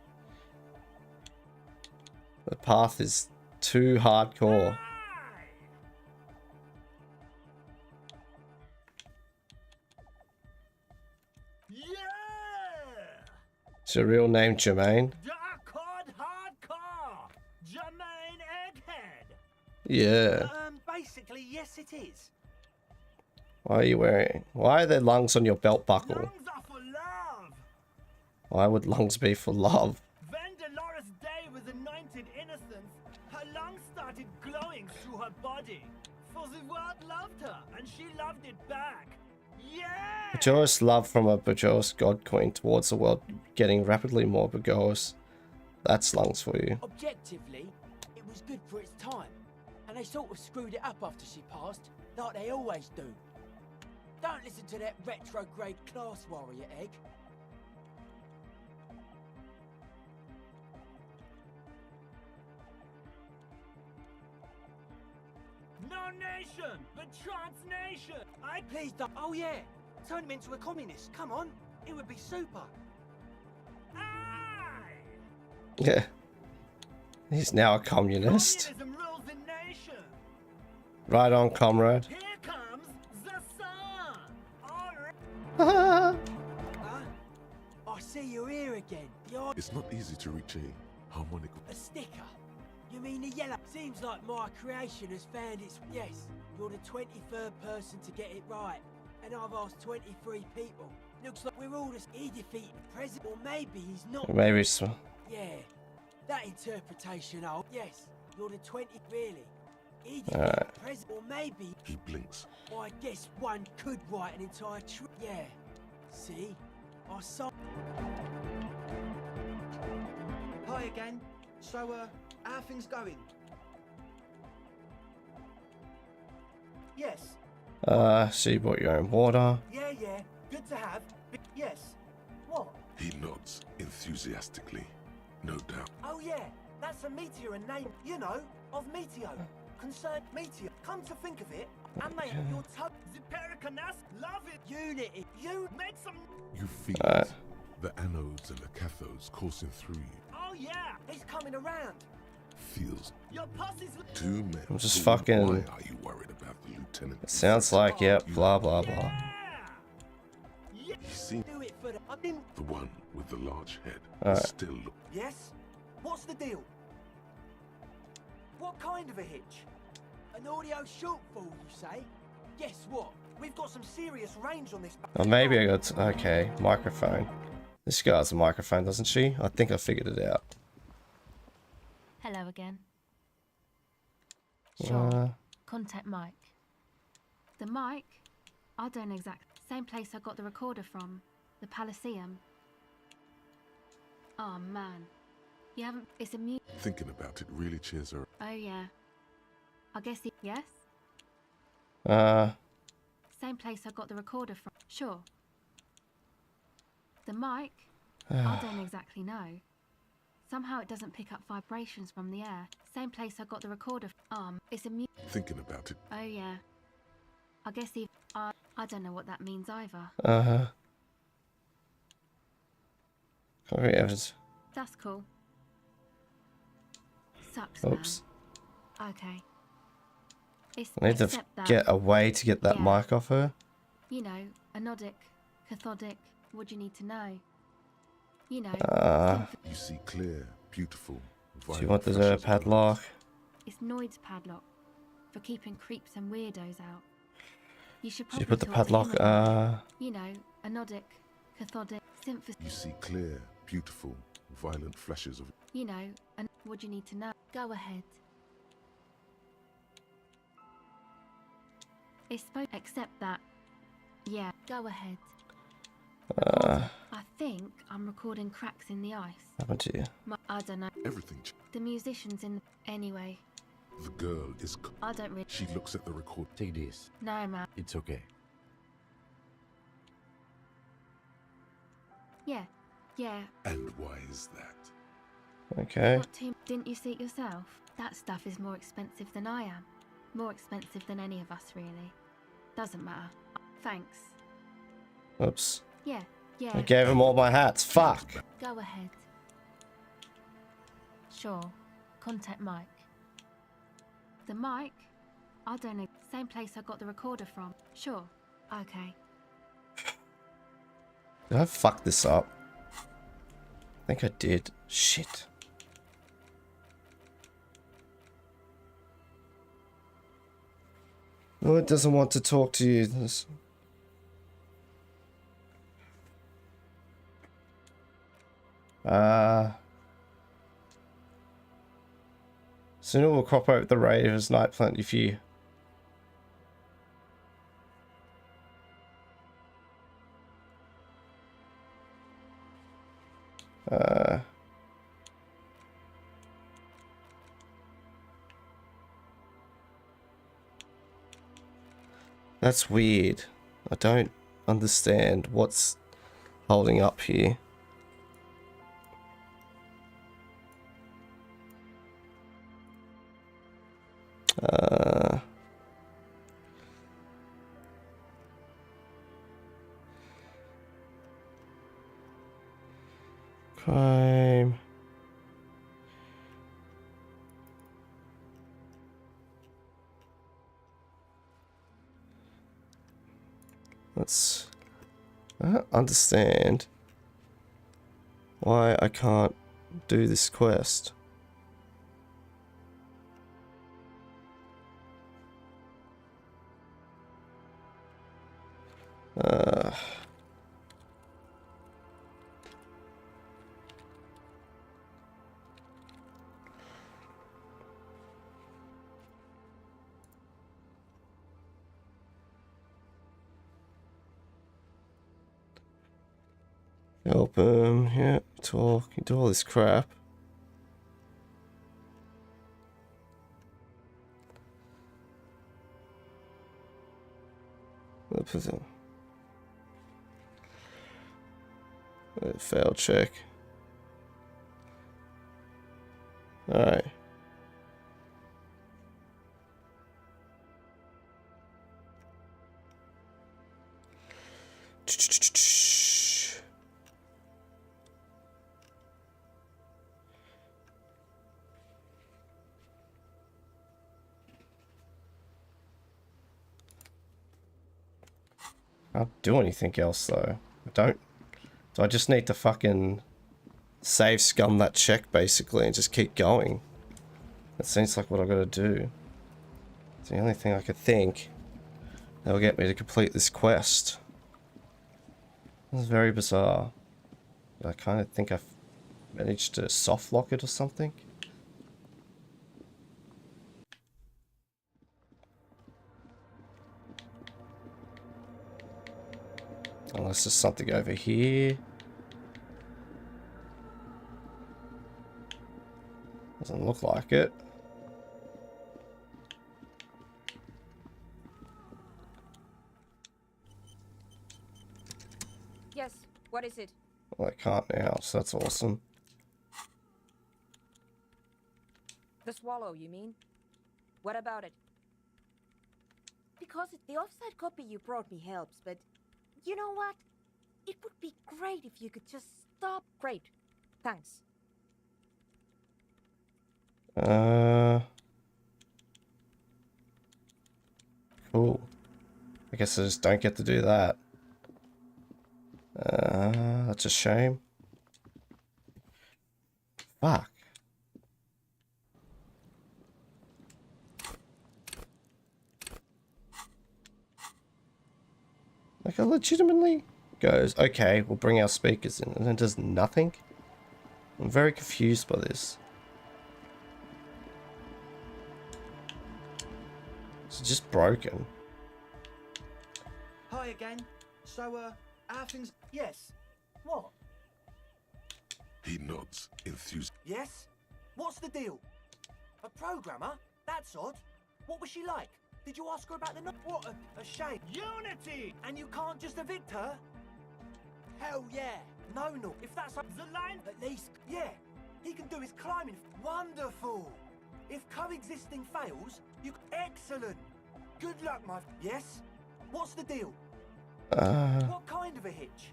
The path is too hardcore. Is your real name Jermaine? Dark hardcore! Jermaine Egghead! Yeah. Basically, yes it is. Why are you wearing... Why are there lungs on your belt buckle? Lungs are for love! Why would lungs be for love? When Dolores Day was anointed innocence, her lungs started glowing through her body. For the world loved her, and she loved it back. Bajor's love from a Bajor's god queen towards the world getting rapidly more Bajor's. That's lungs for you. Objectively, it was good for its time, and they sort of screwed it up after she passed, like they always do. Don't listen to that retrograde class warrior egg. No nation, but transnation. Please don't. Oh yeah, turn him into a communist. Come on, it would be super. Yeah. He's now a communist. Communism rules the nation. Right on, comrade. Here comes the sun. I see you're here again. It's not easy to reach a harmonic. A sticker. You mean the yellow? Seems like my creation has found its... Yes, you're the 23rd person to get it right. And I've asked 23 people. Looks like we're all just... He defeated the president. Or maybe he's not... Maybe so. Yeah, that interpretation, oh... Yes, you're the 20... Really? He defeated Alright. the president. Or maybe... He blinks. I guess one could write an entire Yeah. See? I saw... Hi again. So, how are things going? Yes. So you bought your own water. Yeah, yeah. Good to have. Yes. What? He nods enthusiastically. No doubt. Oh yeah, that's a meteor and name, you know, of Meteo. Concerned Meteor. Come to think of it, and mate, your toe... Zipericanas, love it. Unity. You make some... You feel the anodes and the cathodes coursing through you. Oh yeah, he's coming around. Feels your pussy's... Two men. I'm just Why fucking... are you worried about the lieutenant? It sounds like, yep, blah, blah, blah. He seemed... Do it for the... I didn't... The one with the large head Alright. still look... Yes? What's the deal? What kind of a hitch? An audio shortfall, you say? Guess what? We've got some serious range on this... Oh, maybe I got... Okay, microphone. This girl has a microphone, doesn't she? I think I figured it out. Hello again. Sure. Contact Mike. The mic? I don't know exactly. Same place I got the recorder from. The Palaceum. Oh man. You haven't... It's a mute. Thinking about it really cheers her. Oh yeah. I guess he... Yes? Same place I got the recorder from. Sure. The mic? I don't exactly know. Somehow it doesn't pick up vibrations from the air. Same place I got the recorder from. It's a mute. Thinking about it. Oh yeah. I guess he... I don't know what that means either. Concrete evidence. That's cool. Sucks, Oops. man. Okay. It's I need to except that, get a way to get that mic off her. you know, anodic, cathodic, what do you need to know? You know, You see clear, beautiful, Do you want the padlock? it's Noid's padlock for keeping creeps and weirdos out. You should Should probably you put the talk to padlock, him about it. You know, anodic, cathodic, synthesis. You see clear, beautiful, violent flashes of... You know, and what do you need to know? Go ahead. It's supposed except that. Yeah, go ahead. I think I'm recording cracks in the ice. Happened to you? I don't know. Everything. The musicians in the... Anyway, The girl is... I don't really... She looks at the record. Take this. No, man. It's okay. Yeah, yeah. And why is that? Okay. What team? Didn't you see it yourself? That stuff is more expensive than I am. More expensive than any of us, really. Doesn't matter. Thanks. Oops. Yeah, yeah. I gave him all my hats. Fuck. Go ahead. Sure. Contact Mike. The mic? I don't know. Same place I got the recorder from. Sure. Okay. Did I fuck this up? I think I did. Shit. No, it doesn't want to talk to you. This... Soon it will crop out the Raver's night plenty for you. That's weird. I don't understand what's holding up here. Crime. I don't understand why I can't do this quest. Help him, yeah, talk, you do all this crap. Fail check. Alright. Can't do anything else though. Do I just need to fucking save scum that check basically and just keep going? That seems like what I've got to do. It's the only thing I could think that will get me to complete this quest. This is very bizarre. I kind of think I've managed to soft lock it or something. Unless there's something over here. Doesn't look like it. Yes, what is it? Well, I can't now, so that's awesome. The swallow, you mean? What about it? Because the offside copy you brought me helps, but you know what? It would be great if you could just stop. Great. Thanks. Cool. I guess I just don't get to do that. That's a shame. Fuck. Like, it legitimately goes, okay, we'll bring our speakers in, and then does nothing? I'm very confused by this. It's just broken. Hi again. So, how things... Yes. What? He nods, enthused. Yes? What's the deal? A programmer? That's odd. What was she like? Did you ask her about the... What a shame. Unity! And you can't just evict her? Hell yeah. No. If that's the line... At least... Yeah. He can do his climbing. Wonderful. If coexisting fails, you... Excellent. Good luck, my... Yes? What's the deal? What kind of a hitch?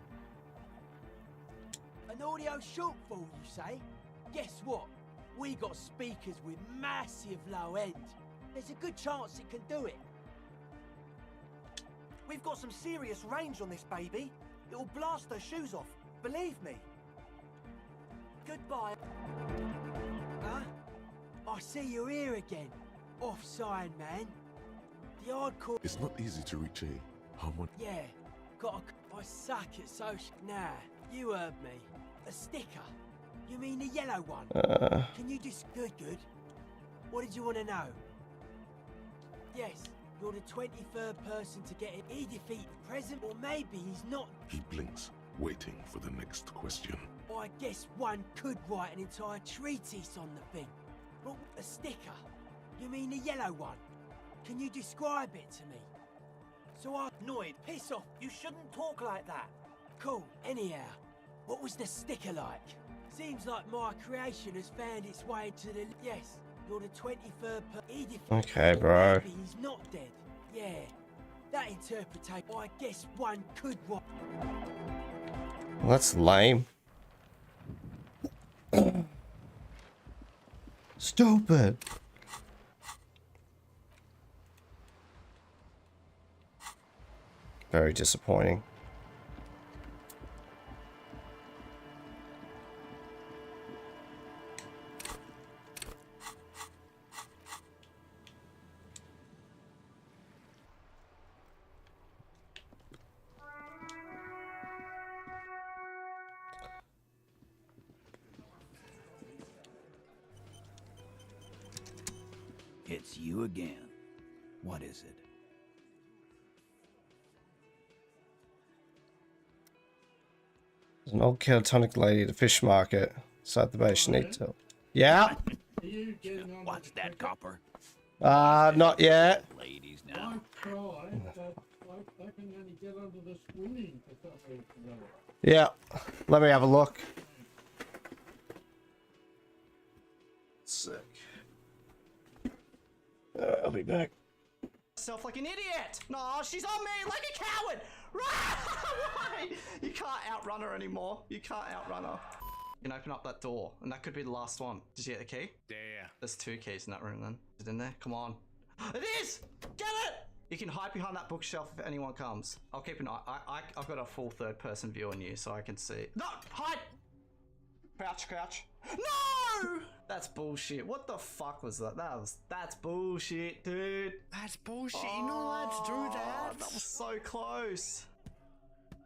An audio shortfall, you say? Guess what? We got speakers with massive low end. There's a good chance it can do it. We've got some serious range on this baby. It'll blast her shoes off. Believe me. Goodbye. Huh? I see you're here again. Off-sign, man. The hardcore... It's not easy to reach a harmony. Yeah. I suck at social... Nah, you heard me. A sticker. You mean the yellow one? Can you just... Good. What did you want to know? Yes, you're the 23rd person to get it. He defeated the president, or maybe he's not. He blinks, waiting for the next question. I guess one could write an entire treatise on the thing. But a sticker? You mean the yellow one? Can you describe it to me? So I'm annoyed. Piss off. You shouldn't talk like that. Cool. Anyhow, what was the sticker like? Seems like my creation has found its way to the... Yes, you're the 23rd per... Okay, bro. Maybe he's not dead. Yeah, that interpretation, I guess one could... Well, that's lame. Stupid. Very disappointing. It's you again. What is it? There's an old catatonic lady at the fish market inside the base. You need to. Yeah. What's that, Copper? Not yet. Ladies now. Yeah. Let me have a look. Sick. I'll be back. Self like an idiot. No, she's on me like a coward. Right? You can't outrun her anymore. You can't outrun her. You can open up that door, and that could be the last one. Did you get the key? Yeah. There's 2 keys in that room then. Is it in there? Come on. It is! Get it! You can hide behind that bookshelf if anyone comes. I'll keep an eye. I've got a full third-person view on you, so I can see. No! Hide! Crouch, crouch. No! That's bullshit. What the fuck was that? That's bullshit, dude. That's bullshit. You're not allowed to do that. That was so close.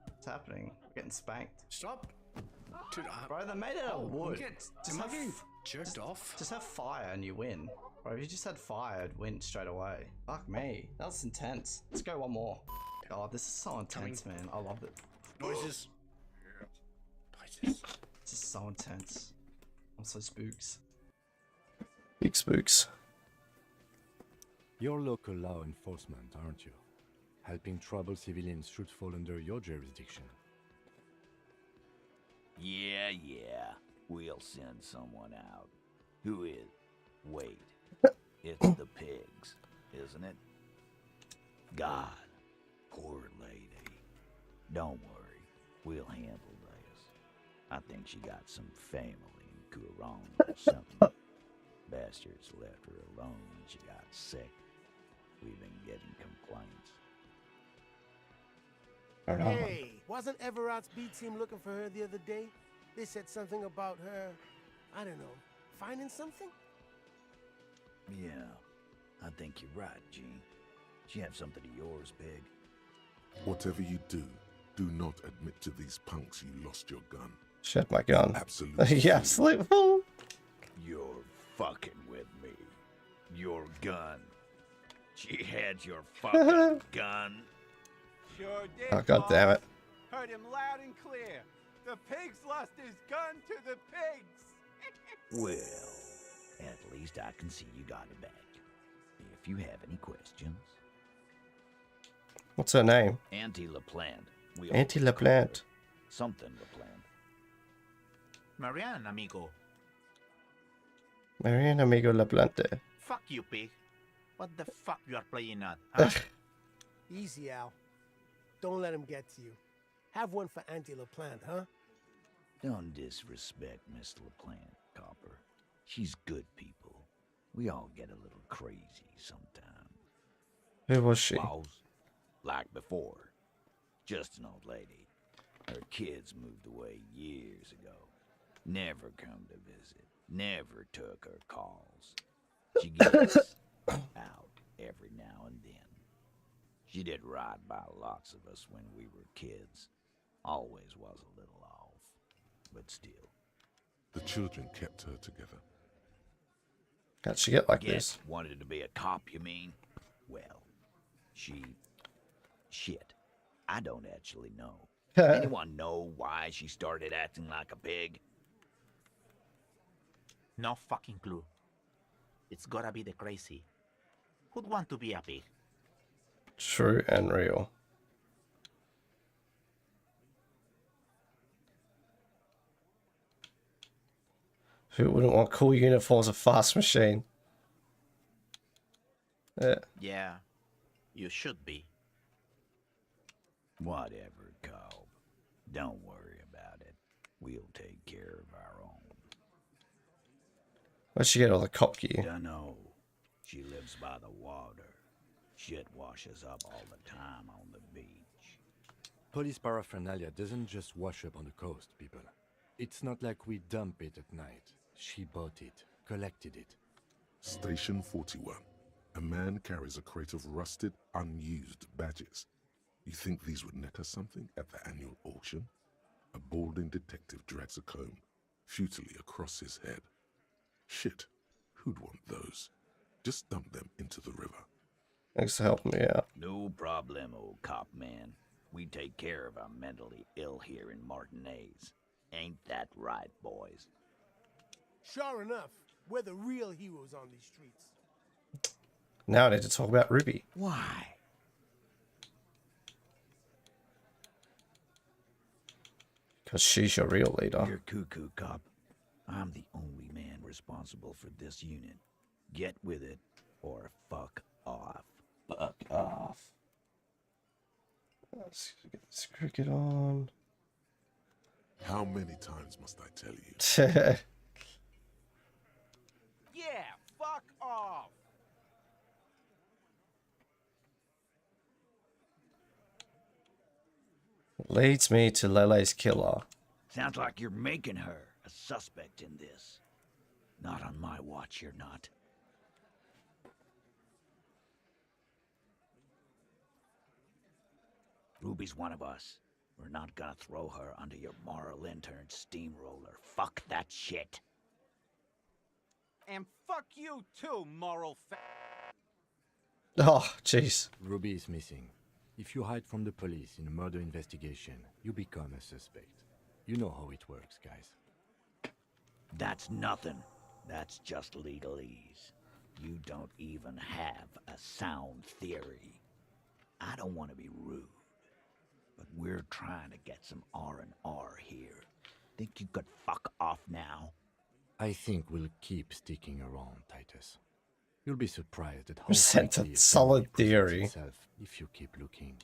What's happening? We're getting spanked. Stop. Dude, bro, they made it out of wood. Am I getting jerked off? Just have fire and you win. Bro, if you just had fire, I'd win straight away. Fuck me. That was intense. Let's go one more. Oh, this is so intense, man. I love it. Noises. This is so intense. I'm so spooks. Big spooks. You're local law enforcement, aren't you? Helping troubled civilians should fall under your jurisdiction. Yeah. We'll send someone out. Who is? Wait. It's the pigs, isn't it? God. Poor lady. Don't worry. We'll handle this. I think she got some family in Kurong or something. Bastards left her alone when she got sick. We've been getting complaints. Hey, wasn't Everard's B team looking for her the other day? They said something about her, I don't know, finding something? Yeah, I think you're right, Gene. She have something of yours, Pig. Whatever you do, do not admit to these punks you lost your gun. Shut my gun. Absolutely. Yeah, absolute fool. You're fucking with me. Your gun. She had your fucking gun. Sure did. Oh, God damn it. Heard him loud and clear. The pigs lost his gun to the pigs. Well, at least I can see you got it back. If you have any questions. What's her name? Auntie LaPlante. Auntie LaPlante. Something LaPlante. Marianne, amigo. Marianne Amigo LaPlante. Fuck you, pig. What the fuck you are playing at, huh? Easy, Al. Don't let him get to you. Have one for Auntie LaPlante, huh? Don't disrespect Miss LaPlante, Copper. She's good people. We all get a little crazy sometimes. Who was she? Boss, like before. Just an old lady. Her kids moved away years ago. Never come to visit. Never took her calls. She gets out every now and then. She did right by lots of us when we were kids. Always was a little off, but still. The children kept her together. How'd she get like this? Wanted to be a cop, you mean? Well, shit. I don't actually know. Anyone know why she started acting like a pig? No fucking clue. It's gotta be the crazy. Who'd want to be a pig? True and real. Who wouldn't want cool uniforms, a fast machine? Yeah. Yeah, you should be. Whatever, Cobb. Don't worry about it. We'll take care of our own. Where'd she get all the cop gear? Dunno. She lives by the water. Shit washes up all the time on the beach. Police paraphernalia doesn't just wash up on the coast, people. It's not like we dump it at night. She bought it, collected it. Station 41. A man carries a crate of rusted, unused badges. You think these would net us something at the annual auction? A balding detective drags a comb futilely across his head. Shit, who'd want those? Just dump them into the river. Thanks for helping me out. No problem, old cop man. We take care of our mentally ill here in Martinez. Ain't that right, boys? Sure enough, we're the real heroes on these streets. Now I need to talk about Ruby. Why? Because she's your real leader. You're cuckoo, cop. I'm the only man responsible for this unit. Get with it, or fuck off. Fuck off. Let's get this cricket on. How many times must I tell you? Yeah, fuck off. Leads me to Lele's killer. Sounds like you're making her a suspect in this. Not on my watch, you're not. Ruby's one of us. We're not gonna throw her under your moral intern steamroller. Fuck that shit. And fuck you too, moral Oh, jeez. Ruby is missing. If you hide from the police in a murder investigation, you become a suspect. You know how it works, guys. That's nothing. That's just legalese. You don't even have a sound theory. I don't want to be rude, but we're trying to get some R&R here. Think you could fuck off now? I think we'll keep sticking around, Titus. You'll be surprised at how Present quickly a a solid theory presents theory. itself if you keep looking.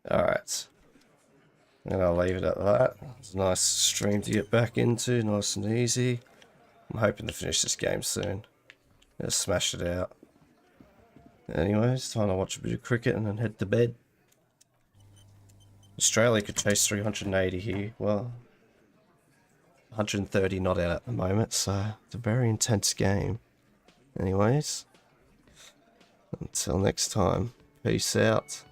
Alright. And I'll leave it at that. It's a nice stream to get back into, nice and easy. I'm hoping to finish this game soon. Yeah, smash it out. Anyways, time to watch a bit of cricket and then head to bed. Australia could chase 380 here. Well, 130 not out at the moment, so it's a very intense game. Anyways, until next time, peace out.